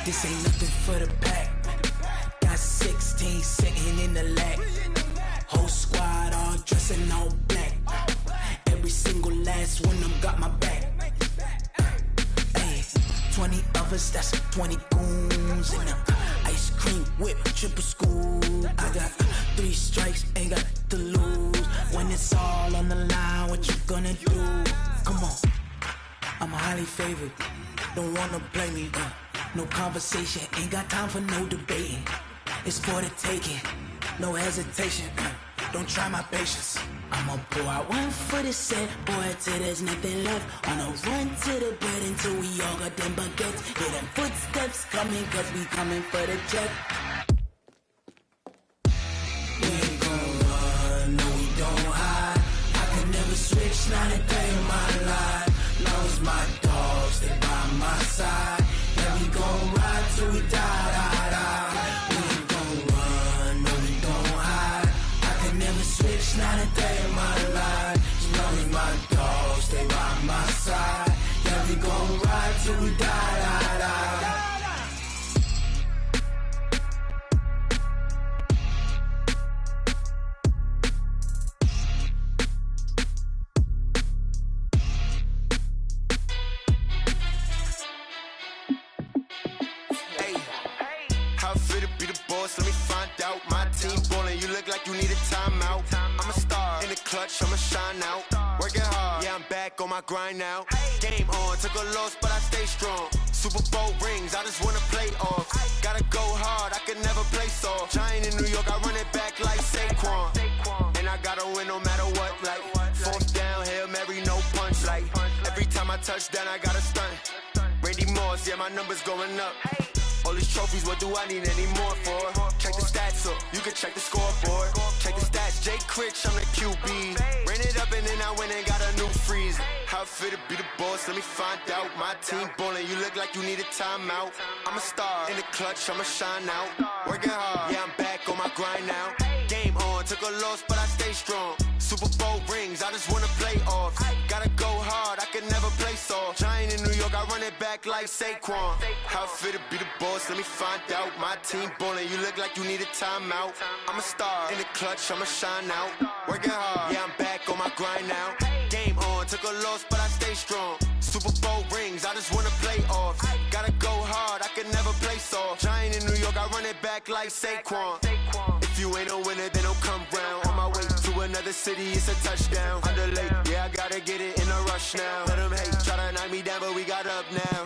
This ain't nothing for the pack. Got 16 sitting in the lap. Whole squad all dressing all black. Every single last one of them got my back. Ay, 20 of us, that's 20 goons in them. Ice Ice cream whip, triple scoop. I got 3 strikes, ain't got to lose. When it's all on the line, what you gonna do? Come on, I'm highly favored. Don't wanna blame me. No conversation, ain't got time for no debating. It's for the taking, no hesitation. Don't try my patience. I'ma pour out one for the set, boy, till there's nothing left. On a run to the bread until we all got them baguettes. Hear them footsteps coming, cause we coming for the check. We ain't gon' run, no we don't hide. I can never switch, not a day in my life. Long as my dogs, they by my side. Yeah, we gon' ride till we die, die, die. We ain't gon' run, no we don't hide. I can never switch, not a day in my life. As long as my dogs, they by my side. Yeah, we gon' ride till we die, die, die. Let me find out. My team ballin', you look like you need a timeout. I'm a star in the clutch, I'ma shine out. Working hard, yeah, I'm back on my grind now. Game on, took a loss, but I stay strong. Super Bowl rings, I just wanna play off. Gotta go hard, I can never play soft. Giant in New York, I run it back like Saquon. And I gotta win no matter what, like 4th down, Hail Mary, no punch. Like every time I touch down, I gotta stunt. Randy Moss, yeah, my numbers going up. All these trophies, what do I need any more for? Check the stats up, you can check the scoreboard. Check the stats, Jay Critch, I'm the QB. Ran it up and then I went and got a new freeze. How it feel to be the boss, let me find out. My team ballin', you look like you need a timeout. I'm a star in the clutch, I'ma shine out. Working hard, yeah, I'm back on my grind now. Game on, took a loss, but I stay strong. Super Bowl rings, I just wanna play off. Gotta go hard, I can never play soft. Giant in New York, I run it back like Saquon. How it feel to be the boss, let me find out. My team ballin', you look like you need a timeout. I'm a star in the clutch, I'ma shine out. Working hard, yeah, I'm back on my grind now. Game on, took a loss, but I stay strong. Super Bowl rings, I just wanna play off. Gotta go hard, I can never play soft. Giant in New York, I run it back like Saquon. If you ain't a winner, then don't come round. On my way to another city, it's a touchdown. Underlay, yeah, I gotta get it in a rush now. Let them hate, try to knock me down, but we got up now.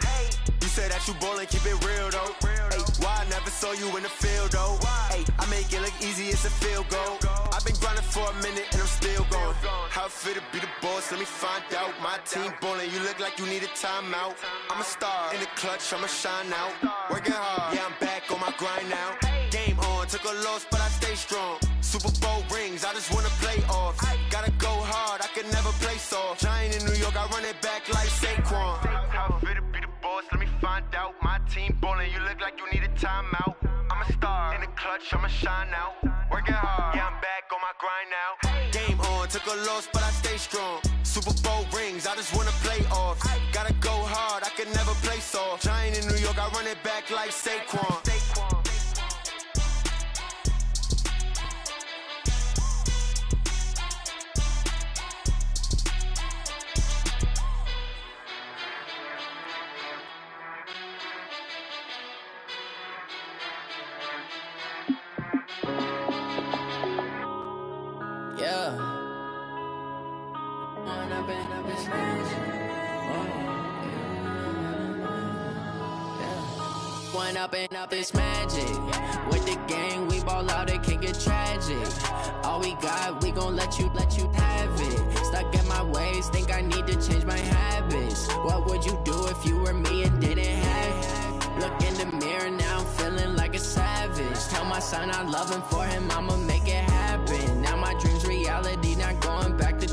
You said that you ballin', keep it real though. Hey, why I never saw you in the field though? Hey, I make it look easy, it's a field goal. I've been grinding for a minute and I'm still going. How it feel to be the boss, let me find out. My team ballin', you look like you need a timeout. I'm a star in the clutch, I'ma shine out. Working hard, yeah, I'm back on my grind now. Game on, took a loss, but I stay strong. Super Bowl rings, I just wanna play off. Gotta go hard, I can never play soft. Giant in New York, I run it back like Saquon. How it feel to be the boss, let me find out. My team ballin', you look like you need a timeout. I'm a star in the clutch, I'ma shine out. Working hard, yeah, I'm back on my grind now. Game on, took a loss, but I stay strong. Super Bowl rings, I just wanna play off. Gotta go hard, I can never play soft. Giant in New York, I run it back like Saquon. One up and up, it's magic. With the gang, we ball out, it can get tragic. All we got, we gon' let you have it. Stuck in my ways, think I need to change my habits. What would you do if you were me and didn't have it? Look in the mirror, now I'm feeling like a savage. Tell my son I love him, for him I'ma make it happen. Now my dream's reality, not going back to.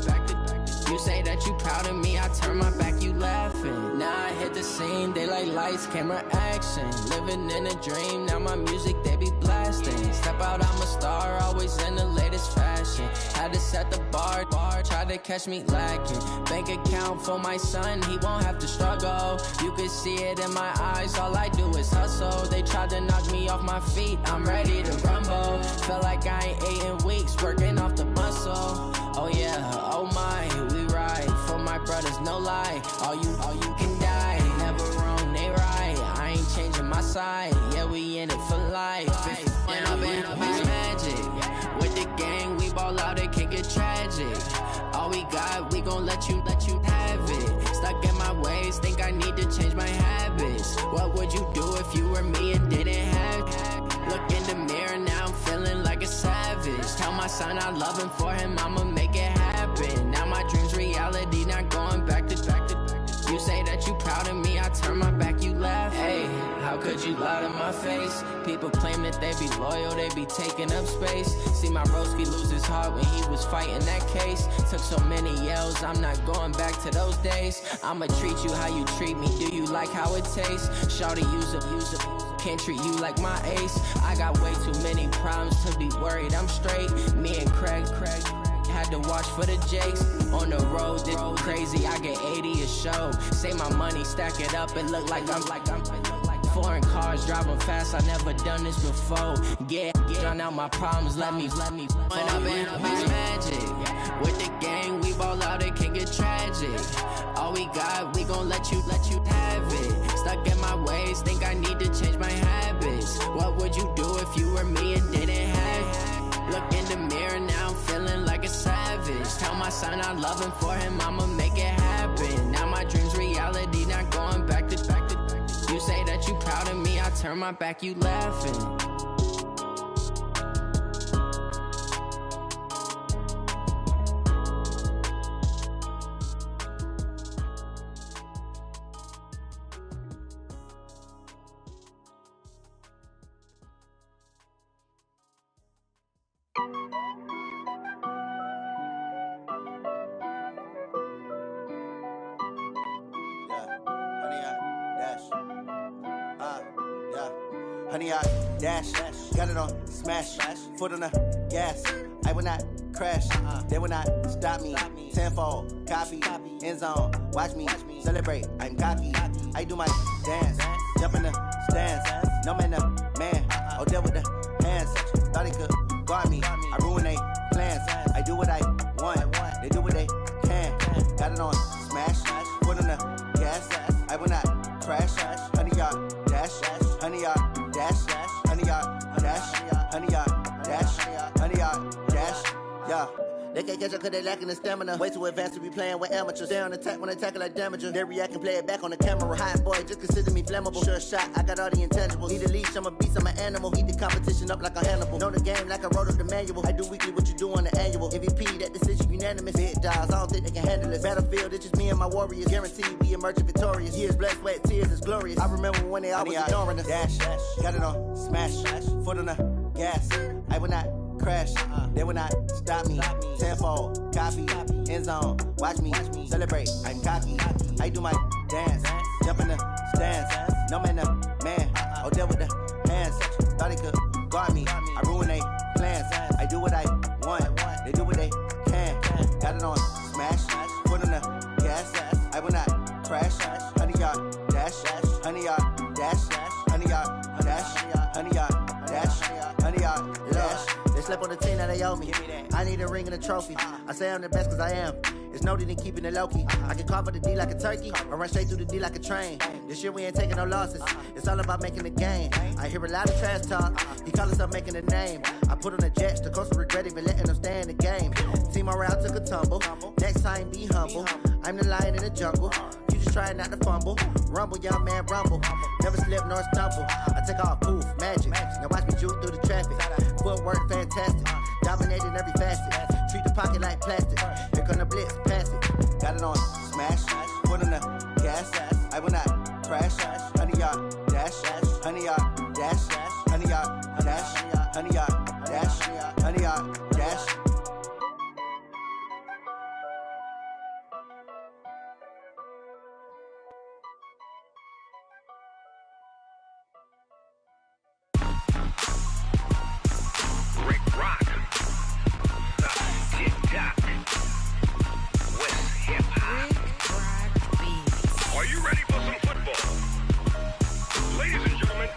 You say that you proud of me, I turn my back, you laughing. Now I hit the scene, daylight lights, camera action. Living in a dream, now my music, they be blasting. Step out, I'm a star, always in the latest fashion. Had to set the bar, try to catch me lacking. Bank account for my son, he won't have to struggle. You can see it in my eyes, all I do is hustle. They tried to knock me off my feet, I'm ready to rumble. Felt like I ain't ate in weeks, working off the muscle. Oh yeah, oh my, we ride for my brothers, no lie. All you can die, never wrong, they right. I ain't changing my side, yeah, we in it for life. ways, think I need to change my habits. What would you do if you were me and didn't have it? Look in the mirror, now I'm feeling like a savage. Tell my son I love him, for him I'ma make it happen. Now my dream's reality, not going back to. You say that you proud of me, I turn my back, you laugh. Hey, how could you lie to my face? People claim that they be loyal, they be taking up space. See my broski lose his heart when he was fighting that case. Took so many yells, I'm not going back to those days. I'ma treat you how you treat me, do you like how it tastes? Shawty, use up, can't treat you like my ace. I got way too many problems to be worried, I'm straight. Me and Craig had to watch for the Jakes. On the road, this crazy, I get 80 a show. Say my money, stack it up, it look like I'm foreign cars, driving fast, I never done this before. Get drown out my problems, let me When up in beach magic. With the gang, we ball out, it can get tragic. All we got, we gon' let you have it. Stuck in my ways, think I need to change my habits. What would you do if you were me and didn't have it? Look in the mirror, now I'm feeling like a savage. Tell my son I love him, for him I'ma make it happen. Now my dream's reality, not going back to. You say that you proud of me, I turn my back, you laughing. Honey, I dash, got it on smash, foot on the gas. I will not crash, they will not stop me. Tenfold, copy, end zone, watch me celebrate. I'm cocky, I do my dance, jump in the stands. No man, the man, oh, deal with the hands. Thought he could guard me, I ruin they plans. I do what I want, they do what they can. Got it on smash, foot on the gas. I will not crash, honey, y'all dash, honey, y'all dash, honey, y'all dash, honey, y'all dash, honey, y'all dash, yeah. They can't catch up cause they lacking the stamina. Way too advanced to be playing with amateurs. Stay on attack when they tackle like damager. They react and play it back on the camera. Hot boy, just consider me flammable. Sure shot, I got all the intangibles. Need a leash, I'm a beast, I'm an animal. Heat the competition up like a Hannibal. Know the game like I wrote up the manual. I do weekly what you do on the annual. MVP, that decision unanimous. Big dogs, I don't think they can handle it. Battlefield, it's just me and my warriors. Guaranteed we emerging victorious. Years, blood, sweat, tears, it's glorious. I remember when they always ignoring us. Dash, got it on smash, foot on the gas. I will not crash, they will not stop me. Tenfold, copy, end zone, watch me celebrate. I'm cocky, I do my dance, jump in the stands. No man, the man, oh, deal with the hands. Thought he could guard me, I ruin they plans. I do what I want, they do what they can. Got it on smash, foot on the gas. I will not crash, honey, y'all dash, honey, y'all dash, honey, y'all dash, honey, y'all dash, honey, y'all dash. They slept on the team that they owe me. I need a ring and a trophy. I say I'm the best cause I am. It's no need in keeping it low-key. I can carve up the D like a turkey or run straight through the D like a train. This year we ain't taking no losses. It's all about making the game. I hear a lot of trash talk. He call himself making a name. I put on the jets. The coast will regret even letting them stay in the game. Team morale took a tumble. Next time be humble. I'm the lion in the jungle. You just try not to fumble. Rumble, young man, rumble. Never slip nor stumble. I take off, poof, magic. Now watch me juke through the traffic. Footwork fantastic. Dominating every facet. Treat the pocket like plastic. Here come the blitz, pass it. Got it on smash. Foot on the gas. I will not crash. Honey, y'all dash. Honey, y'all dash. Honey, y'all dash. Honey, y'all dash. Honey, y'all dash. Are you ready for some football? Ladies and gentlemen,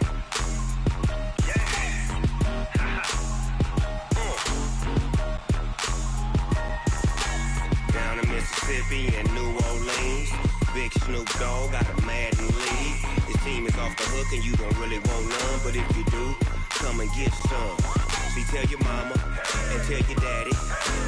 Down in Mississippi and New Orleans, Big Snoop Dogg got a Madden league. His team is off the hook and you don't really want none, but if you do, come and get some. See, tell your mama and tell your daddy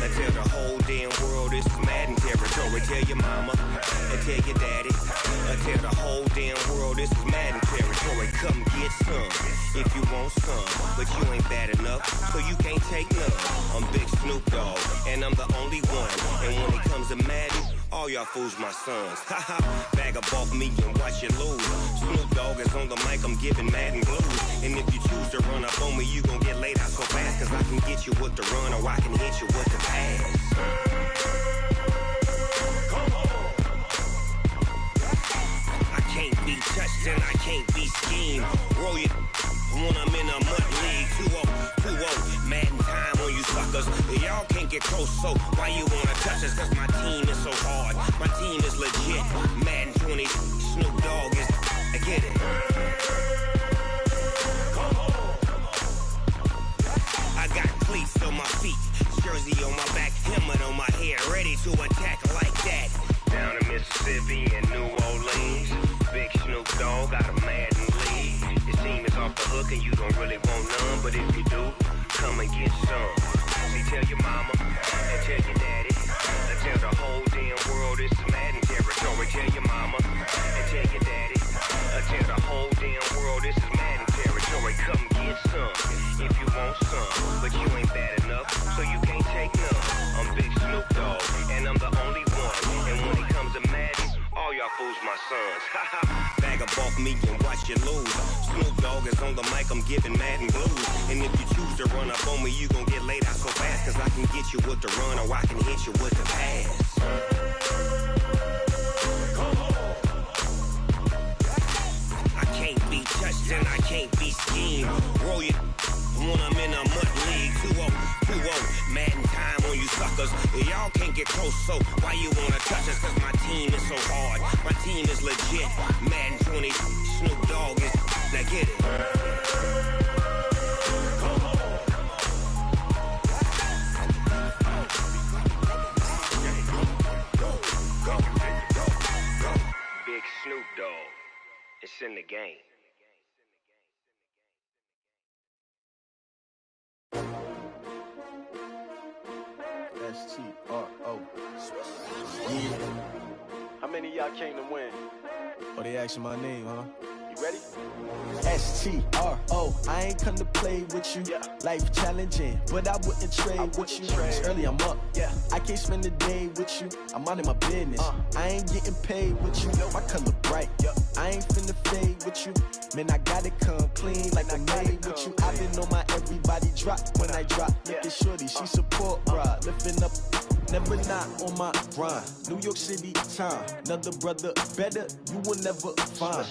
and tell the whole damn world this is Madden territory. Tell your mama and tell your daddy and tell the whole damn world this is Madden territory. Come get some if you want some, but you ain't bad enough, so you can't take none. I'm Big Snoop Dogg, and I'm the only one. And when it comes to Madden, all y'all fools my sons. Haha, bag up off me and watch you lose. Snoop Dogg is on the mic, I'm giving Madden blues. And if you choose to run up on me, you gon' get laid out so fast, cause I can get you with the run or I can hit you with the pass. I can't be touched and I can't be schemed. Roll it when I'm in a mud league. 2-0, Madden time on you suckers. Y'all can't get close, so why you wanna touch us? Cause my team is so hard, my team is legit. Madden 20, Snoop Dogg is, I get it. I got cleats on my feet, jersey on my back, helmet on my head, ready to attack like that. Down in Mississippi and New Orleans, Big Snoop Dogg got a Madden league. Your team is off the hook and you don't really want none, but if you do, come and get some. See, tell your mama and tell your daddy and tell the whole damn world this is Madden territory. Tell your mama and tell your daddy and tell the whole damn world this is Madden territory. Come get some if you want some, but you ain't bad enough, so you can't take none. I'm Big Snoop Dogg, and I'm the only one. And when it comes to Madden, all y'all fools my sons. Bag up off me and watch you lose. Snoop Dogg is on the mic, I'm giving Madden blues. And if you choose to run up on me, you gon' get laid out so fast, cause I can get you with the run or I can hit you with the pass. I can't be touched and I can't be schemed. Roll it when I'm in a mud league. 2-0, Madden time on you suckers. Y'all can't get close, so why you wanna touch us? Cause my team is so hard, my team is legit. Madden 20, Snoop Dogg is, now get it. Big Snoop Dogg, it's in the game. S-T-R-O. Yeah. How many of y'all came to win? Oh, they asking my name, huh? You ready? S-T-R-O. I ain't come to play with you. Yeah. Life challenging, but I wouldn't trade with you. It's early, I'm up. Yeah. I can't spend the day with you. I'm minding my business. I ain't getting paid with you. My color bright. Yeah. I ain't finna fade with you. Man, I gotta come clean like I'm made with you. I've been on my everybody drop when I drop. Look at shorty, she support ride. Lifting up, never not on my grind. New York City time, another brother better, you will never find.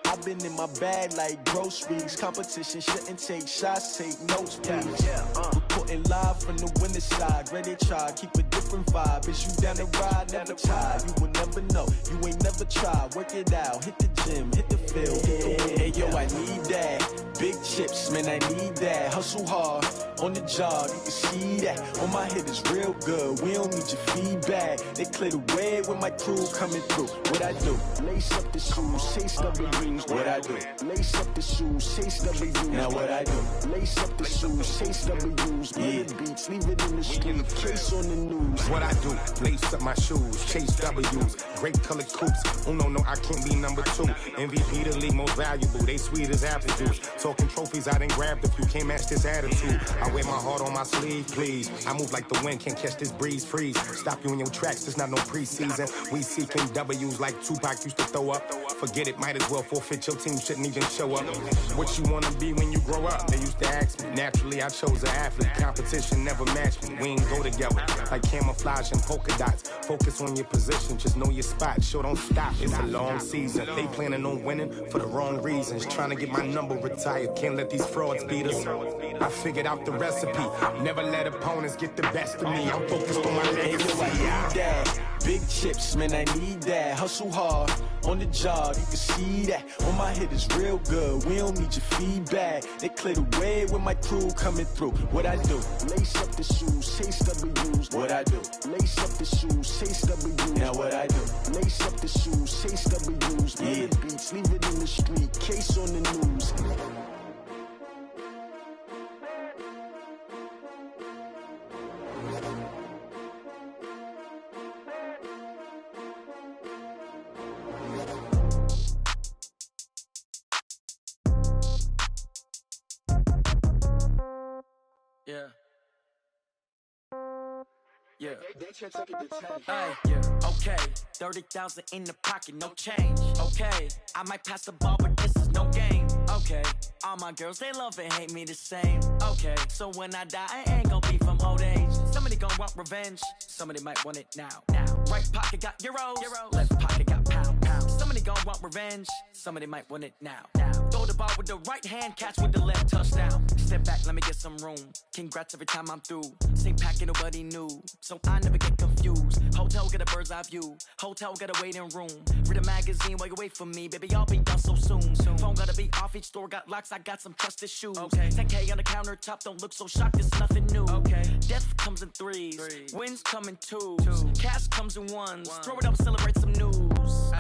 I've been in my bag like groceries. Competition shouldn't take shots, take notes, please. Reporting live from the winning side. Ready to try, keep a different vibe. Is you down the ride, never tired. You will never know, you ain't never tried. Work it out, hit the gym, hit the field, hit the wind. Hey yo, I need that. Big chips, man, I need that. Hustle hard, on the job, you can see that. On my head is real good, we don't need your feedback. They clear the way when my crew coming through. What I do? Lace up the shoes, chase W's. What I do? Lace up the shoes, chase W's. Now what I do? Lace up the shoes, chase W's. Yeah. Beats, leave it in the street, case on the news. What I do? Lace up my shoes, chase W's. Great colored coops. Oh no, I can't be number 2. MVP the league most valuable. They sweet as apple juice. Talking trophies, I done grabbed a few. Can't match this attitude. I wear my heart on my sleeve, please. I move like the wind, can't catch this breeze, freeze. Stop you in your tracks, it's not no preseason. We seeking W's like Tupac used to throw up. Forget it, might as well forfeit. Your team shouldn't even show up. What you wanna be when you grow up? They used to ask me. Naturally, I chose an athlete. Competition never matched me. We ain't go together like camouflage and polka dots. Focus on your position, just know your spot. Sure, don't stop. It's a long season. They planning on winning for the wrong reasons. Trying to get my number retired. Can't let these frauds beat us. I figured out the recipe. Never let opponents get the best of me. I'm focused on my legacy. Big chips, man, I need that. Hustle hard, on the job, you can see that. On my head is real good, we don't need your feedback. They clear the way when my crew coming through. What I do? Lace up the shoes, chase W's. What I do? Lace up the shoes, chase W's. Now what I do? Lace up the shoes, chase W's. Yeah. Beats, leave it in the street, case on the news. Yeah. Hey, yeah. Okay, 30,000 in the pocket, no change. Okay, I might pass the ball, but this is no game. Okay, all my girls, they love and hate me the same. Okay, so when I die, I ain't gon' be from old age. Somebody gon' want revenge, somebody might want it now. Right pocket got euros, left pocket got pounds. Somebody gon' want revenge, somebody might want it now. Throw the ball with the right hand, catch with the left, touchdown. Step back, let me get some room. Congrats every time I'm through. Same packet, nobody knew, so I never get confused. Hotel get a bird's eye view, hotel get a waiting room. Read a magazine while you wait for me, baby, I'll be done so soon. Phone gotta be off, each store got locks, I got some trusted shoes. 10K on the countertop, don't look so shocked, it's nothing new. Death comes in threes, wins come in twos, cash comes in ones. Throw it up, celebrate some news.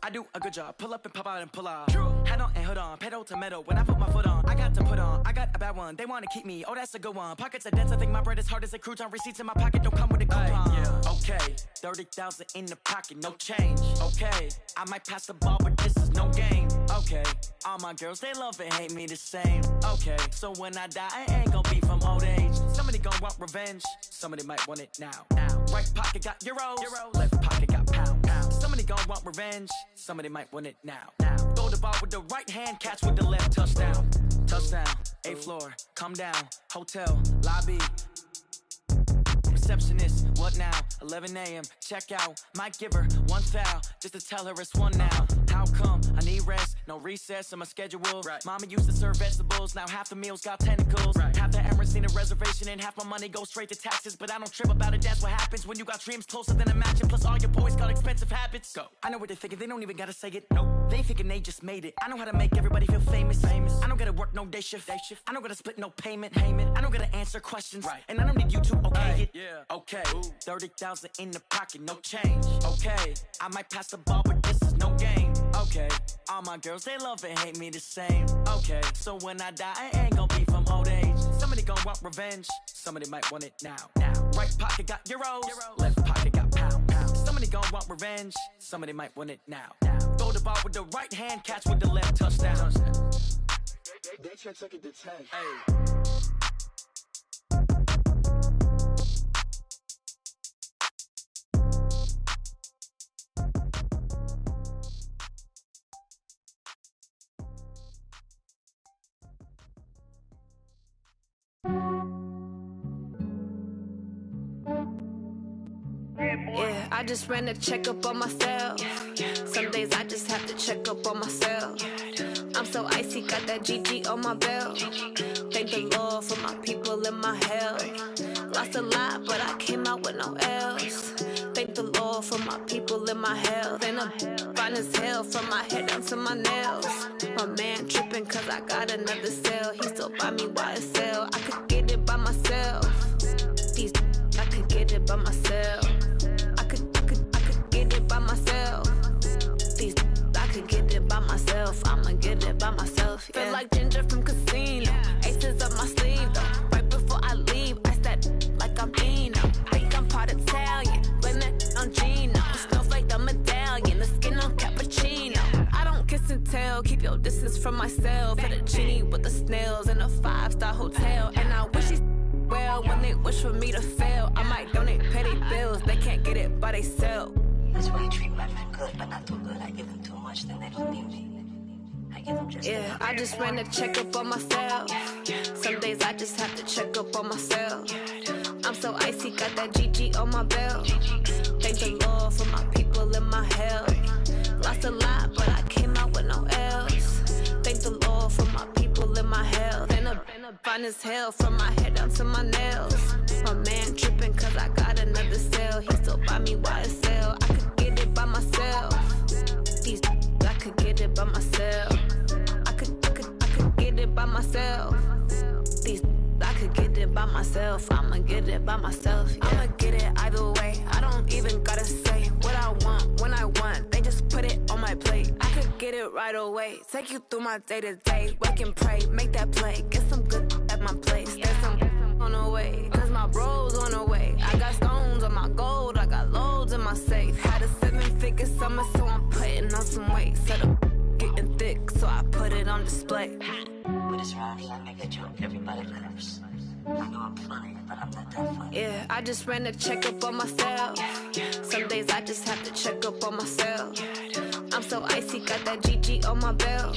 I do a good job, pull up and pop out and pull out. Head on and hood on, pedal to metal. When I put my foot on, I got to put on. I got a bad one, they wanna keep me, oh that's a good one. Pockets are dense, I think my bread is hard as a crouton. Receipts in my pocket don't come with a coupon. Okay, 30,000 in the pocket, no change. Okay, I might pass the ball, but this is no game. Okay, all my girls, they love and hate me the same. Okay, so when I die, I ain't gon' be from old age. Somebody gon' want revenge, somebody might want it now. Right pocket got euros, left pocket got pounds. Somebody gon' want revenge, somebody might want it now. Throw the ball with the right hand, catch with the left, touchdown. Touchdown, 8th floor, come down, hotel, lobby. Receptionist, what now? 11 a.m., check out. Might give her one foul, just to tell her it's one now. How come? I need rest, no recess in my schedule. Mama used to serve vegetables, now half the meals got tentacles. Half the Emirates need a reservation and half my money goes straight to taxes. But I don't trip about it, that's what happens when you got dreams closer than a mansion. Plus all your boys got expensive habits. Go. I know what they're thinking, they don't even gotta say it. Nope. They thinking they just made it. I know how to make everybody feel famous. I don't gotta work no day shift. I don't gotta split no payment. I don't gotta answer questions. And I don't need you to okay it. Okay, 30,000 in the pocket, no change. Okay, I might pass the ball, but this is no game. Okay, all my girls, they love and hate me the same. Okay, so when I die, I ain't gon' be from old age. Somebody gon' want revenge, somebody might want it now. Right pocket got euros, left pocket got pounds. Somebody gon' want revenge, somebody might want it now. Throw the ball with the right hand, catch with the left, touchdown. They check it to 10. Yeah, I just ran a checkup on myself. Some days I just have to check up on myself. I'm so icy, got that GG on my belt. Thank the Lord for my people and my health. Lost a lot, but I came out with no L's. Thank the Lord for my people and my health. And I'm fine as hell from my head down to my nails. My man tripping cause I got another cell. He still buy me YSL. I could get it by myself. These I could get it by myself. I could get it by myself. These I could get it by myself. I'ma get it by myself. Yeah. Feel like Ginger from Casino. Aces up my sleeve though. Right before I leave, I step like I'm Dino. Think I'm part Italian, blame that on Gino. Snowflake the medallion, the skin on cappuccino. I don't kiss and tell, keep your distance from myself. At a genie with the snails in a 5-star hotel. And I wish he's well when they wish for me to fail. I might donate, pay their bills, they can't get it by they sell. That's why you treat my friend good, but not too good. I give them too much, then they don't need me. I give them just enough. I just ran a checkup on myself. Some days I just have to check up on myself. I'm so icy, got that GG on my belt. Thank the Lord for my people and my health. Lost a lot, but I came out with no L's. Thank the Lord for my people and my health. And I'm fine as hell from my head down to my nails. My man tripping cause I got another cell. He still buy me YSL. I could get it by myself. These I could get it by myself. I could get it by myself. These I could get it by myself. I'ma get it by myself. Yeah. I'ma get it either way. I don't even gotta say what I want when I want. They just put it on my plate. I could get it right away. Take you through my day to day. Wake and pray, make that play. Get some good at my place. There's some on the way, cause my bro's on the way. I got stones on my gold. I got loads in my safe. Had a 7-figure summer, so I'm putting on some weight. Set up getting thick, so I put it on display. But it's wrong, I make a joke, everybody laughs. I know I'm funny, but I'm not that funny. Yeah, I just ran a checkup on myself. Some days I just have to check up on myself. I'm so icy, got that GG on my belt.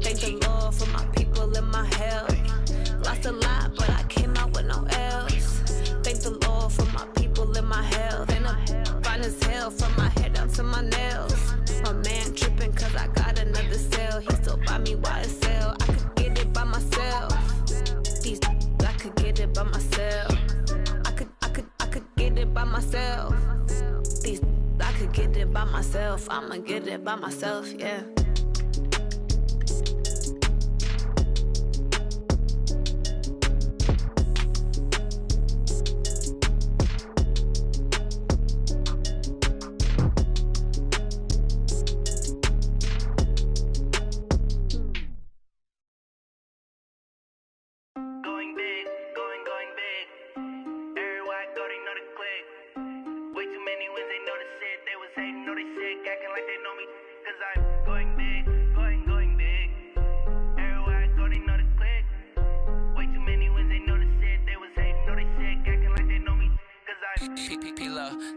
Thank the Lord for my people and my health. Lost a lot, but I came out with no else. Thank the Lord for my people and my health. And I'm fine as hell from my head down to my nails. My man tripping cause I got another cell. He still buy me YSL. I could get it by myself. These I could get it by myself. I could get it by myself. These I could get it by myself. I'ma get it by myself, yeah.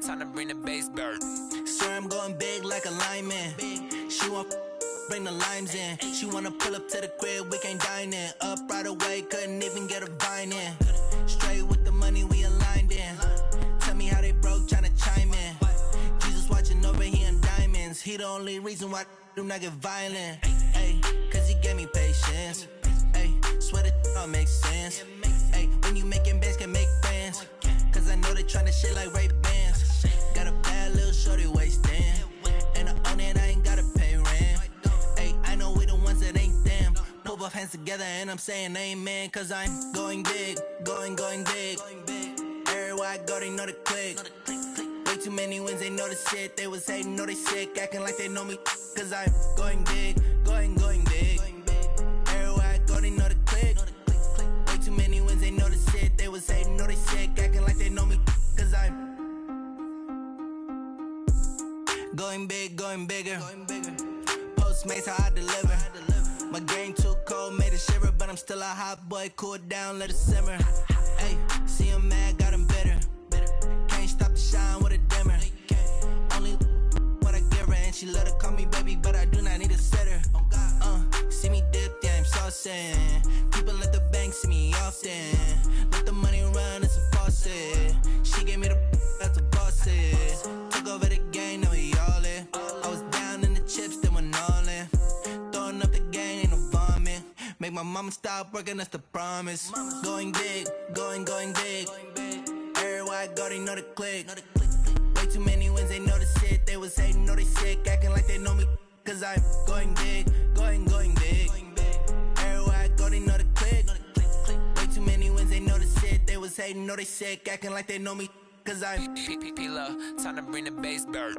Time to bring the bass bird. Swear I'm going big like a lineman. She want bring the limes in. She wanna pull up to the crib, we can't dine in. Up right away, couldn't even get a vine in. Straight with the money we aligned in. Tell me how they broke, tryna chime in. Jesus watching over here in diamonds. He the only reason why I do not get violent. Ay, cause he gave me patience. Ay, swear that all makes sense. Ay, when you making bands can make friends. Cause I know they tryna shit like Ray-Bans. Got a bad little shorty wasting. And I own it, I ain't gotta pay rent. Ay, I know we the ones that ain't them. Put both hands together and I'm saying amen. Cause I'm going big, going big. Everywhere I go, they know the click. Way too many wins, they know the shit. They was hating, know they sick, acting like they know me. Cause I'm going big, going big. Everywhere I go, they know the click. Way too many wins, they know the shit. They was hating, know they sick, acting like they know me. Cause I'm going big, going bigger. Postmates, how I deliver. My game too cold, made it shiver. But I'm still a hot boy, cool it down, let it simmer. Hey, see him mad, got him bitter. Can't stop the shine with a dimmer. Only what I give her, and she love to call me baby, but I do not need a sitter. See me dip, yeah, I'm saucing. People at the bank see me often. Let the money run, it's a faucet. She gave me the that's a boss is. Took over the game, now we all in. I was down in the chips, then went all in. Throwing up the game, ain't no vomit. Make my mama stop working, that's the promise. Going big, going big. Everywhere I go, they know the click. Way too many wins, they know the shit. They was hating, know they sick, acting like they know me. Cause I'm going big, going big. Everywhere I go, they know the click. Way too many wins, they know the shit. They was hating, know they sick, acting like they know me. Cause I'm P-P-P-Love, time to bring the bass bird.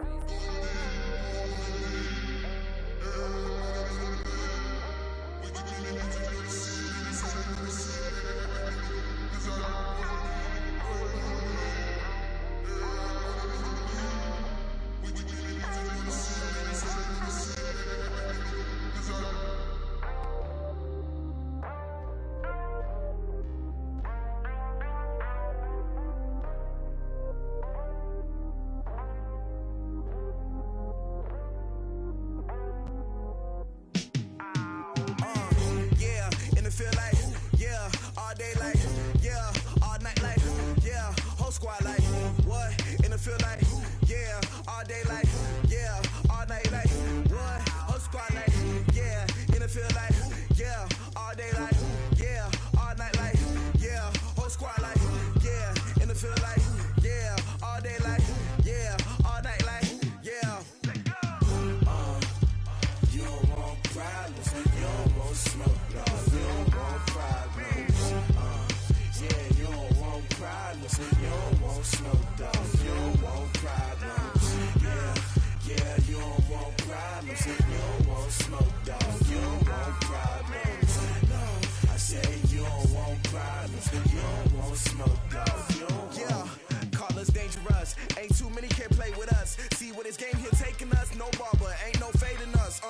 See what this game here taking us, no barber, ain't no fading us.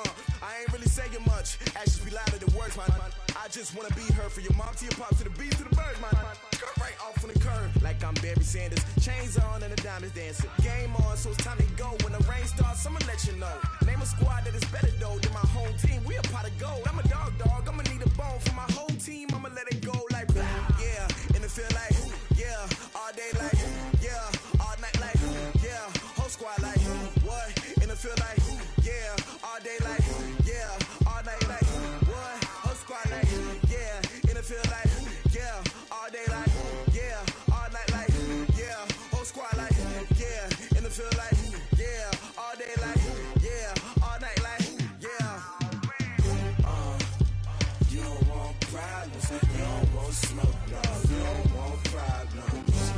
I ain't really saying much. much. Actions be louder than words, man. I just wanna be her, from your mom to your pop to the bees to the birds, man. Skirt right off on the curb, like I'm Barry Sanders. Chains on and the diamonds dancing. Game on, so it's time to go. When the rain starts, I'ma let you know. Name a squad that is better though than my home team. We a pot of gold. I'm a dog. I'ma need a bone for my whole team. I'ma let it go like yeah, and it feel like yeah, all day like yeah, all night like yeah, whole squad like what? And it feel like yeah, all day like yeah, all night like what? Whole squad like yeah, and it feel like yeah, all day like yeah, all night like yeah, whole squad like yeah, and it feel like yeah, all day like yeah, all night like yeah. You don't want problems, you don't want smoke, dog. You don't want problems.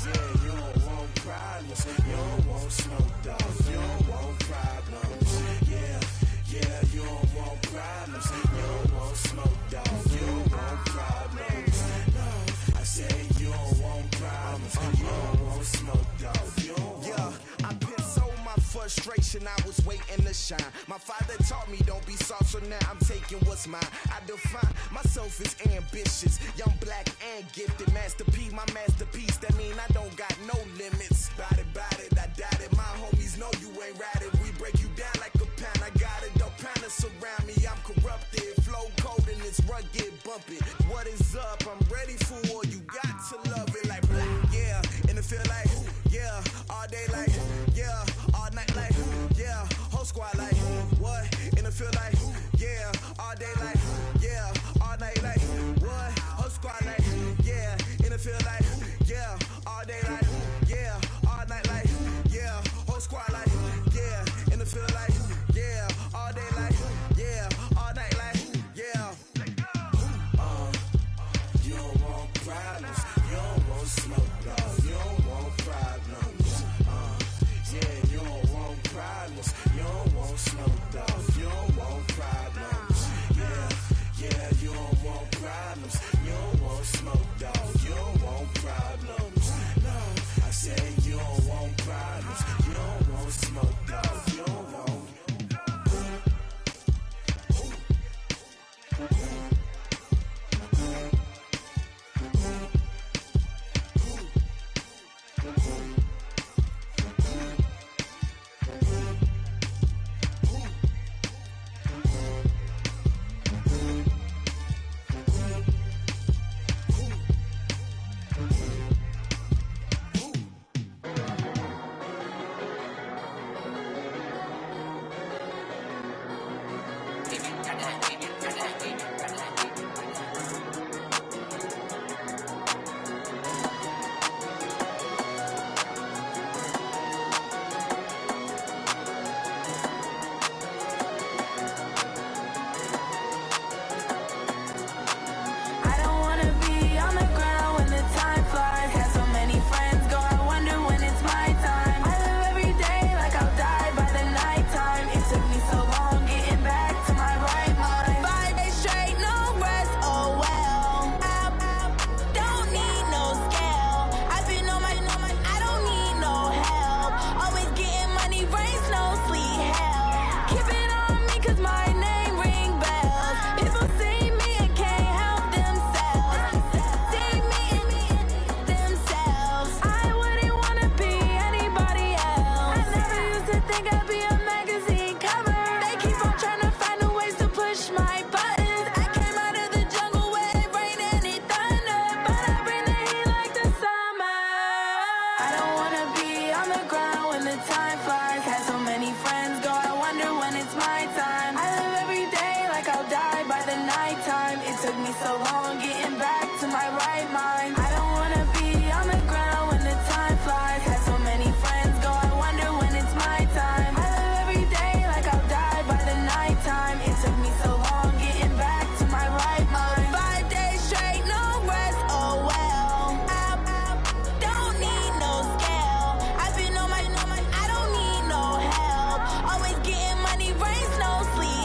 Yeah, you don't want problems, you don't want smoke, dog. You don't want problems. Yeah, you don't want problems, you don't want smoke, dog. You don't want problems. No, I say you don't want problems, you don't want smoke, dog. You don't want. Yeah, I pissed so my frustration, I was waiting to shine. My father taught me don't be soft, so now I'm taking what's mine. I define myself as ambitious, young, black, and gifted. Master P, my masterpiece, that mean I don't got no limits. Bout it, I doubt it. My homies know you ain't ratted. We break you down like a pound. I got it, don't panic surround me. I'm corrupted, flow cold and it's rugged, bump it. What is up? I'm ready for war. You got to love it like yeah, and it feel like yeah, all day like yeah, all night like yeah, whole squad like what? And it feel like yeah, all day like yeah, all night like what? Whole squad like yeah, and it feel like yeah, all day like yeah, all night like yeah, whole squad like yeah, and it feel like yeah, all day like yeah, all night like yeah. You don't want problems, you don't want smoke, dog. You don't want problems. Yeah, you don't want problems, you don't want smoke, dog. You don't want problems. Yeah, you don't want problems, you don't want smoke, dog. You don't want problems. No, I say you don't want problems, you don't want smoke, dog. You don't want.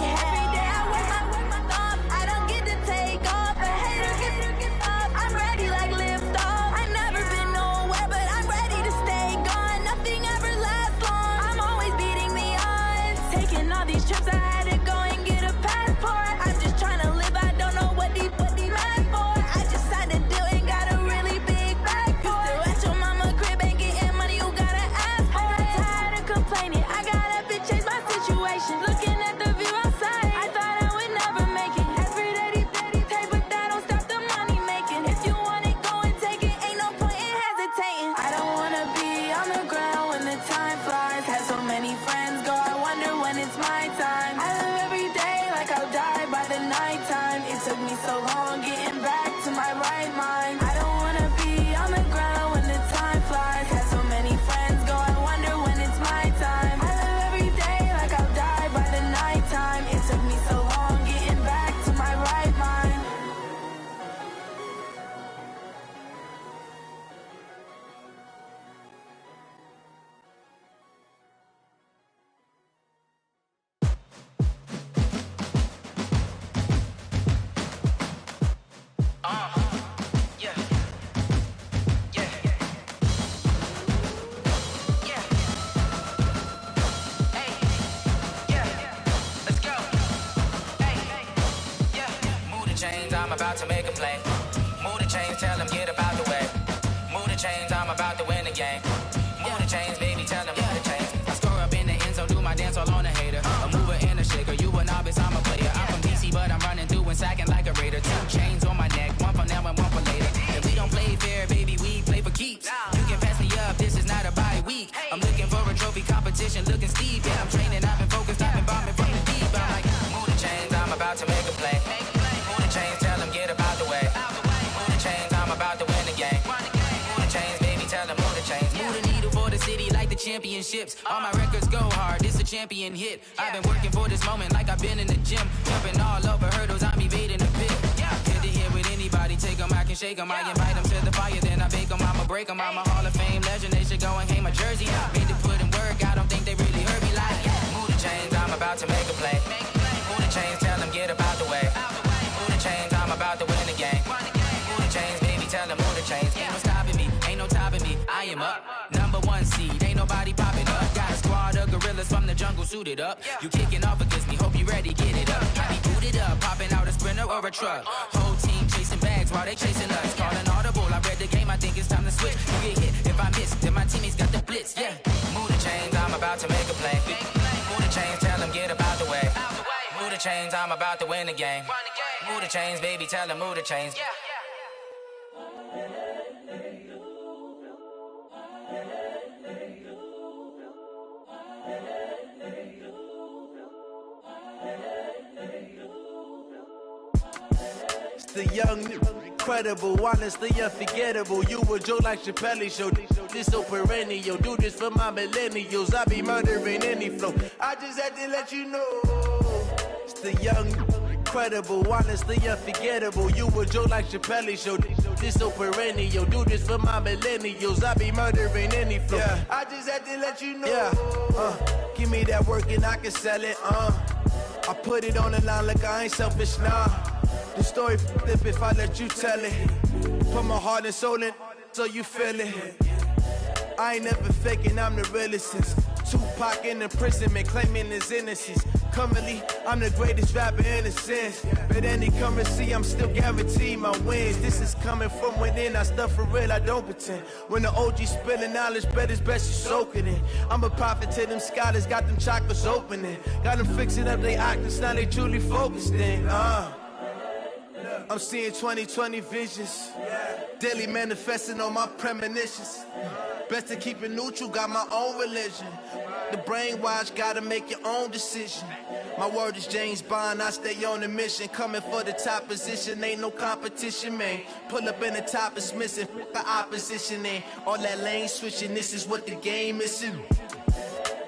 Every day I work my thumb. I don't get to take off. I hate the chains, I'm about to make a play. Move the chains, tell them get about the way. Move the chains, I'm about to win the game. Move the chains, baby, tell them move the chains. I score up in the end zone, do my dance all on a hater. A mover and a shaker, you a novice, I'm a player. I'm from DC, but I'm running through and sacking like a raider. 2 chains on my neck, one for now and one for later. And we don't play fair, baby, we play for keeps. You can pass me up, this is not a bye week. I'm looking for a trophy competition, looking steep. Yeah, I'm training, I've been focused, I've been bombing from the deep. I'm like, move the chains, I'm about to make a play. Move the chains, tell them get about the way. Move the chains, I'm about to win the game. Move the chains, baby, tell them move the chains. Move the needle for the city like the championships. All my records go hard, this a champion hit. I've been working for this moment like I've been in the gym. Jumping all over hurdles, I'm evading the pit. Head to head with anybody, take them, I can shake them. I invite them to the fire, then I bake them, I'ma break them. I'm a Hall of Fame legend, they should go and hang my jersey. Made to put in work, I don't think they really heard me like, move the chains, I'm about to make a play. Move the chains, tell them get about the way. Move the chains, I'm about to win the game. Move the chains, baby, tell them move the chains. Ain't no stopping me, ain't no topping me, I am up. #1 seed, ain't nobody popping up. Got a squad of gorillas from the jungle suited up. You kicking off against me, hope you ready, get it up. I be booted up, popping out a sprinter or a truck. Whole team chasing bags while they chasing us. Calling audible, I read the game, I think it's time to switch. You get hit, if I miss, then my teammates got the blitz, yeah. Move the chains, I'm about to make a play. Move the chains, tell them get about the way. Move the chains, I'm about to win the game. Move the chains, baby, tell them move the chains. The young, incredible, honestly unforgettable. You a Joe like Chappelle show. This so perennial. Do this for my millennials. I be murdering any flow. I just had to let you know. It's the young, incredible, honestly unforgettable. You a Joe like Chappelle show. This so perennial. Do this for my millennials. I be murdering any flow. Yeah. I just had to let you know. Yeah. Give me that work and I can sell it. I put it on the line like I ain't selfish, nah. The story flip if I let you tell it. Put my heart and soul in so you feel it. I ain't never faking, I'm the realest since Tupac in imprisonment, claiming his innocence. Currently, I'm the greatest rapper in a sense. But any currency, I'm still guaranteed my wins. This is coming from within, I stuff for real, I don't pretend. When the OG spilling knowledge, bet it's best you soak it in. I'm a prophet to them scholars, got them chakras opening. Got them fixing up they octaves, now they truly focused in. I'm seeing 2020 visions. Daily manifesting on my premonitions. Best to keep it neutral, got my own religion. The brainwash, gotta make your own decision. My word is James Bond, I stay on a mission. Coming for the top position, ain't no competition, man. Pull up in the top, it's missing, the opposition ain't. All that lane switching, this is what the game is.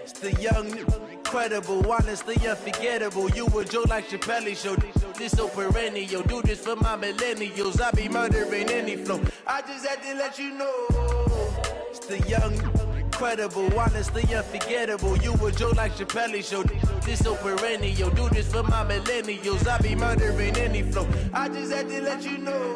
It's the young, incredible, honestly unforgettable. You a Joe like Chappelle show. This so perennial. Do this for my millennials. I be murdering any flow. I just had to let you know. It's the young, incredible, honestly unforgettable. You a Joe like Chappelle show. This so perennial. Do this for my millennials. I be murdering any flow. I just had to let you know.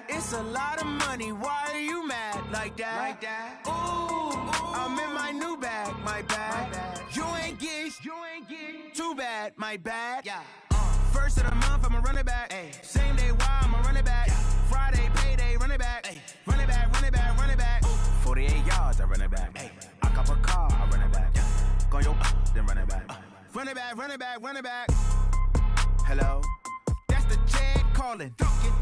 It's a lot of money, why are you mad like that? Ooh, I'm in my new bag, my bad. You ain't get too bad, my bad. First of the month, I'ma run it back. Same day, why I'ma run it back. Friday, payday, run it back. Run it back, run it back, run it back. 48 yards, I run it back. I cop a car, I run it back. Go your then run it back. Run it back, run it back, run it back. Hello? That's the check calling.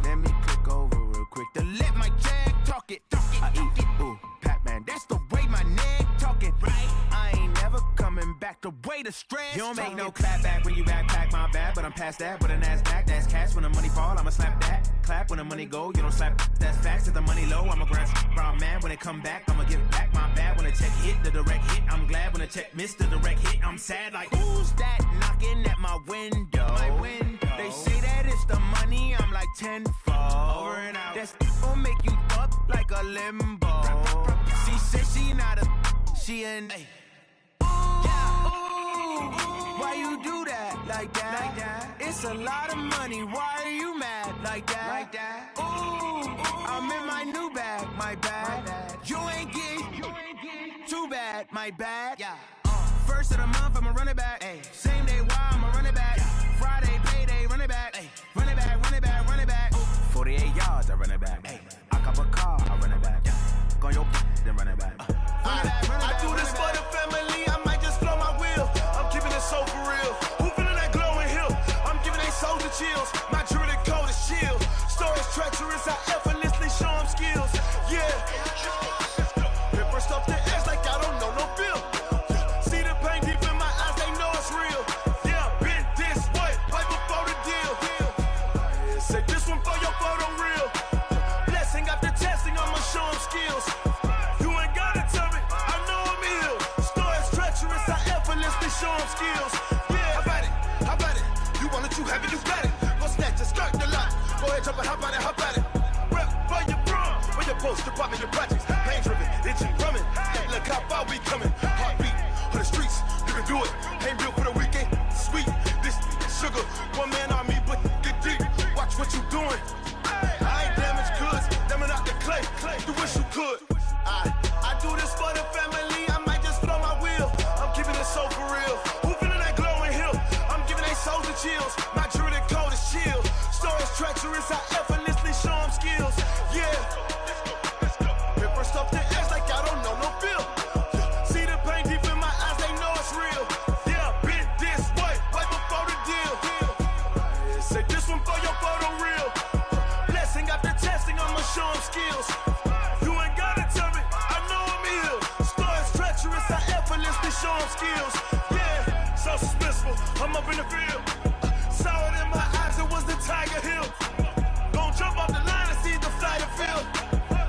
Let me click over real quick to let my check talk it. I eat it, ooh, Pac-Man. That's the way my neck talking. Right? I ain't never coming back the way way to stress. You don't make no clap back when you backpack, my bad, but I'm past that. With an ass back, that's cash. When the money fall, I'ma slap that. Clap when the money go, you don't slap. That's facts. If the money low, I'ma grab brown man. When it come back, I'ma give back my bad. When the check hit, the direct hit, I'm glad. When the check missed the direct hit, I'm sad. Like, who's that knocking at my window? They say that it's the money, I'm like tenfold. Over and out. That's gon' make you up like a limbo. She said she not a, she an. Why you do that like that? It's a lot of money. Why are you mad like that? Ooh, I'm in my new bag, my bad. You ain't get too bad, my bad. Yeah. First of the month, I'ma run it back. Ay. Same day, why I'ma run it back. Friday, payday, run it back. Ay. Run it back, run it back, run it back. 48 yards, I run it back. Ay. I cop a car, I run it back. Go on your then run it back. I do this for the family, I might just blow my wheel. I'm keeping it so for real. Who feeling that glowing hill? I'm giving they souls the chills. My jewelry code is chill. Stories treacherous, I effortlessly show them skills. Yeah. Paper stuff the edge like I don't know no bill. See the pain deep in my eyes, they know it's real. Yeah, been this way, right before the deal. Say this one for your photo reel. Blessing after testing, I'ma show them skills. Show them skills. Yeah, how about it? You want it, you have it, you got it. Go snatch it, start the lot. Go ahead, jump it, how about it? Rep for your bro, for your post, your poppin', your projects. Pain driven, itching, drumming. Hey, look how far we coming. Heartbeat for the streets, you can do it. Ain't built for the weekend, sweet. This sugar, one man army, but get deep. Watch what you doing. I ain't damaged goods, damn out the clay. You wish you could. I do this for the family. I might just blow my wheel. I'm keeping it so for real. Who feeling that glowing hill? I'm giving they souls the chills. My jewelry code is chill. Stories treacherous, I effortlessly show them skills. Yeah. Paper stuff the edge like I don't know no bill. See the pain deep in my eyes, they know it's real. Yeah, been this way, right before the deal. Say this one for your photo reel. Blessing after testing, I'ma show them skills. You ain't gotta tell me, I know I'm ill. Stories treacherous, I effortlessly show them skills. Yeah, so suspenseful, I'm up in the field. Saw it in my eyes, it was the Tiger Hill. Gon' jump off the line and see the flight of field.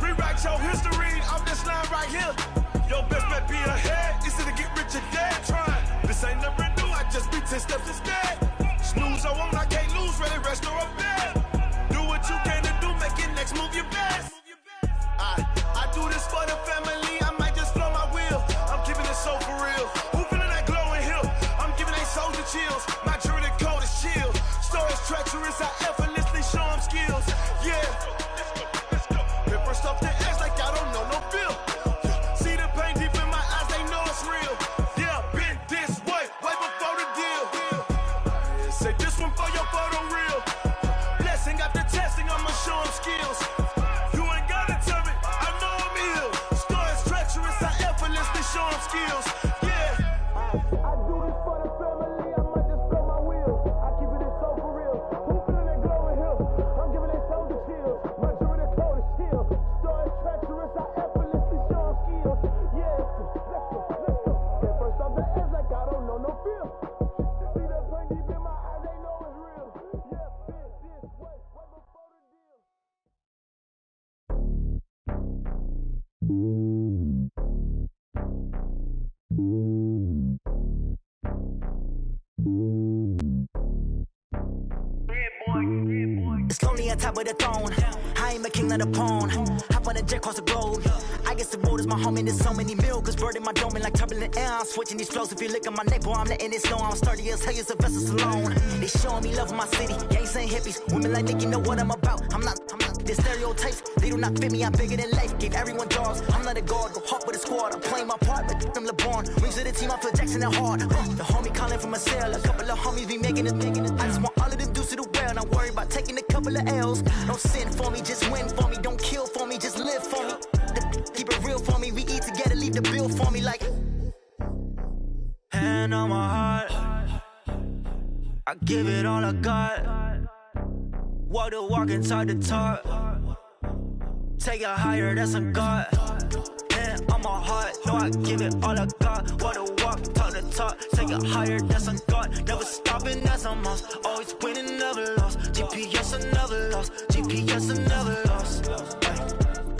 Rewrite your history off this line right here. Your best bet be ahead, it's to get rich or dead trying. This ain't never new, I just be 10 steps instead. Snooze, I won't, I can't lose, ready, rest or a bed. Do what you can to do, make your next move your best. I do this for the family, I might just blow my wheel. I'm keeping it so for real. Who feeling that glowing hill? I'm giving they souls the chills. My jewelry code is chill. Stories treacherous, I effortlessly show them skills. Yeah. Paper stuff the edge like I don't know no bill. See the pain deep in my eyes, they know it's real. Yeah, been this way, right before the deal. Say this one for your photo reel. Blessing after testing, I'ma show them skills. You ain't gotta tell me, I know I'm ill. Stories treacherous, I effortlessly show them skills. Yeah. I do this for the family, I might just blow my wheel. I keep it so for real. Who feeling that glowing hill? I'm giving they souls the chills. My jewelry code is chill. Stories treacherous, I effortlessly show them skills. Yeah, let's go. At first off the edge like I don't know no feel. See that pain deep in my eyes, they know it's real. Yeah, been this way, right before the deal. It's lonely on top of the throne. I ain't a king, not a pawn. Hop on a jet across the globe. I guess the world is my home and there's so many milkers birding my dome and like turbulent air. I'm switching these flows. If you look at my neck, boy, I'm letting it slow. I'm sturdy as hell, it's a vessel alone. They showing me love in my city. Gangs ain't hippies. Women like Nicky know what I'm about. I'm not the stereotypes. They do not fit me. I'm bigger than life. Gave everyone jaws. I'm not a guard. Go hard with a squad. I'm playing my part, but I'm LeBron. Wings of the team, I feel Jackson and hard. The homie calling from a cell. A couple of homies be making it. I just want all of them dudes to do well. Not worry about taking a couple of L's. Don't sin for me, just win for me. Don't kill for me, just live for me. Keep it real for me. We eat together, leave the bill for me like. Hand on my heart, I give it all I got. Walk the walk and talk the talk. Take it higher, that's a God. Man, on my heart, know I give it all I got. Wanna walk, talk the talk, take it higher, that's a God. Never stopping, that's a must. Always winning, never lost. GPS, I never lost. GPS, I never lost.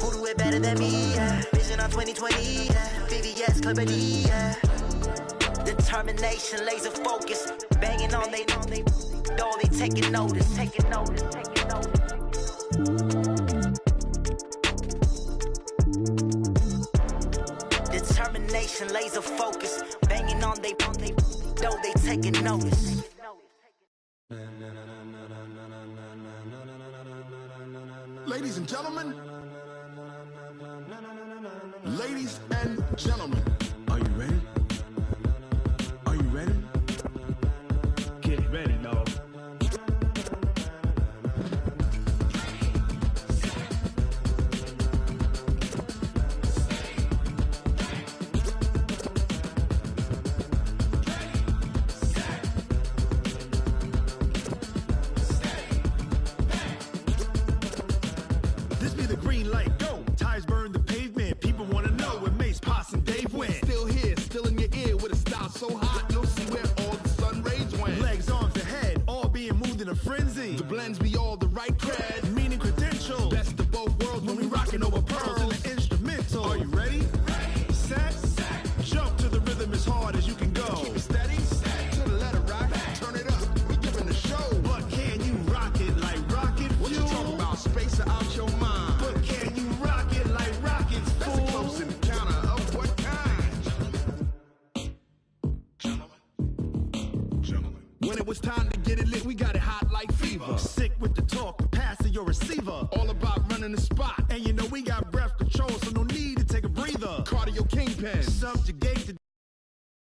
Who do it better than me? Yeah. Vision on 2020, yeah. VVS, Clippity, yeah. Determination, laser focus. Banging on they, though they taking notice. Determination, laser focus, banging on they, though they taking notice. Ladies and gentlemen, ladies and gentlemen, are you ready? Are you ready? Get ready, dog. This be the green light, go. Tires burn the pavement. People wanna know where Mace, Poss, and Dave went. Still here, still in your ear with a style so hot, you'll see where all the sun rays went. Legs, arms, and head, all being moved in a frenzy. The blends be all the right cred, meaning credentials. best of both worlds when we rockin' over pearls. In the instrumental. Are you ready? Set. Jump to the rhythm as hard as you can go. Keep it steady, to the letter right, turn it up, we giving the show. But can you rock it like rocket fuel? What you talking about, space or out your mind? But can you rock it like rockets, That's fool? a close encounter of what kind? Gentlemen. When it was time to get it lit, we got it hot like fever. Sick with the talk, pass to your receiver.